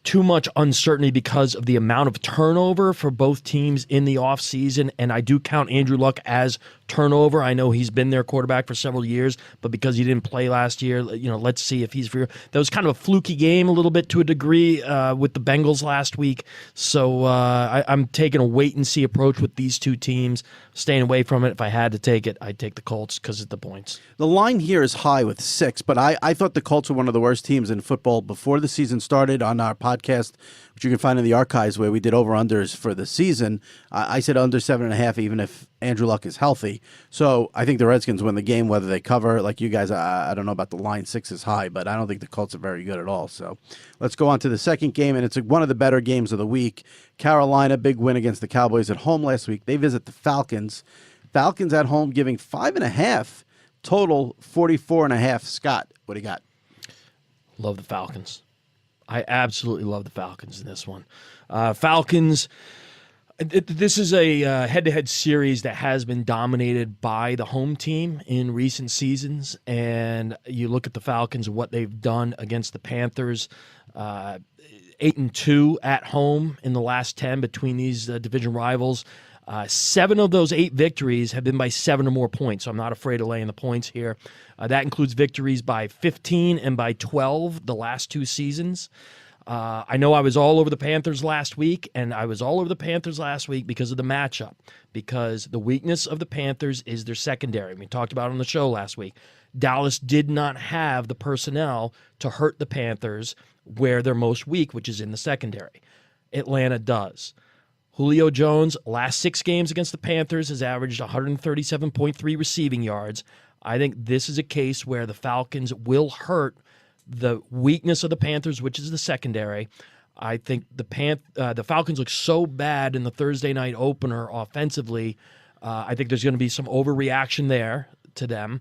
too much uncertainty because of the amount of turnover for both teams in the offseason, and I do count Andrew Luck as turnover. I know he's been their quarterback for several years, but because he didn't play last year, let's see if he's for. That was kind of a fluky game a little bit to a degree with the Bengals last week. So I'm taking a wait-and-see approach with these two teams, staying away from it. If I had to take it, I'd take the Colts because of the points. The line here is high with 6, but I thought the Colts were one of the worst teams in football before the season started. On our podcast, which you can find in the archives where we did over-unders for the season, I said under 7.5 even if Andrew Luck is healthy. So I think the Redskins win the game, whether they cover. Like you guys, I don't know about the line. 6 is high, but I don't think the Colts are very good at all. So let's go on to the second game, and it's one of the better games of the week. Carolina, big win against the Cowboys at home last week. They visit the Falcons. Falcons at home giving 5.5, total 44.5. Scott, what do you got? Love the Falcons. I absolutely love the Falcons in this one. Falcons, this is a head-to-head series that has been dominated by the home team in recent seasons, and you look at the Falcons, what they've done against the Panthers, 8-2 at home in the last 10 between these division rivals. 7 of those 8 victories have been by 7 or more points, so I'm not afraid of laying the points here. That includes victories by 15 and by 12 the last 2 seasons. I know I was all over the Panthers last week, and I was all over the Panthers last week because of the matchup, because the weakness of the Panthers is their secondary. We talked about it on the show last week. Dallas did not have the personnel to hurt the Panthers where they're most weak, which is in the secondary. Atlanta does. Julio Jones, last 6 games against the Panthers, has averaged 137.3 receiving yards. I think this is a case where the Falcons will hurt the weakness of the Panthers, which is the secondary. I think the Falcons look so bad in the Thursday night opener offensively. I think there's going to be some overreaction there to them.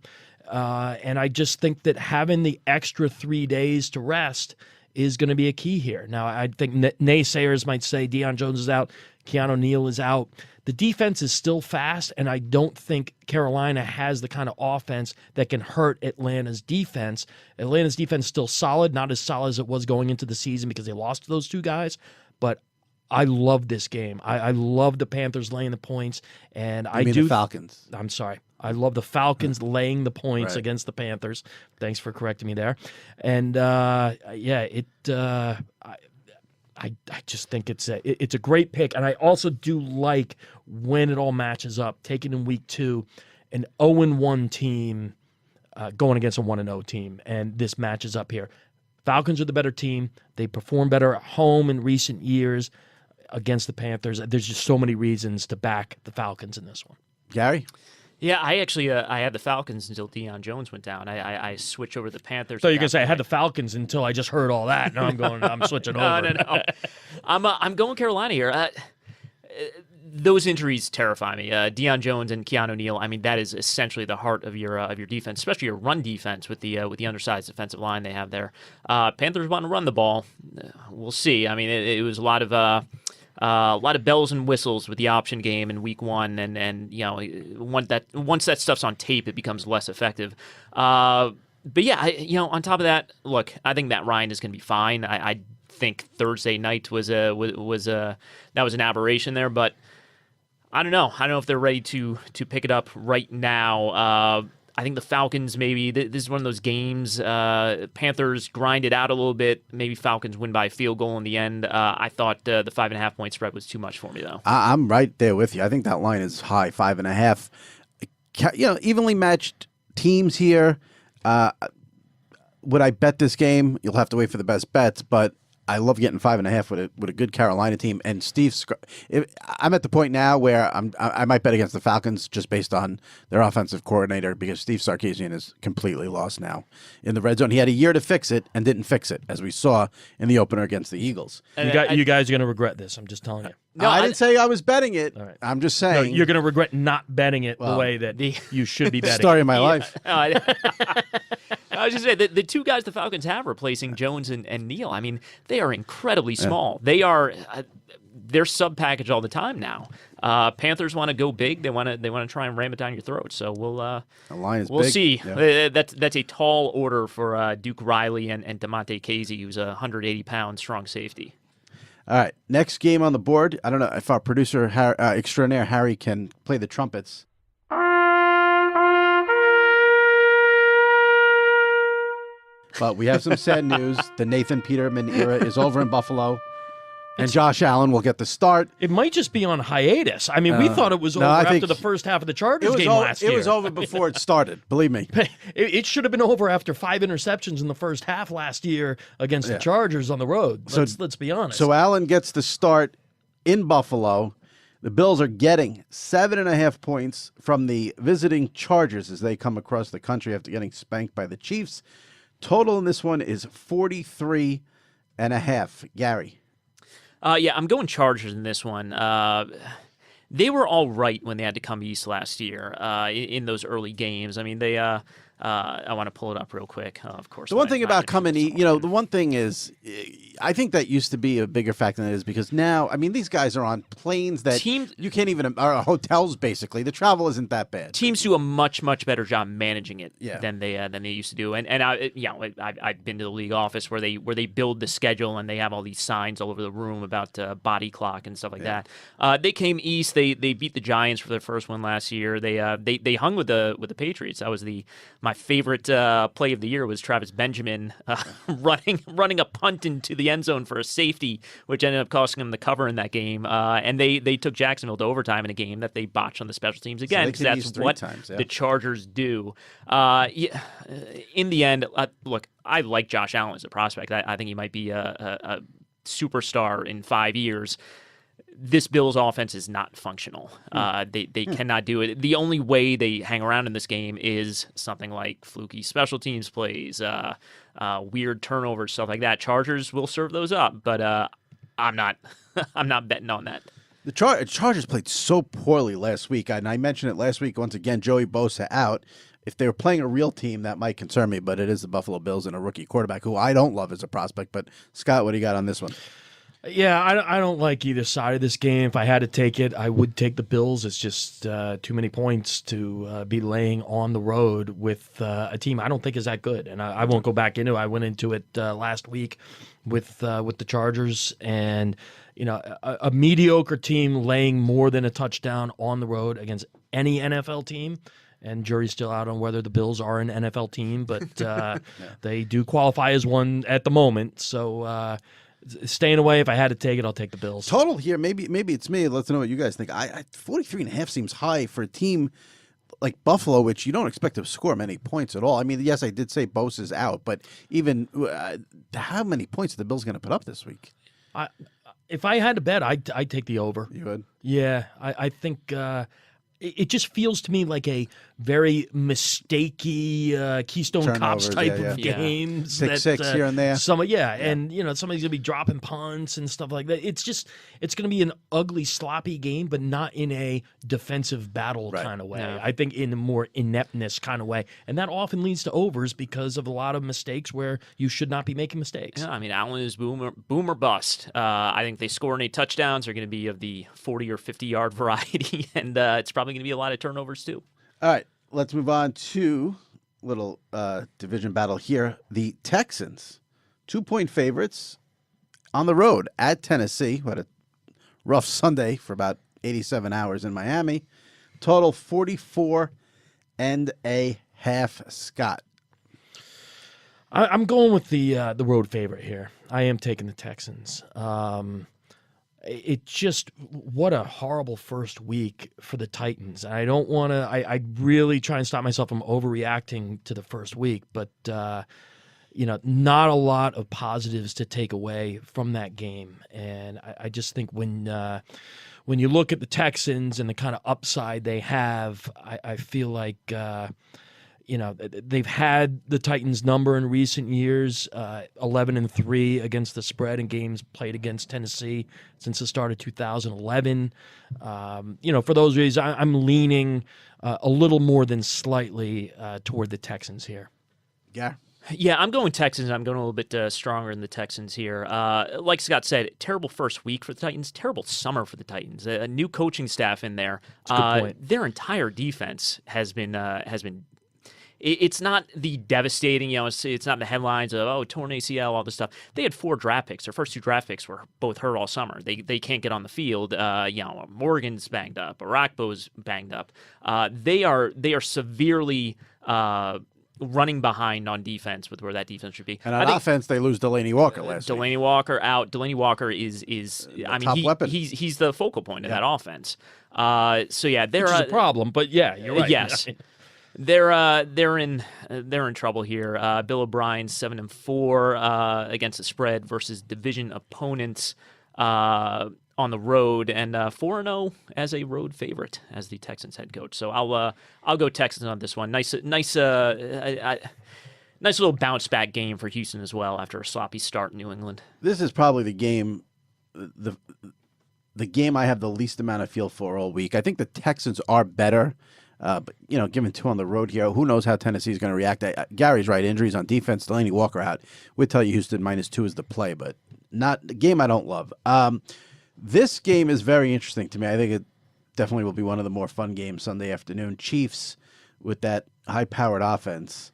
And I just think that having the extra 3 days to rest is going to be a key here. Now, I think naysayers might say Deion Jones is out, Keanu Neal is out. The defense is still fast, and I don't think Carolina has the kind of offense that can hurt Atlanta's defense. Atlanta's defense is still solid, not as solid as it was going into the season because they lost those 2 guys, but I love this game. I love the Panthers laying the points, and the Falcons. I'm sorry. I love the Falcons laying the points Right. against the Panthers. Thanks for correcting me there. And I just think it's a great pick, and I also do like when it all matches up. Taking in week 2, an 0-1 team going against a 1-0 team, and this matches up here. Falcons are the better team. They perform better at home in recent years against the Panthers. There's just so many reasons to back the Falcons in this one. Gary? Yeah, I actually I had the Falcons until Deion Jones went down. I switched over to the Panthers. So you're gonna say I had the Falcons until I just heard all that. Now I'm switching over. No. I'm going Carolina here. Those injuries terrify me. Deion Jones and Keanu Neal. I mean, that is essentially the heart of your defense, especially your run defense with the undersized defensive line they have there. Panthers want to run the ball. We'll see. I mean, it was a lot of bells and whistles with the option game in week 1, and once that stuff's on tape, it becomes less effective. But yeah, on top of that, look, I think Matt Ryan is going to be fine. I think Thursday night was an aberration there, but I don't know. I don't know if they're ready to pick it up right now. I think the Falcons, maybe this is one of those games. Panthers grind it out a little bit. Maybe Falcons win by a field goal in the end. I thought the 5.5 point spread was too much for me, though. I'm right there with you. I think that line is high, 5.5. Evenly matched teams here. Would I bet this game? You'll have to wait for the best bets, but I love getting 5.5 with a good Carolina team. And I'm at the point now where I might bet against the Falcons just based on their offensive coordinator, because Steve Sarkisian is completely lost now in the red zone. He had a year to fix it and didn't fix it, as we saw in the opener against the Eagles. You guys are going to regret this. I'm just telling you. No, I didn't say I was betting it. Right. I'm just No, saying. you're going to regret not betting it the way that you should be betting. Story of my life. I was just saying the two guys the Falcons have replacing Jones and Neal. I mean, they are incredibly small. They are they're sub package all the time now. Panthers want to go big. They want to try and ram it down your throat. So we'll big. see. Yeah. That's a tall order for Duke Riley and DeMonte Casey, who's a 180-pound strong safety. All right, next game on the board. I don't know if our producer extraordinaire Harry can play the trumpets. But we have some sad news. The Nathan Peterman era is over in Buffalo, and Josh Allen will get the start. It might just be on hiatus. I mean, we thought it was over after the first half of the Chargers game last year. It was over before it started, believe me. It should have been over after 5 interceptions in the first half last year against the Chargers on the road. Let's be honest. So Allen gets the start in Buffalo. The Bills are getting 7.5 points from the visiting Chargers as they come across the country after getting spanked by the Chiefs. Total in this one is 43.5. Gary. Yeah, I'm going Chargers in this one. They were all right when they had to come east last year in those early games. I mean, they. I want to pull it up real quick. Of course. The one thing about coming, the one thing is, I think that used to be a bigger factor than it is, because now, I mean, these guys are on planes that you can't even, or hotels basically. The travel isn't that bad. Teams do a much better job managing it than they used to do. And I've been to the league office where they build the schedule and they have all these signs all over the room about body clock and stuff like that. They came east. They beat the Giants for their first one last year. They hung with the Patriots. That was my favorite play of the year was Travis Benjamin running a punt into the end zone for a safety, which ended up costing them the cover in that game. And they took Jacksonville to overtime in a game that they botched on the special teams again, because that's what the Chargers do. In the end, look, I like Josh Allen as a prospect. I think he might be a superstar in 5 years. This Bills offense is not functional. They cannot do it. The only way they hang around in this game is something like fluky special teams plays, weird turnovers, stuff like that. Chargers will serve those up, but I'm not betting on that. The Chargers played so poorly last week, and I mentioned it last week once again. Joey Bosa out. If they were playing a real team, that might concern me, but it is the Buffalo Bills and a rookie quarterback who I don't love as a prospect. But Scott, what do you got on this one? Yeah, I don't like either side of this game. If I had to take it, I would take the Bills. It's just too many points to be laying on the road with a team I don't think is that good. And I won't go back into it. I went into it last week with the Chargers, and a mediocre team laying more than a touchdown on the road against any NFL team. And jury's still out on whether the Bills are an NFL team, but they do qualify as one at the moment. So staying away. If I had to take it, I'll take the Bills. Total here, maybe it's me. Let's know what you guys think. 43.5 seems high for a team like Buffalo, which you don't expect to score many points at all. I mean, yes, I did say Bosa's out, but even how many points are the Bills going to put up this week? If I had to bet, I'd take the over. You would? Yeah, I think it just feels to me like a very mistakey Keystone Turnovers, Cops type yeah. of games. Six here and there. And somebody's gonna be dropping punts and stuff like that. It's gonna be an ugly, sloppy game, but not in a defensive battle kind of way. No. I think in a more ineptness kind of way, and that often leads to overs because of a lot of mistakes where you should not be making mistakes. Yeah, I mean, Allen is boom or bust. I think they score any touchdowns are going to be of the 40 or 50-yard variety, and it's probably going to be a lot of turnovers too. All right, let's move on to little division battle here. The Texans, 2-point favorites on the road at Tennessee. What a rough Sunday for about 87 hours in Miami. Total 44 and a half. Scott. I'm going with the road favorite here. I am taking the Texans. It just, what a horrible first week for the Titans. I don't want to, I really try and stop myself from overreacting to the first week, but, not a lot of positives to take away from that game. And I just think when you look at the Texans and the kind of upside they have, I feel like, they've had the Titans' number in recent years, 11-3 against the spread in games played against Tennessee since the start of 2011. For those reasons, I'm leaning a little more than slightly toward the Texans here. Yeah. Yeah, I'm going Texans. I'm going a little bit stronger in the Texans here. Like Scott said, terrible first week for the Titans, terrible summer for the Titans. A new coaching staff in there. That's a good point. Their entire defense has been it's not the devastating, it's not the headlines of, torn ACL, all this stuff. They had 4 draft picks. Their first 2 draft picks were both hurt all summer. They can't get on the field. Morgan's banged up. Arakpo's banged up. They are severely running behind on defense with where that defense should be. And on offense, they lose Delaney Walker last week. Delaney Walker out. Delaney Walker is top weapon. He's the focal point of that offense. They're Which is a problem, but yeah, you're right. Yes. They're in trouble here. Bill O'Brien 7-4 against the spread versus division opponents on the road, and 4-0 as a road favorite as the Texans head coach. So I'll go Texans on this one. Nice little bounce back game for Houston as well after a sloppy start in New England. This is probably the game, the game I have the least amount of feel for all week. I think the Texans are better. But, given 2 on the road here, who knows how Tennessee is going to react. Gary's right. Injuries on defense, Delaney Walker out. We'd tell you Houston -2 is the play, but not a game I don't love. This game is very interesting to me. I think it definitely will be one of the more fun games Sunday afternoon. Chiefs with that high-powered offense.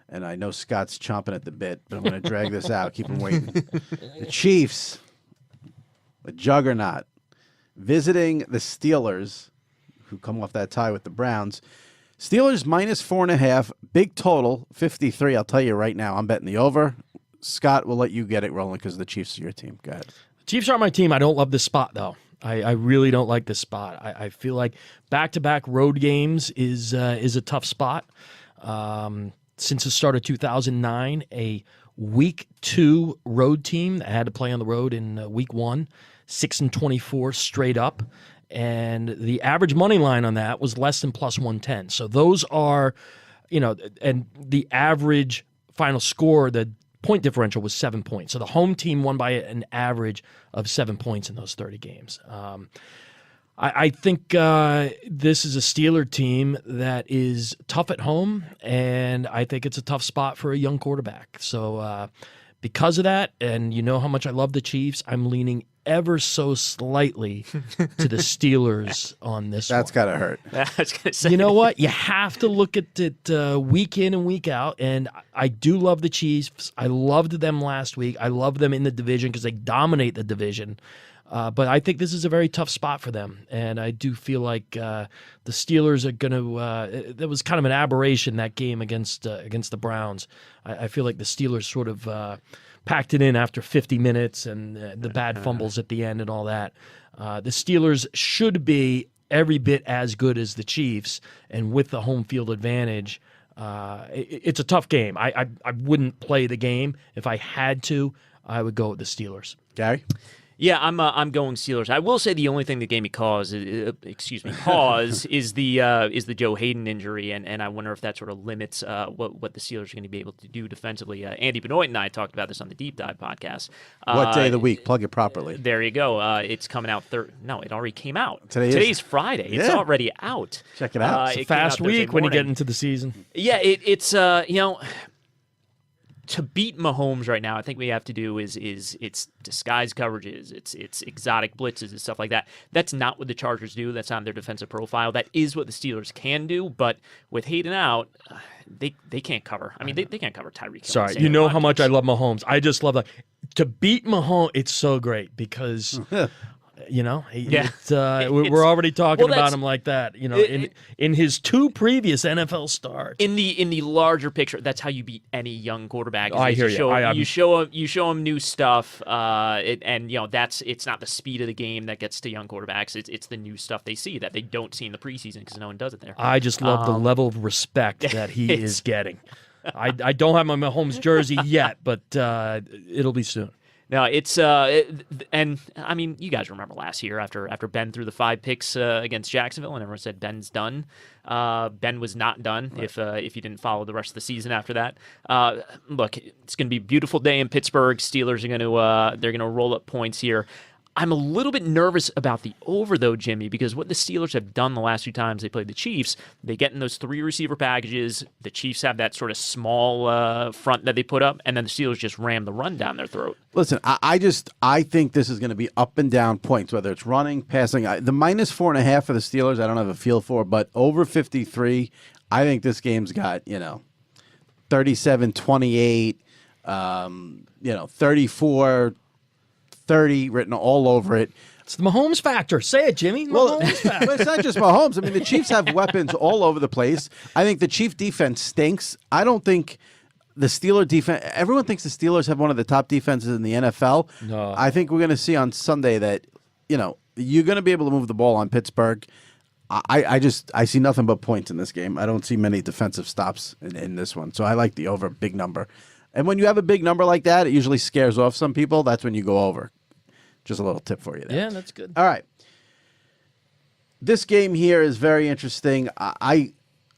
And I know Scott's chomping at the bit, but I'm going to drag this out. Keep him waiting. The Chiefs, a juggernaut, visiting the Steelers, who come off that tie with the Browns. Steelers -4.5, big total, 53. I'll tell you right now, I'm betting the over. Scott, we'll let you get it rolling because the Chiefs are your team. Go ahead. Chiefs are my team. I don't love this spot, though. I really don't like this spot. I feel like back-to-back road games is a tough spot. Since the start of 2009, a Week 2 road team that had to play on the road in Week 1, 6-24 straight up. And the average money line on that was less than +110. So those are, and the average final score, the point differential was 7 points. So the home team won by an average of 7 points in those 30 games. I think this is a Steeler team that is tough at home, and I think it's a tough spot for a young quarterback. So because of that, and you know how much I love the Chiefs, I'm leaning ever so slightly to the Steelers on this That's one. gotta hurt. I was gonna say. You know what? You have to look at it week in and week out, and I do love the Chiefs. I loved them last week. I love them in the division because they dominate the division. But I think this is a very tough spot for them, and I do feel like the Steelers are going to. That was kind of an aberration, that game against the Browns. I feel like the Steelers sort of packed it in after 50 minutes and the bad fumbles at the end and all that. The Steelers should be every bit as good as the Chiefs, and with the home field advantage, it's a tough game. I wouldn't play the game. If I had to, I would go with the Steelers. Gary? Yeah, I'm going Steelers. I will say the only thing that gave me pause is the Joe Hayden injury, and I wonder if that sort of limits what the Steelers are going to be able to do defensively. Andy Benoit and I talked about this on the Deep Dive podcast. What day of the week? Plug it properly. There you go. It's coming out. No, it already came out. Today's Friday. It's already out. Check it out. It's a fast week when you get into the season. Yeah, it's to beat Mahomes right now, I think what we have to do is it's disguise coverages, it's exotic blitzes and stuff like that. That's not what the Chargers do. That's not their defensive profile. That is what the Steelers can do. But with Hayden out, they can't cover. I mean, they can't cover Tyreek Hill. Sorry, you know how much I love Mahomes. I just love that. To beat Mahomes, it's so great because. We're already talking about him like that. In his two previous NFL starts. In the larger picture, that's how you beat any young quarterback. I hear you. You show him new stuff, it's not the speed of the game that gets to young quarterbacks. It's the new stuff they see that they don't see in the preseason because no one does it there. I just love the level of respect that he is getting. I don't have my Mahomes jersey yet, but it'll be soon. No, and I mean, you guys remember last year after Ben threw the 5 picks against Jacksonville, and everyone said Ben's done. Ben was not done. Right. If you didn't follow the rest of the season after that. Look, it's going to be a beautiful day in Pittsburgh. Steelers are going to roll up points here. I'm a little bit nervous about the over, though, Jimmy, because what the Steelers have done the last 2 times they played the Chiefs, they get in those 3 receiver packages. The Chiefs have that sort of small front that they put up, and then the Steelers just ram the run down their throat. Listen, I think this is going to be up and down points, whether it's running, passing. The -4.5 for the Steelers, I don't have a feel for, but over 53, I think this game's got 37-28, 34. 30 written all over it. It's the Mahomes factor. Say it, Jimmy. Mahomes factor. Well, it's not just Mahomes. I mean, the Chiefs have weapons all over the place. I think the Chief defense stinks. I don't think the Steeler defense. Everyone thinks the Steelers have one of the top defenses in the NFL. No. I think we're going to see on Sunday that you're going to be able to move the ball on Pittsburgh. I see nothing but points in this game. I don't see many defensive stops in this one. So I like the over big number. And when you have a big number like that, it usually scares off some people. That's when you go over. Just a little tip for you there. Yeah, that's good. All right. This game here is very interesting. I'm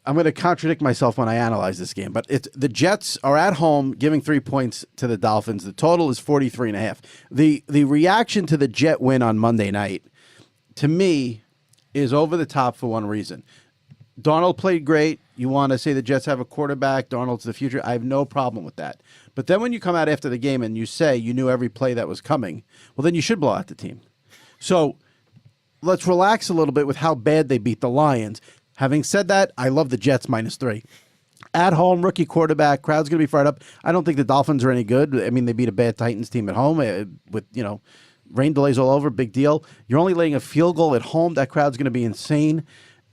going to contradict myself when I analyze this game, but the Jets are at home giving 3 points to the Dolphins. The total is 43.5. The reaction to the Jet win on Monday night, to me, is over the top for one reason. Darnold played great. You want to say the Jets have a quarterback, Darnold's the future. I have no problem with that. But then when you come out after the game and you say you knew every play that was coming, well, then you should blow out the team. So let's relax a little bit with how bad they beat the Lions. Having said that, I love the Jets -3. At home, rookie quarterback, crowd's going to be fired up. I don't think the Dolphins are any good. I mean, they beat a bad Titans team at home with, rain delays all over, big deal. You're only laying a field goal at home. That crowd's going to be insane.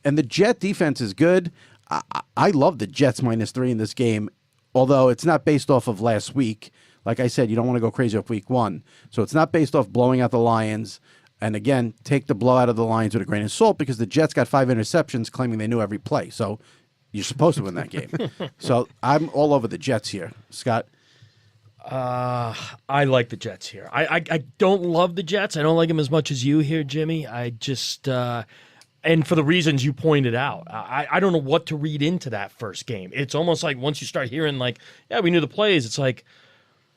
And the Jet defense is good. I love the Jets -3 in this game, although it's not based off of last week. Like I said, you don't want to go crazy off week 1. So it's not based off blowing out the Lions. And again, take the blowout of the Lions with a grain of salt because the Jets got 5 interceptions claiming they knew every play. So you're supposed to win that game. So I'm all over the Jets here. Scott? I like the Jets here. I don't love the Jets. I don't like them as much as you here, Jimmy. I just... and for the reasons you pointed out, I don't know what to read into that first game. It's almost like once you start hearing we knew the plays, it's like,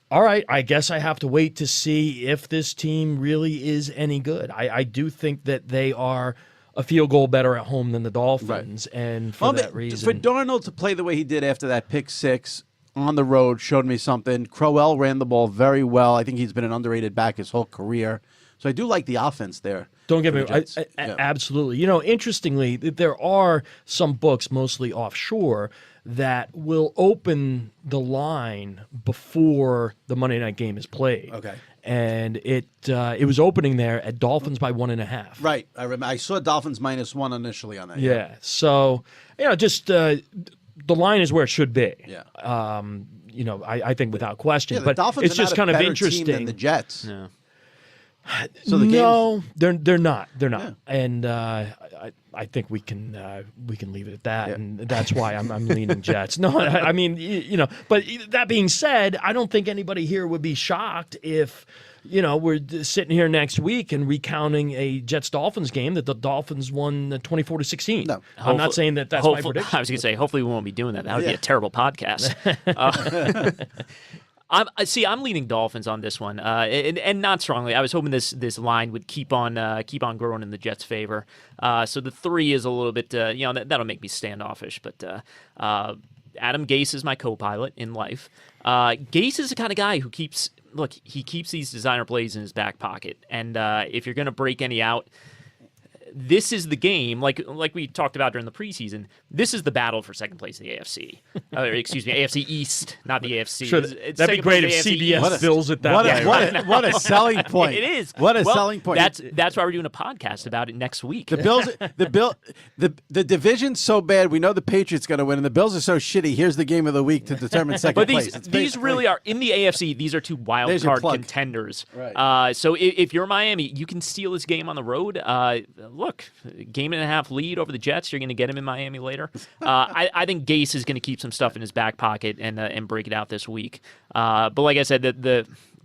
all right, I guess I have to wait to see if this team really is any good. I do think that they are a field goal better at home than the Dolphins, right. And for that reason. For Darnold to play the way he did after that pick 6, on the road showed me something. Crowell ran the ball very well. I think he's been an underrated back his whole career. So I do like the offense there. Don't get me wrong. Absolutely. Interestingly, there are some books, mostly offshore, that will open the line before the Monday night game is played. Okay. And it was opening there at Dolphins by 1.5. Right. I saw Dolphins -1 initially on that. Yeah. So, just the line is where it should be. Yeah. I think without question. Yeah, the but Dolphins it's are just not kind a of better interesting. team than the Jets. No. So the no, they're not. They're not. Yeah. And I think we can leave it at that, and that's why I'm leaning Jets. No, I mean But that being said, I don't think anybody here would be shocked if we're sitting here next week and recounting a Jets Dolphins game that the Dolphins won 24-16. No, I'm not saying that's my prediction. I was going to say, hopefully we won't be doing that. That would be a terrible podcast. I'm leaning Dolphins on this one, and not strongly. I was hoping this line would keep on growing in the Jets' favor. So the 3 is a little bit, that'll make me standoffish. But Adam Gase is my co-pilot in life. Gase is the kind of guy who keeps these designer plays in his back pocket, and if you're going to break any out, this is the game, like we talked about during the preseason. This is the battle for second place in the AFC. Excuse me, AFC East, not the AFC. Sure, that'd be great if CBS fills it that way. What a selling point! It is. What a selling point. That's why we're doing a podcast about it next week. The Bills, the division's so bad. We know the Patriots going to win, and the Bills are so shitty. Here's the game of the week to determine second place. But these really are in the AFC. These are 2 wild card contenders. Right. So if you're Miami, you can steal this game on the road. Look, 1.5 lead over the Jets. You're going to get him in Miami later. I think Gase is going to keep some stuff in his back pocket and break it out this week. But like I said,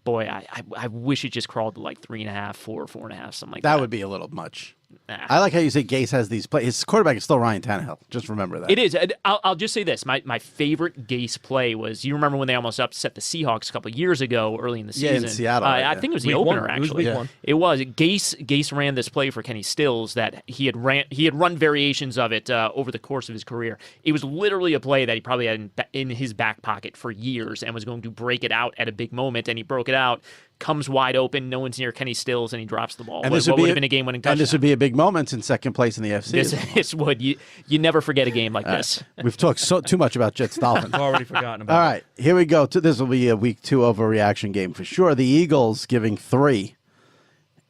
I wish it just crawled to like 3.5, 4, 4.5, something like that. That would be a little much. I like how you say Gase has these plays. His quarterback is still Ryan Tannehill. Just remember that. It is. I'll just say this. My favorite Gase play was, you remember when they almost upset the Seahawks a couple of years ago early in the season? Yeah, in Seattle. I think it was the opener, actually. It was week 1. It was. Gase ran this play for Kenny Stills that he had run variations of it over the course of his career. It was literally a play that he probably had in his back pocket for years and was going to break it out at a big moment, and he broke it out. Comes wide open, no one's near Kenny Stills, and he drops the ball. And what would have been a game-winning touchdown. And this would be a big moment in second place in the AFC. This would. You never forget a game like this. We've talked too much about Jets Dolphins. I've already forgotten about All right, here we go. This will be a week 2 overreaction game for sure. The Eagles giving 3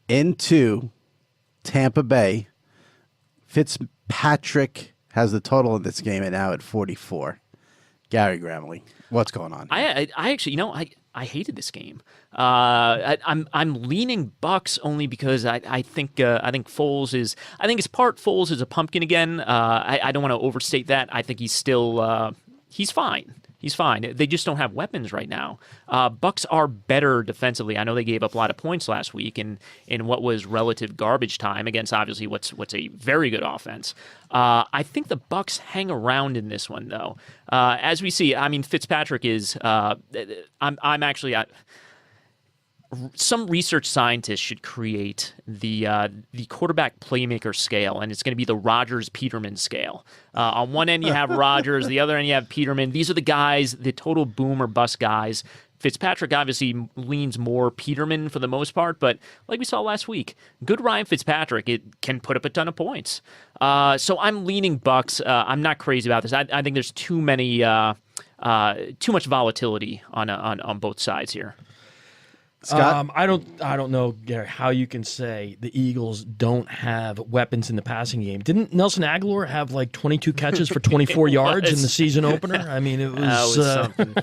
into Tampa Bay. Fitzpatrick has the total in this game and now at 44. Gary Gramley, what's going on? I actually, I hated this game. I'm leaning Bucks only because I think Foles is. I think it's part Foles is a pumpkin again. I don't want to overstate that. I think he's still he's fine. He's fine. They just don't have weapons right now. Bucks are better defensively. I know they gave up a lot of points last week in what was relative garbage time against obviously what's a very good offense. I think the Bucks hang around in this one though. As we see, I mean Fitzpatrick is. I'm actually. Some research scientists should create the quarterback playmaker scale, and it's going to be the Rodgers-Peterman scale. On one end you have Rodgers, the other end you have Peterman. These are the guys, the total boom or bust guys. Fitzpatrick obviously leans more Peterman for the most part, but like we saw last week, good Ryan Fitzpatrick, it can put up a ton of points. So I'm leaning Bucks. I'm not crazy about this. I think there's too much volatility on both sides here. Scott? I don't know, Gary, how you can say the Eagles don't have weapons in the passing game. Didn't Nelson Aguilar have like 22 catches for 24 yards in the season opener? I mean, it was something.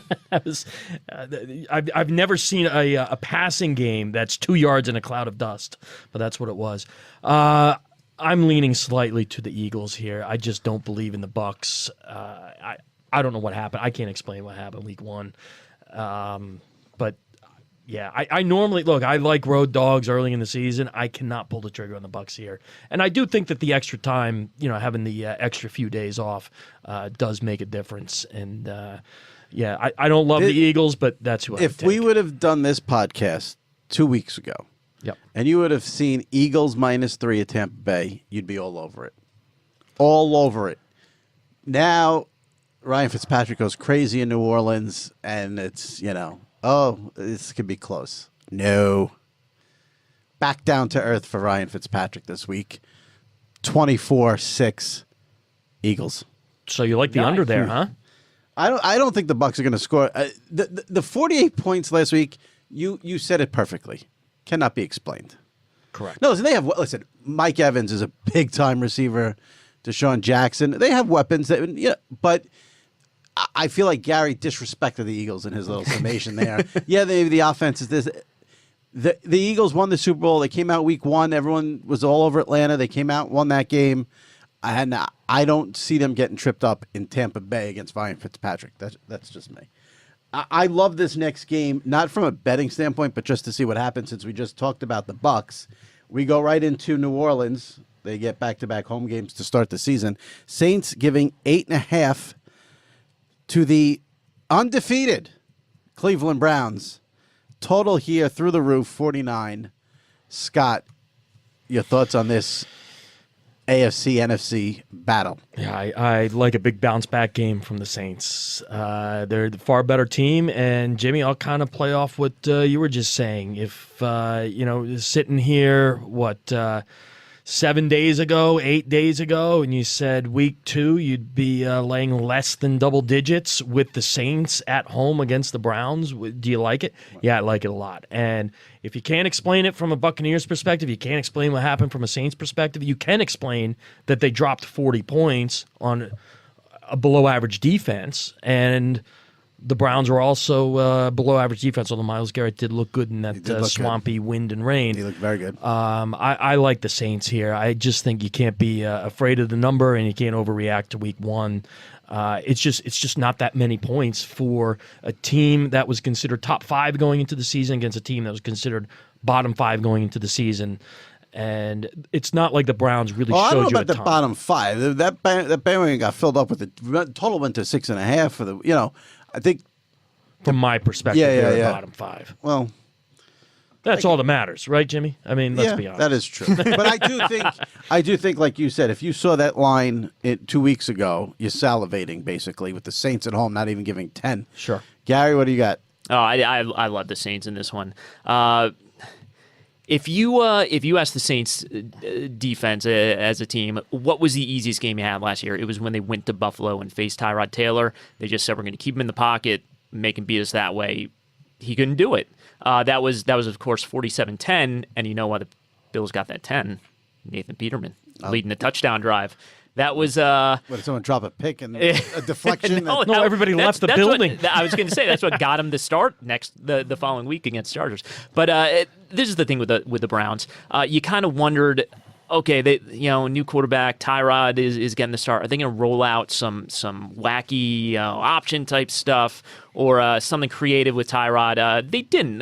I've never seen a passing game that's 2 yards in a cloud of dust, but that's what it was. I'm leaning slightly to the Eagles here. I just don't believe in the Bucks. I don't know what happened. I can't explain what happened week 1, but. Yeah, I normally look. I like road dogs early in the season. I cannot pull the trigger on the Bucks here, and I do think that the extra time, having the extra few days off, does make a difference. And I don't love the Eagles, but that's who I would If we take. would have done this podcast 2 weeks ago, Yep. and you would have seen Eagles -3 at Tampa Bay, you'd be all over it, all over it. Now, Ryan Fitzpatrick goes crazy in New Orleans, and it's, this could be close. No. Back down to earth for Ryan Fitzpatrick this week. 24-6 Eagles. So you like the under there, huh? I don't think the Bucs are going to score. The 48 points last week, you said it perfectly. Cannot be explained. Correct. No, listen, Mike Evans is a big-time receiver. Deshaun Jackson. They have weapons, but I feel like Gary disrespected the Eagles in his little summation there. Yeah, the offense is this. The Eagles won the Super Bowl. They came out week 1. Everyone was all over Atlanta. They came out, won that game. And I don't see them getting tripped up in Tampa Bay against Ryan Fitzpatrick. That's just me. I love this next game, not from a betting standpoint, but just to see what happens since we just talked about the Bucs. We go right into New Orleans. They get back-to-back home games to start the season. Saints giving 8.5 to the undefeated Cleveland Browns. Total here through the roof, 49. Scott, your thoughts on this AFC, NFC battle? Yeah, I like a big bounce-back game from the Saints. They're the far better team, and Jimmy, I'll kind of play off what you were just saying. If, sitting here, 7 days ago, 8 days ago, and you said week 2 you'd be laying less than double digits with the Saints at home against the Browns. Do you like it? Yeah, I like it a lot. And if you can't explain it from a Buccaneers perspective, you can't explain what happened from a Saints perspective, you can explain that they dropped 40 points on a below-average defense, and the Browns were also below average defense, although Myles Garrett did look good in that swampy wind and rain. He looked very good. I like the Saints here. I just think you can't be afraid of the number, and you can't overreact to week 1. It's just not that many points for a team that was considered top 5 going into the season against a team that was considered bottom 5 going into the season. And it's not like the Browns really showed you a ton. I don't know about the bottom 5. That bandwagon got filled up with the total went to 6.5 for the, I think from my perspective, they're bottom 5. Well, that's all that matters, right, Jimmy? I mean, let's be honest. That is true. But I do think, like you said, if you saw that line 2 weeks ago, you're salivating basically with the Saints at home, not even giving 10. Sure. Gary, what do you got? Oh, I love the Saints in this one. If you ask the Saints defense as a team, what was the easiest game you had last year? It was when they went to Buffalo and faced Tyrod Taylor. They just said, we're going to keep him in the pocket, make him beat us that way. He couldn't do it. That was of course 47-10, and you know why the Bills got that 10? Nathan Peterman leading the touchdown drive. That was what, did someone drop a pick and a deflection? No, everybody left the building. I was going to say that's what got him to start the following week against Chargers. But this is the thing with the Browns. You kind of wondered, okay, they new quarterback Tyrod is getting the start. Are they going to roll out some wacky option type stuff or something creative with Tyrod? They didn't.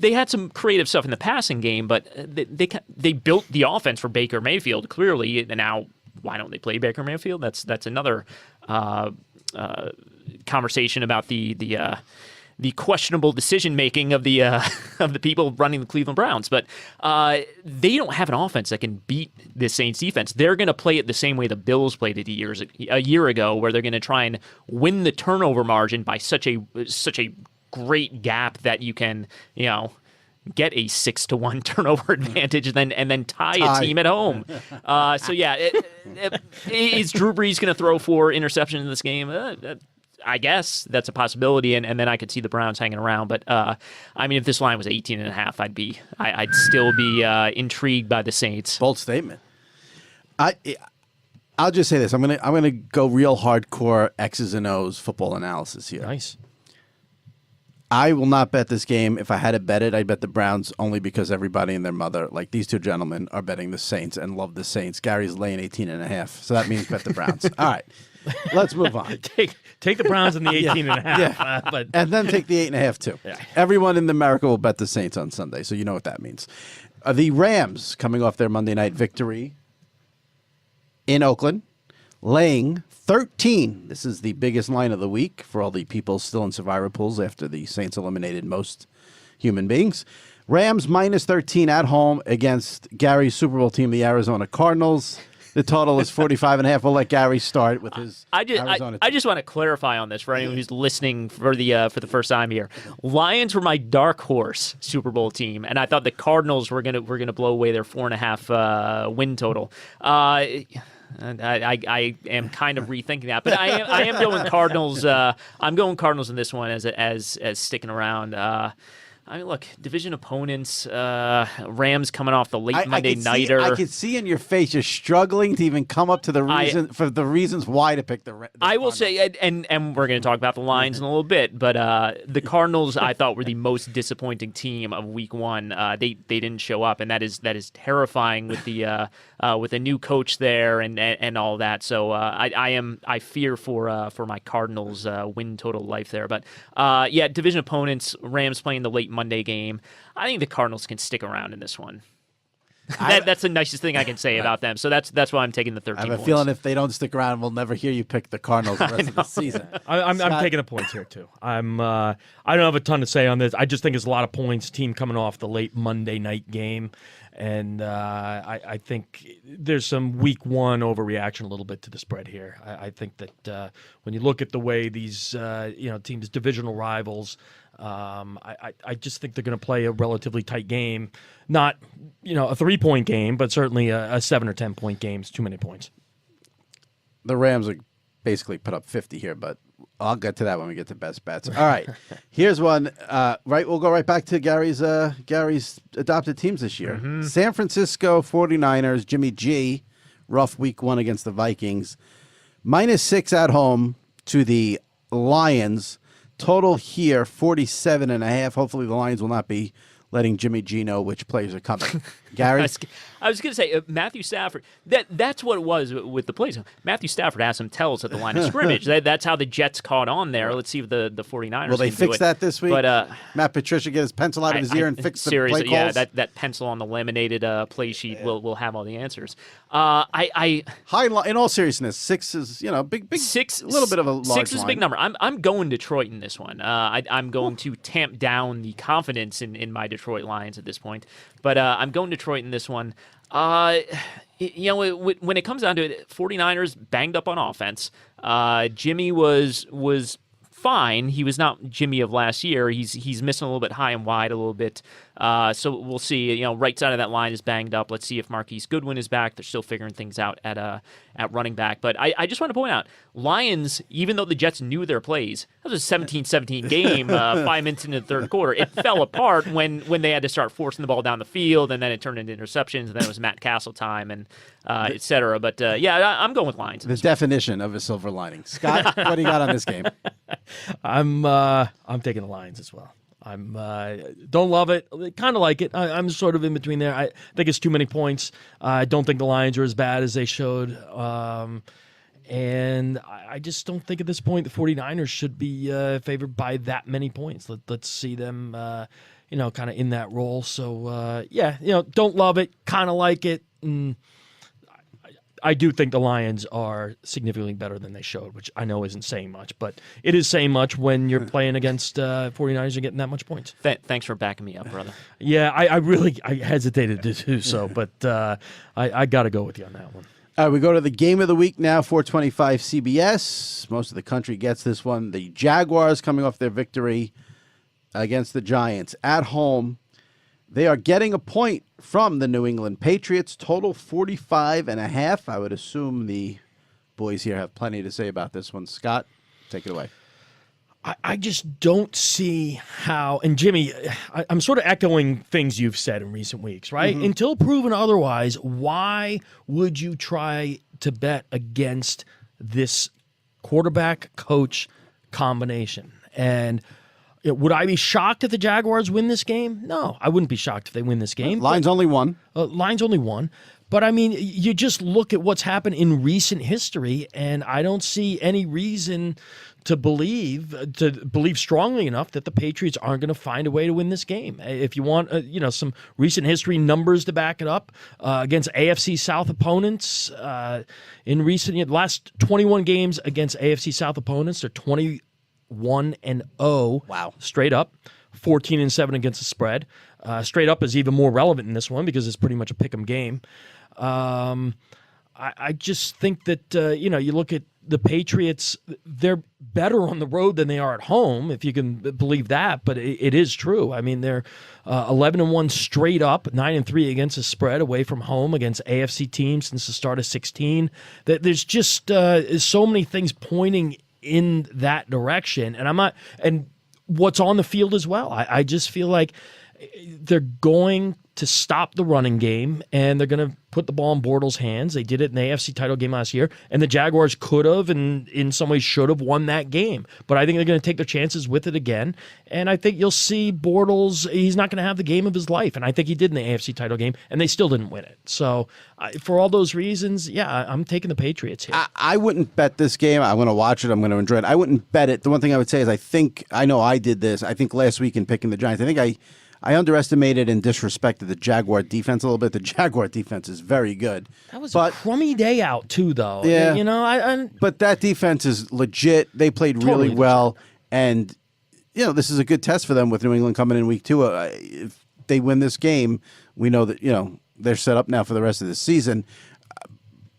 They had some creative stuff in the passing game, but they built the offense for Baker Mayfield clearly. And now, why don't they play Baker Mayfield? That's another conversation about the questionable decision making of the people running the Cleveland Browns. But they don't have an offense that can beat the Saints defense. They're going to play it the same way the Bills played it a year ago, where they're going to try and win the turnover margin by such a great gap that you can get a 6-1 turnover advantage and then tie a team at home. Is Drew Brees going to throw 4 interceptions in this game? I guess that's a possibility, and then I could see the Browns hanging around. But if this line was 18.5, I'd still be intrigued by the Saints. Bold statement. I'll just say this: I'm gonna go real hardcore X's and O's football analysis here. Nice. I will not bet this game. If I had to bet it, I'd bet the Browns only because everybody and their mother, like these two gentlemen, are betting the Saints and love the Saints. Gary's laying 18.5, so that means bet the Browns. All right, let's move on. Take the Browns and the 18.5, but and then take the 8.5 too. Yeah. Everyone in America will bet the Saints on Sunday, so you know what that means. The Rams coming off their Monday night victory in Oakland, laying 13. This is the biggest line of the week for all the people still in survivor pools after the Saints eliminated most human beings. Rams minus 13 at home against Gary's Super Bowl team, the Arizona Cardinals. The total is 45.5. We'll let Gary start with his Arizona. I just want to clarify on this for anyone who's listening for the first time here. Lions were my dark horse Super Bowl team, and I thought the Cardinals were gonna blow away their 4.5 win total. And I am kind of rethinking that, but I am going Cardinals. I'm going Cardinals in this one as sticking around. I mean, look, division opponents, Rams coming off the late Monday nighter. I can see in your face you're struggling to even come up to the reasons why to pick the I will say, and we're going to talk about the Lions in a little bit, but the Cardinals I thought were the most disappointing team of Week 1. They didn't show up, and that is terrifying with the new coach there and all that. So I fear for my Cardinals win total life there. But yeah, division opponents, Rams playing the late Monday game. I think the Cardinals can stick around in this one. That's the nicest thing I can say about them. So that's why I'm taking the 13 I have a points. feeling if they don't stick around, we'll never hear you pick the Cardinals the rest of the season. I'm taking the points here too. I don't have a ton to say on this. I just think it's a lot of points. Team coming off the late Monday night game, and I think there's some Week 1 overreaction a little bit to the spread here. I think that when you look at the way these teams, divisional rivals. I just think they're going to play a relatively tight game, not a 3-point game, but certainly a 7 or 10 point game. It's too many points. The Rams are basically put up 50 here, but I'll get to that when we get to best bets. All right, here's one. We'll go right back to Gary's adopted teams this year. Mm-hmm. San Francisco 49ers, Jimmy G, rough Week 1 against the Vikings. -6 at home to the Lions. Total here, 47.5. Hopefully the Lions will not be letting Jimmy G know which players are coming. Gary? I was going to say, Matthew Stafford, that's what it was with the plays. Matthew Stafford had some tells at the line of scrimmage. That's how the Jets caught on there. Let's see if the 49ers will they can fix that this week? But Matt Patricia get his pencil out of his ear and fix the play calls? Yeah, that pencil on the laminated play sheet will have all the answers. In all seriousness, 6 is big. Six, a little bit of a large 6 is a line. big number. I'm going Detroit in this one. I'm going to tamp down the confidence in my Detroit Lions at this point, but I'm going Detroit in this one. When it comes down to it, 49ers banged up on offense. Jimmy was fine. He was not Jimmy of last year. He's missing a little bit high and wide a little bit. So we'll see. Right side of that line is banged up. Let's see if Marquise Goodwin is back. They're still figuring things out at running back. But I just want to point out, Lions, even though the Jets knew their plays, that was a 17-17 game 5 minutes into the third quarter. It fell apart when they had to start forcing the ball down the field, and then it turned into interceptions, and then it was Matt Castle time, and et cetera. But I'm going with Lions. The definition of a silver lining. Scott, what do you got on this game? I'm taking the Lions as well. I'm don't love it. Kind of like it. I'm sort of in between there. I think it's too many points. I don't think the Lions are as bad as they showed. And I just don't think at this point the 49ers should be favored by that many points. Let's see them, kind of in that role. So, don't love it. Kind of like it. And I do think the Lions are significantly better than they showed, which I know isn't saying much, but it is saying much when you're playing against 49ers and getting that much points. Thanks for backing me up, brother. Yeah, I hesitated to do so, but I got to go with you on that one. All right, we go to the game of the week now, 425 CBS. Most of the country gets this one. The Jaguars coming off their victory against the Giants at home. They are getting a point from the New England Patriots. Total 45.5. I would assume the boys here have plenty to say about this one. Scott, take it away. I just don't see how, and Jimmy, I'm sort of echoing things you've said in recent weeks, right? Mm-hmm. Until proven otherwise, why would you try to bet against this quarterback-coach combination? And would I be shocked if the Jaguars win this game? No, I wouldn't be shocked if they win this game. Line's only one. Line's only one. But, I mean, you just look at what's happened in recent history, and I don't see any reason to believe strongly enough that the Patriots aren't going to find a way to win this game. If you want, some recent history numbers to back it up against AFC South opponents in last 21 games against AFC South opponents, they're 21-0. Wow. Straight up. 14-7 against the spread. Straight up is even more relevant in this one because it's pretty much a pick 'em game. I just think that, you look at the Patriots, they're better on the road than they are at home, if you can believe that. But it is true. I mean, they're 11-1 straight up, 9-3 against the spread away from home against AFC teams since the start of 16. There's just so many things pointing in that direction. And what's on the field as well. I just feel like they're going to stop the running game, and they're going to put the ball in Bortles' hands. They did it in the AFC title game last year, and the Jaguars could have and in some ways should have won that game. But I think they're going to take their chances with it again, and I think you'll see Bortles, he's not going to have the game of his life, and I think he did in the AFC title game, and they still didn't win it. So for all those reasons, yeah, I'm taking the Patriots here. I wouldn't bet this game. I'm going to watch it. I'm going to enjoy it. I wouldn't bet it. The one thing I would say is I know I did this. I think last week in picking the Giants, I think I underestimated and disrespected the Jaguar defense a little bit. The Jaguar defense is very good. That was a crummy day out, too, though. Yeah. But that defense is legit. They played really well. Legit. And, this is a good test for them with New England coming in week 2. If they win this game, we know that, they're set up now for the rest of the season.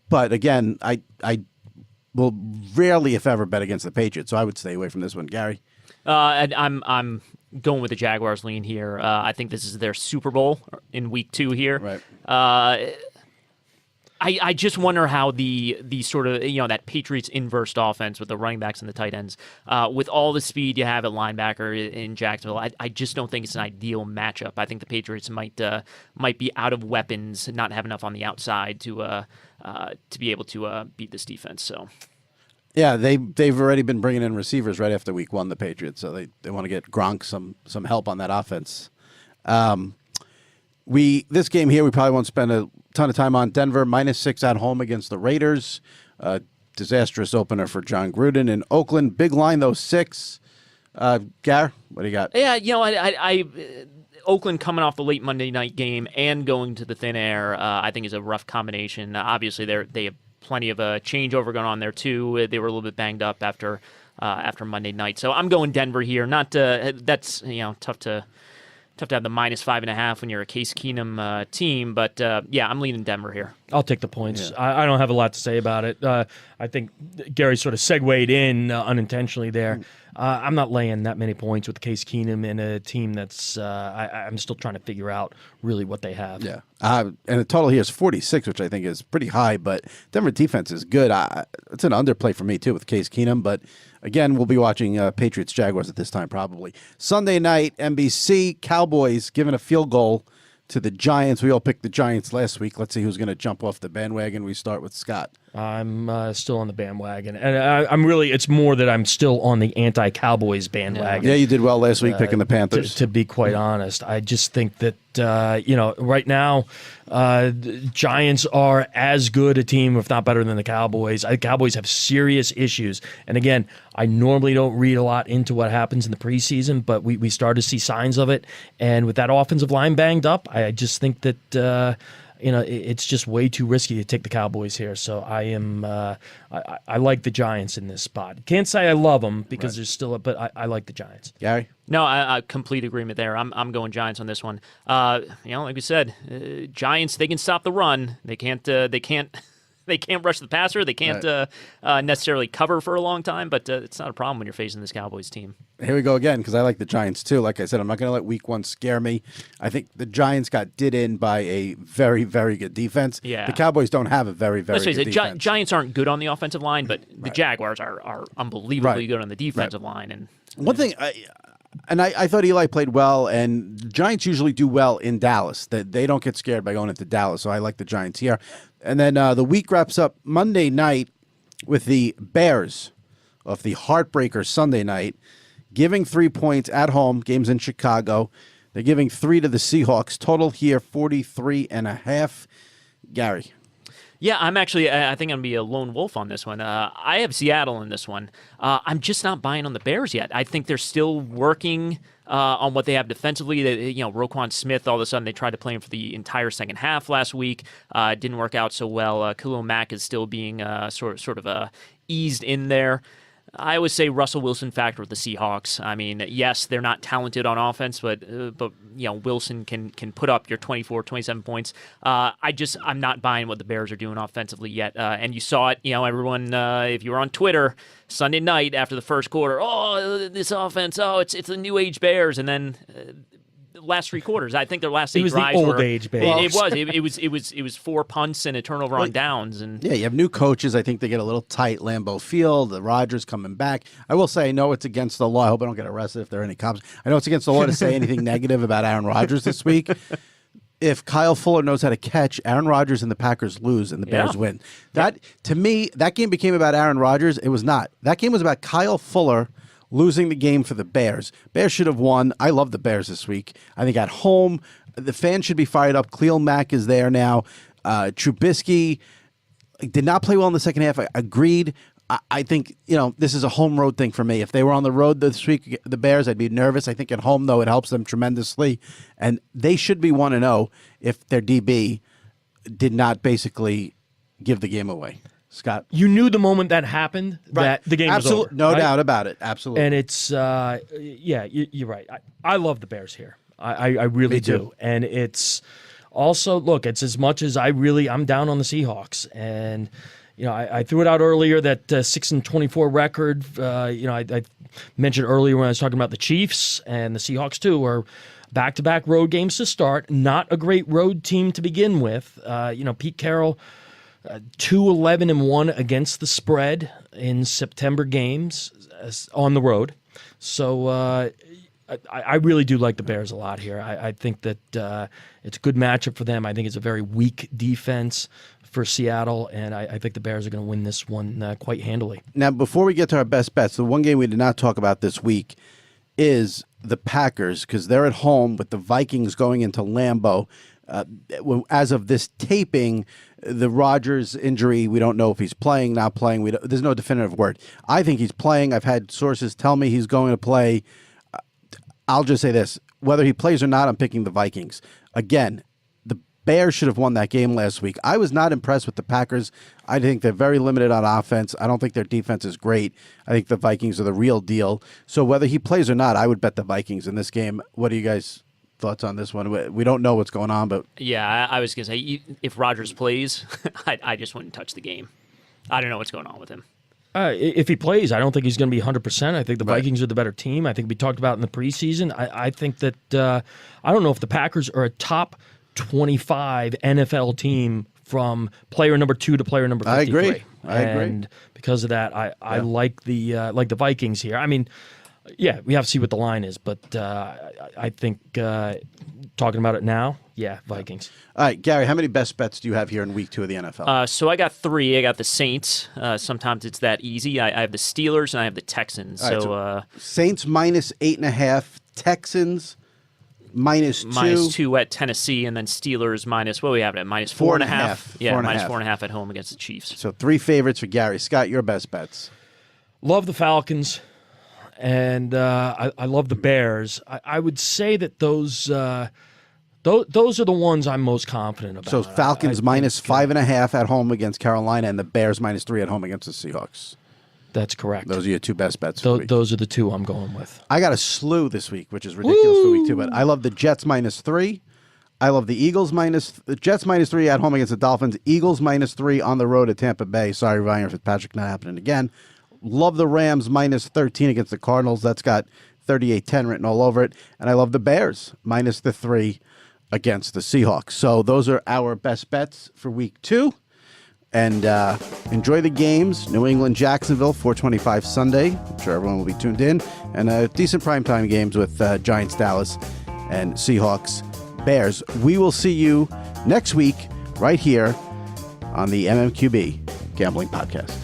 But, again, I will rarely, if ever, bet against the Patriots. So I would stay away from this one. Gary? I'm going with the Jaguars lean here. I think this is their Super Bowl in week 2 here. Right. I just wonder how the sort of, that Patriots inverse offense with the running backs and the tight ends, with all the speed you have at linebacker in Jacksonville, I just don't think it's an ideal matchup. I think the Patriots might be out of weapons, not have enough on the outside to be able to beat this defense. So. Yeah, they've already been bringing in receivers right after week 1, the Patriots, so they want to get Gronk some help on that offense. This game here, we probably won't spend a ton of time on. Denver -6 at home against the Raiders. Disastrous opener for John Gruden. In Oakland, big line though, 6. Gar, what do you got? Yeah, I Oakland coming off the late Monday night game and going to the thin air, I think is a rough combination. Obviously, they have plenty of a changeover going on there too. They were a little bit banged up after Monday night, so I'm going Denver here. Not that's tough to have the -5.5 when you're a Case Keenum team, but I'm leaning Denver here. I'll take the points. Yeah. I don't have a lot to say about it. I think Gary sort of segued in unintentionally there. I'm not laying that many points with Case Keenum in a team that's I'm still trying to figure out really what they have. Yeah, and the total here is 46, which I think is pretty high, but Denver defense is good. It's an underplay for me too with Case Keenum, but again, we'll be watching Patriots-Jaguars at this time probably. Sunday night, NBC, Cowboys giving a field goal to the Giants. We all picked the Giants last week. Let's see who's going to jump off the bandwagon. We start with Scott. I'm still on the bandwagon, and I'm really. It's more that I'm still on the anti-Cowboys bandwagon. Yeah, you did well last week picking the Panthers. To be quite honest, I just think that right now, the Giants are as good a team, if not better, than the Cowboys. The Cowboys have serious issues, and again, I normally don't read a lot into what happens in the preseason, but we started to see signs of it, and with that offensive line banged up, I just think that. It's just way too risky to take the Cowboys here. So I am, I like the Giants in this spot. Can't say I love them because there's still, but I like the Giants. Gary? No, I complete agreement there. I'm going Giants on this one. Like we said, Giants, they can stop the run. They can't rush the passer. They can't necessarily cover for a long time, but it's not a problem when you're facing this Cowboys team. Here we go again, because I like the Giants too. Like I said, I'm not going to let week 1 scare me. I think the Giants got did in by a very, very good defense. Yeah. The Cowboys don't have a very, very good defense. Giants aren't good on the offensive line, but the Jaguars are unbelievably good on the defensive line. And one thing, I thought Eli played well, and the Giants usually do well in Dallas. That they don't get scared by going into Dallas, so I like the Giants here. And then the week wraps up Monday night with the Bears of the heartbreaker Sunday night, giving 3 points at home. Games in Chicago. They're giving 3 to the Seahawks. Total here 43.5. Gary. Yeah, I think I'm going to be a lone wolf on this one. I have Seattle in this one. I'm just not buying on the Bears yet. I think they're still working on what they have defensively. Roquan Smith, all of a sudden, they tried to play him for the entire second half last week. It didn't work out so well. Khalil Mack is still being sort of eased in there. I would say Russell Wilson factor with the Seahawks. I mean, yes, they're not talented on offense, but Wilson can put up your 24, 27 points. I'm not buying what the Bears are doing offensively yet. And you saw it, everyone, if you were on Twitter Sunday night after the first quarter, this offense, it's the new age Bears, and then last 3 quarters. I think their last 8 drives the old were age Bears. It was 4 punts and a turnover on downs. And yeah, you have new coaches. I think they get a little tight. Lambeau Field, the Rodgers coming back. I will say, I know it's against the law. I hope I don't get arrested if there are any cops. I know it's against the law to say anything negative about Aaron Rodgers this week. If Kyle Fuller knows how to catch, Aaron Rodgers and the Packers lose and the Bears win. That to me, that game became about Aaron Rodgers. It was not. That game was about Kyle Fuller losing the game for the Bears. Bears should have won. I love the Bears this week. I think at home, the fans should be fired up. Khalil Mack is there now. Trubisky did not play well in the second half. I agreed. I think, this is a home road thing for me. If they were on the road this week, the Bears, I'd be nervous. I think at home, though, it helps them tremendously. And they should be 1-0 if their DB did not basically give the game away. Scott? You knew the moment that happened that the game was over. No doubt about it. Absolutely. And it's, you're right. I love the Bears here. I really do. And it's also, look, it's as much as I'm down on the Seahawks. And, I threw it out earlier, that 6-24 record. I mentioned earlier when I was talking about the Chiefs and the Seahawks, too, are back-to-back road games to start. Not a great road team to begin with. Pete Carroll, 2-11-1 against the spread in September games on the road. So I really do like the Bears a lot here. I think that it's a good matchup for them. I think it's a very weak defense for Seattle, and I think the Bears are going to win this one quite handily. Now, before we get to our best bets, the one game we did not talk about this week is the Packers, because they're at home with the Vikings going into Lambeau. As of this taping, the Rodgers injury, we don't know if he's playing, not playing. There's no definitive word. I think he's playing. I've had sources tell me he's going to play. I'll just say this. Whether he plays or not, I'm picking the Vikings. Again, the Bears should have won that game last week. I was not impressed with the Packers. I think they're very limited on offense. I don't think their defense is great. I think the Vikings are the real deal. So whether he plays or not, I would bet the Vikings in this game. What do you guys thoughts on this one? We don't know what's going on, but yeah, I was gonna say if Rodgers plays, I just wouldn't touch the game. I don't know what's going on with him. If he plays, I don't think he's going to be 100%. I think the Vikings are the better team. I think we talked about in the preseason. I think that I don't know if the Packers are a top 25 NFL team from player number 2 to player number 53. I agree. And because of that, I like the Vikings here. I mean, yeah, we have to see what the line is, but I think talking about it now, Vikings. All right, Gary, how many best bets do you have here in week 2 of the NFL? So I got 3. I got the Saints. Sometimes it's that easy. I have the Steelers and I have the Texans. Right, so Saints minus 8.5, Texans minus 2. Minus 2 at Tennessee, and then Steelers minus, what do we have at? Minus 4.5. Yeah, minus 4.5 at home against the Chiefs. So 3 favorites for Gary. Scott, your best bets. Love the Falcons. And I love the Bears. I would say that those are the ones I'm most confident about. So Falcons minus 5.5 at home against Carolina, and the Bears minus 3 at home against the Seahawks. That's correct. Those are your 2 best bets for the week. Those are the 2 I'm going with. I got a slew this week, which is ridiculous for week 2, but I love the Jets minus 3. I love the Jets minus 3 at home against the Dolphins. Eagles minus 3 on the road at Tampa Bay. Sorry, Ryan Fitzpatrick, not happening again. Love the Rams minus 13 against the Cardinals. That's got 38-10 written all over it. And I love the Bears minus the 3 against the Seahawks. So those are our best bets for week 2. And enjoy the games. New England, Jacksonville, 4:25 Sunday. I'm sure everyone will be tuned in. And decent primetime games with Giants, Dallas, and Seahawks, Bears. We will see you next week right here on the MMQB Gambling Podcast.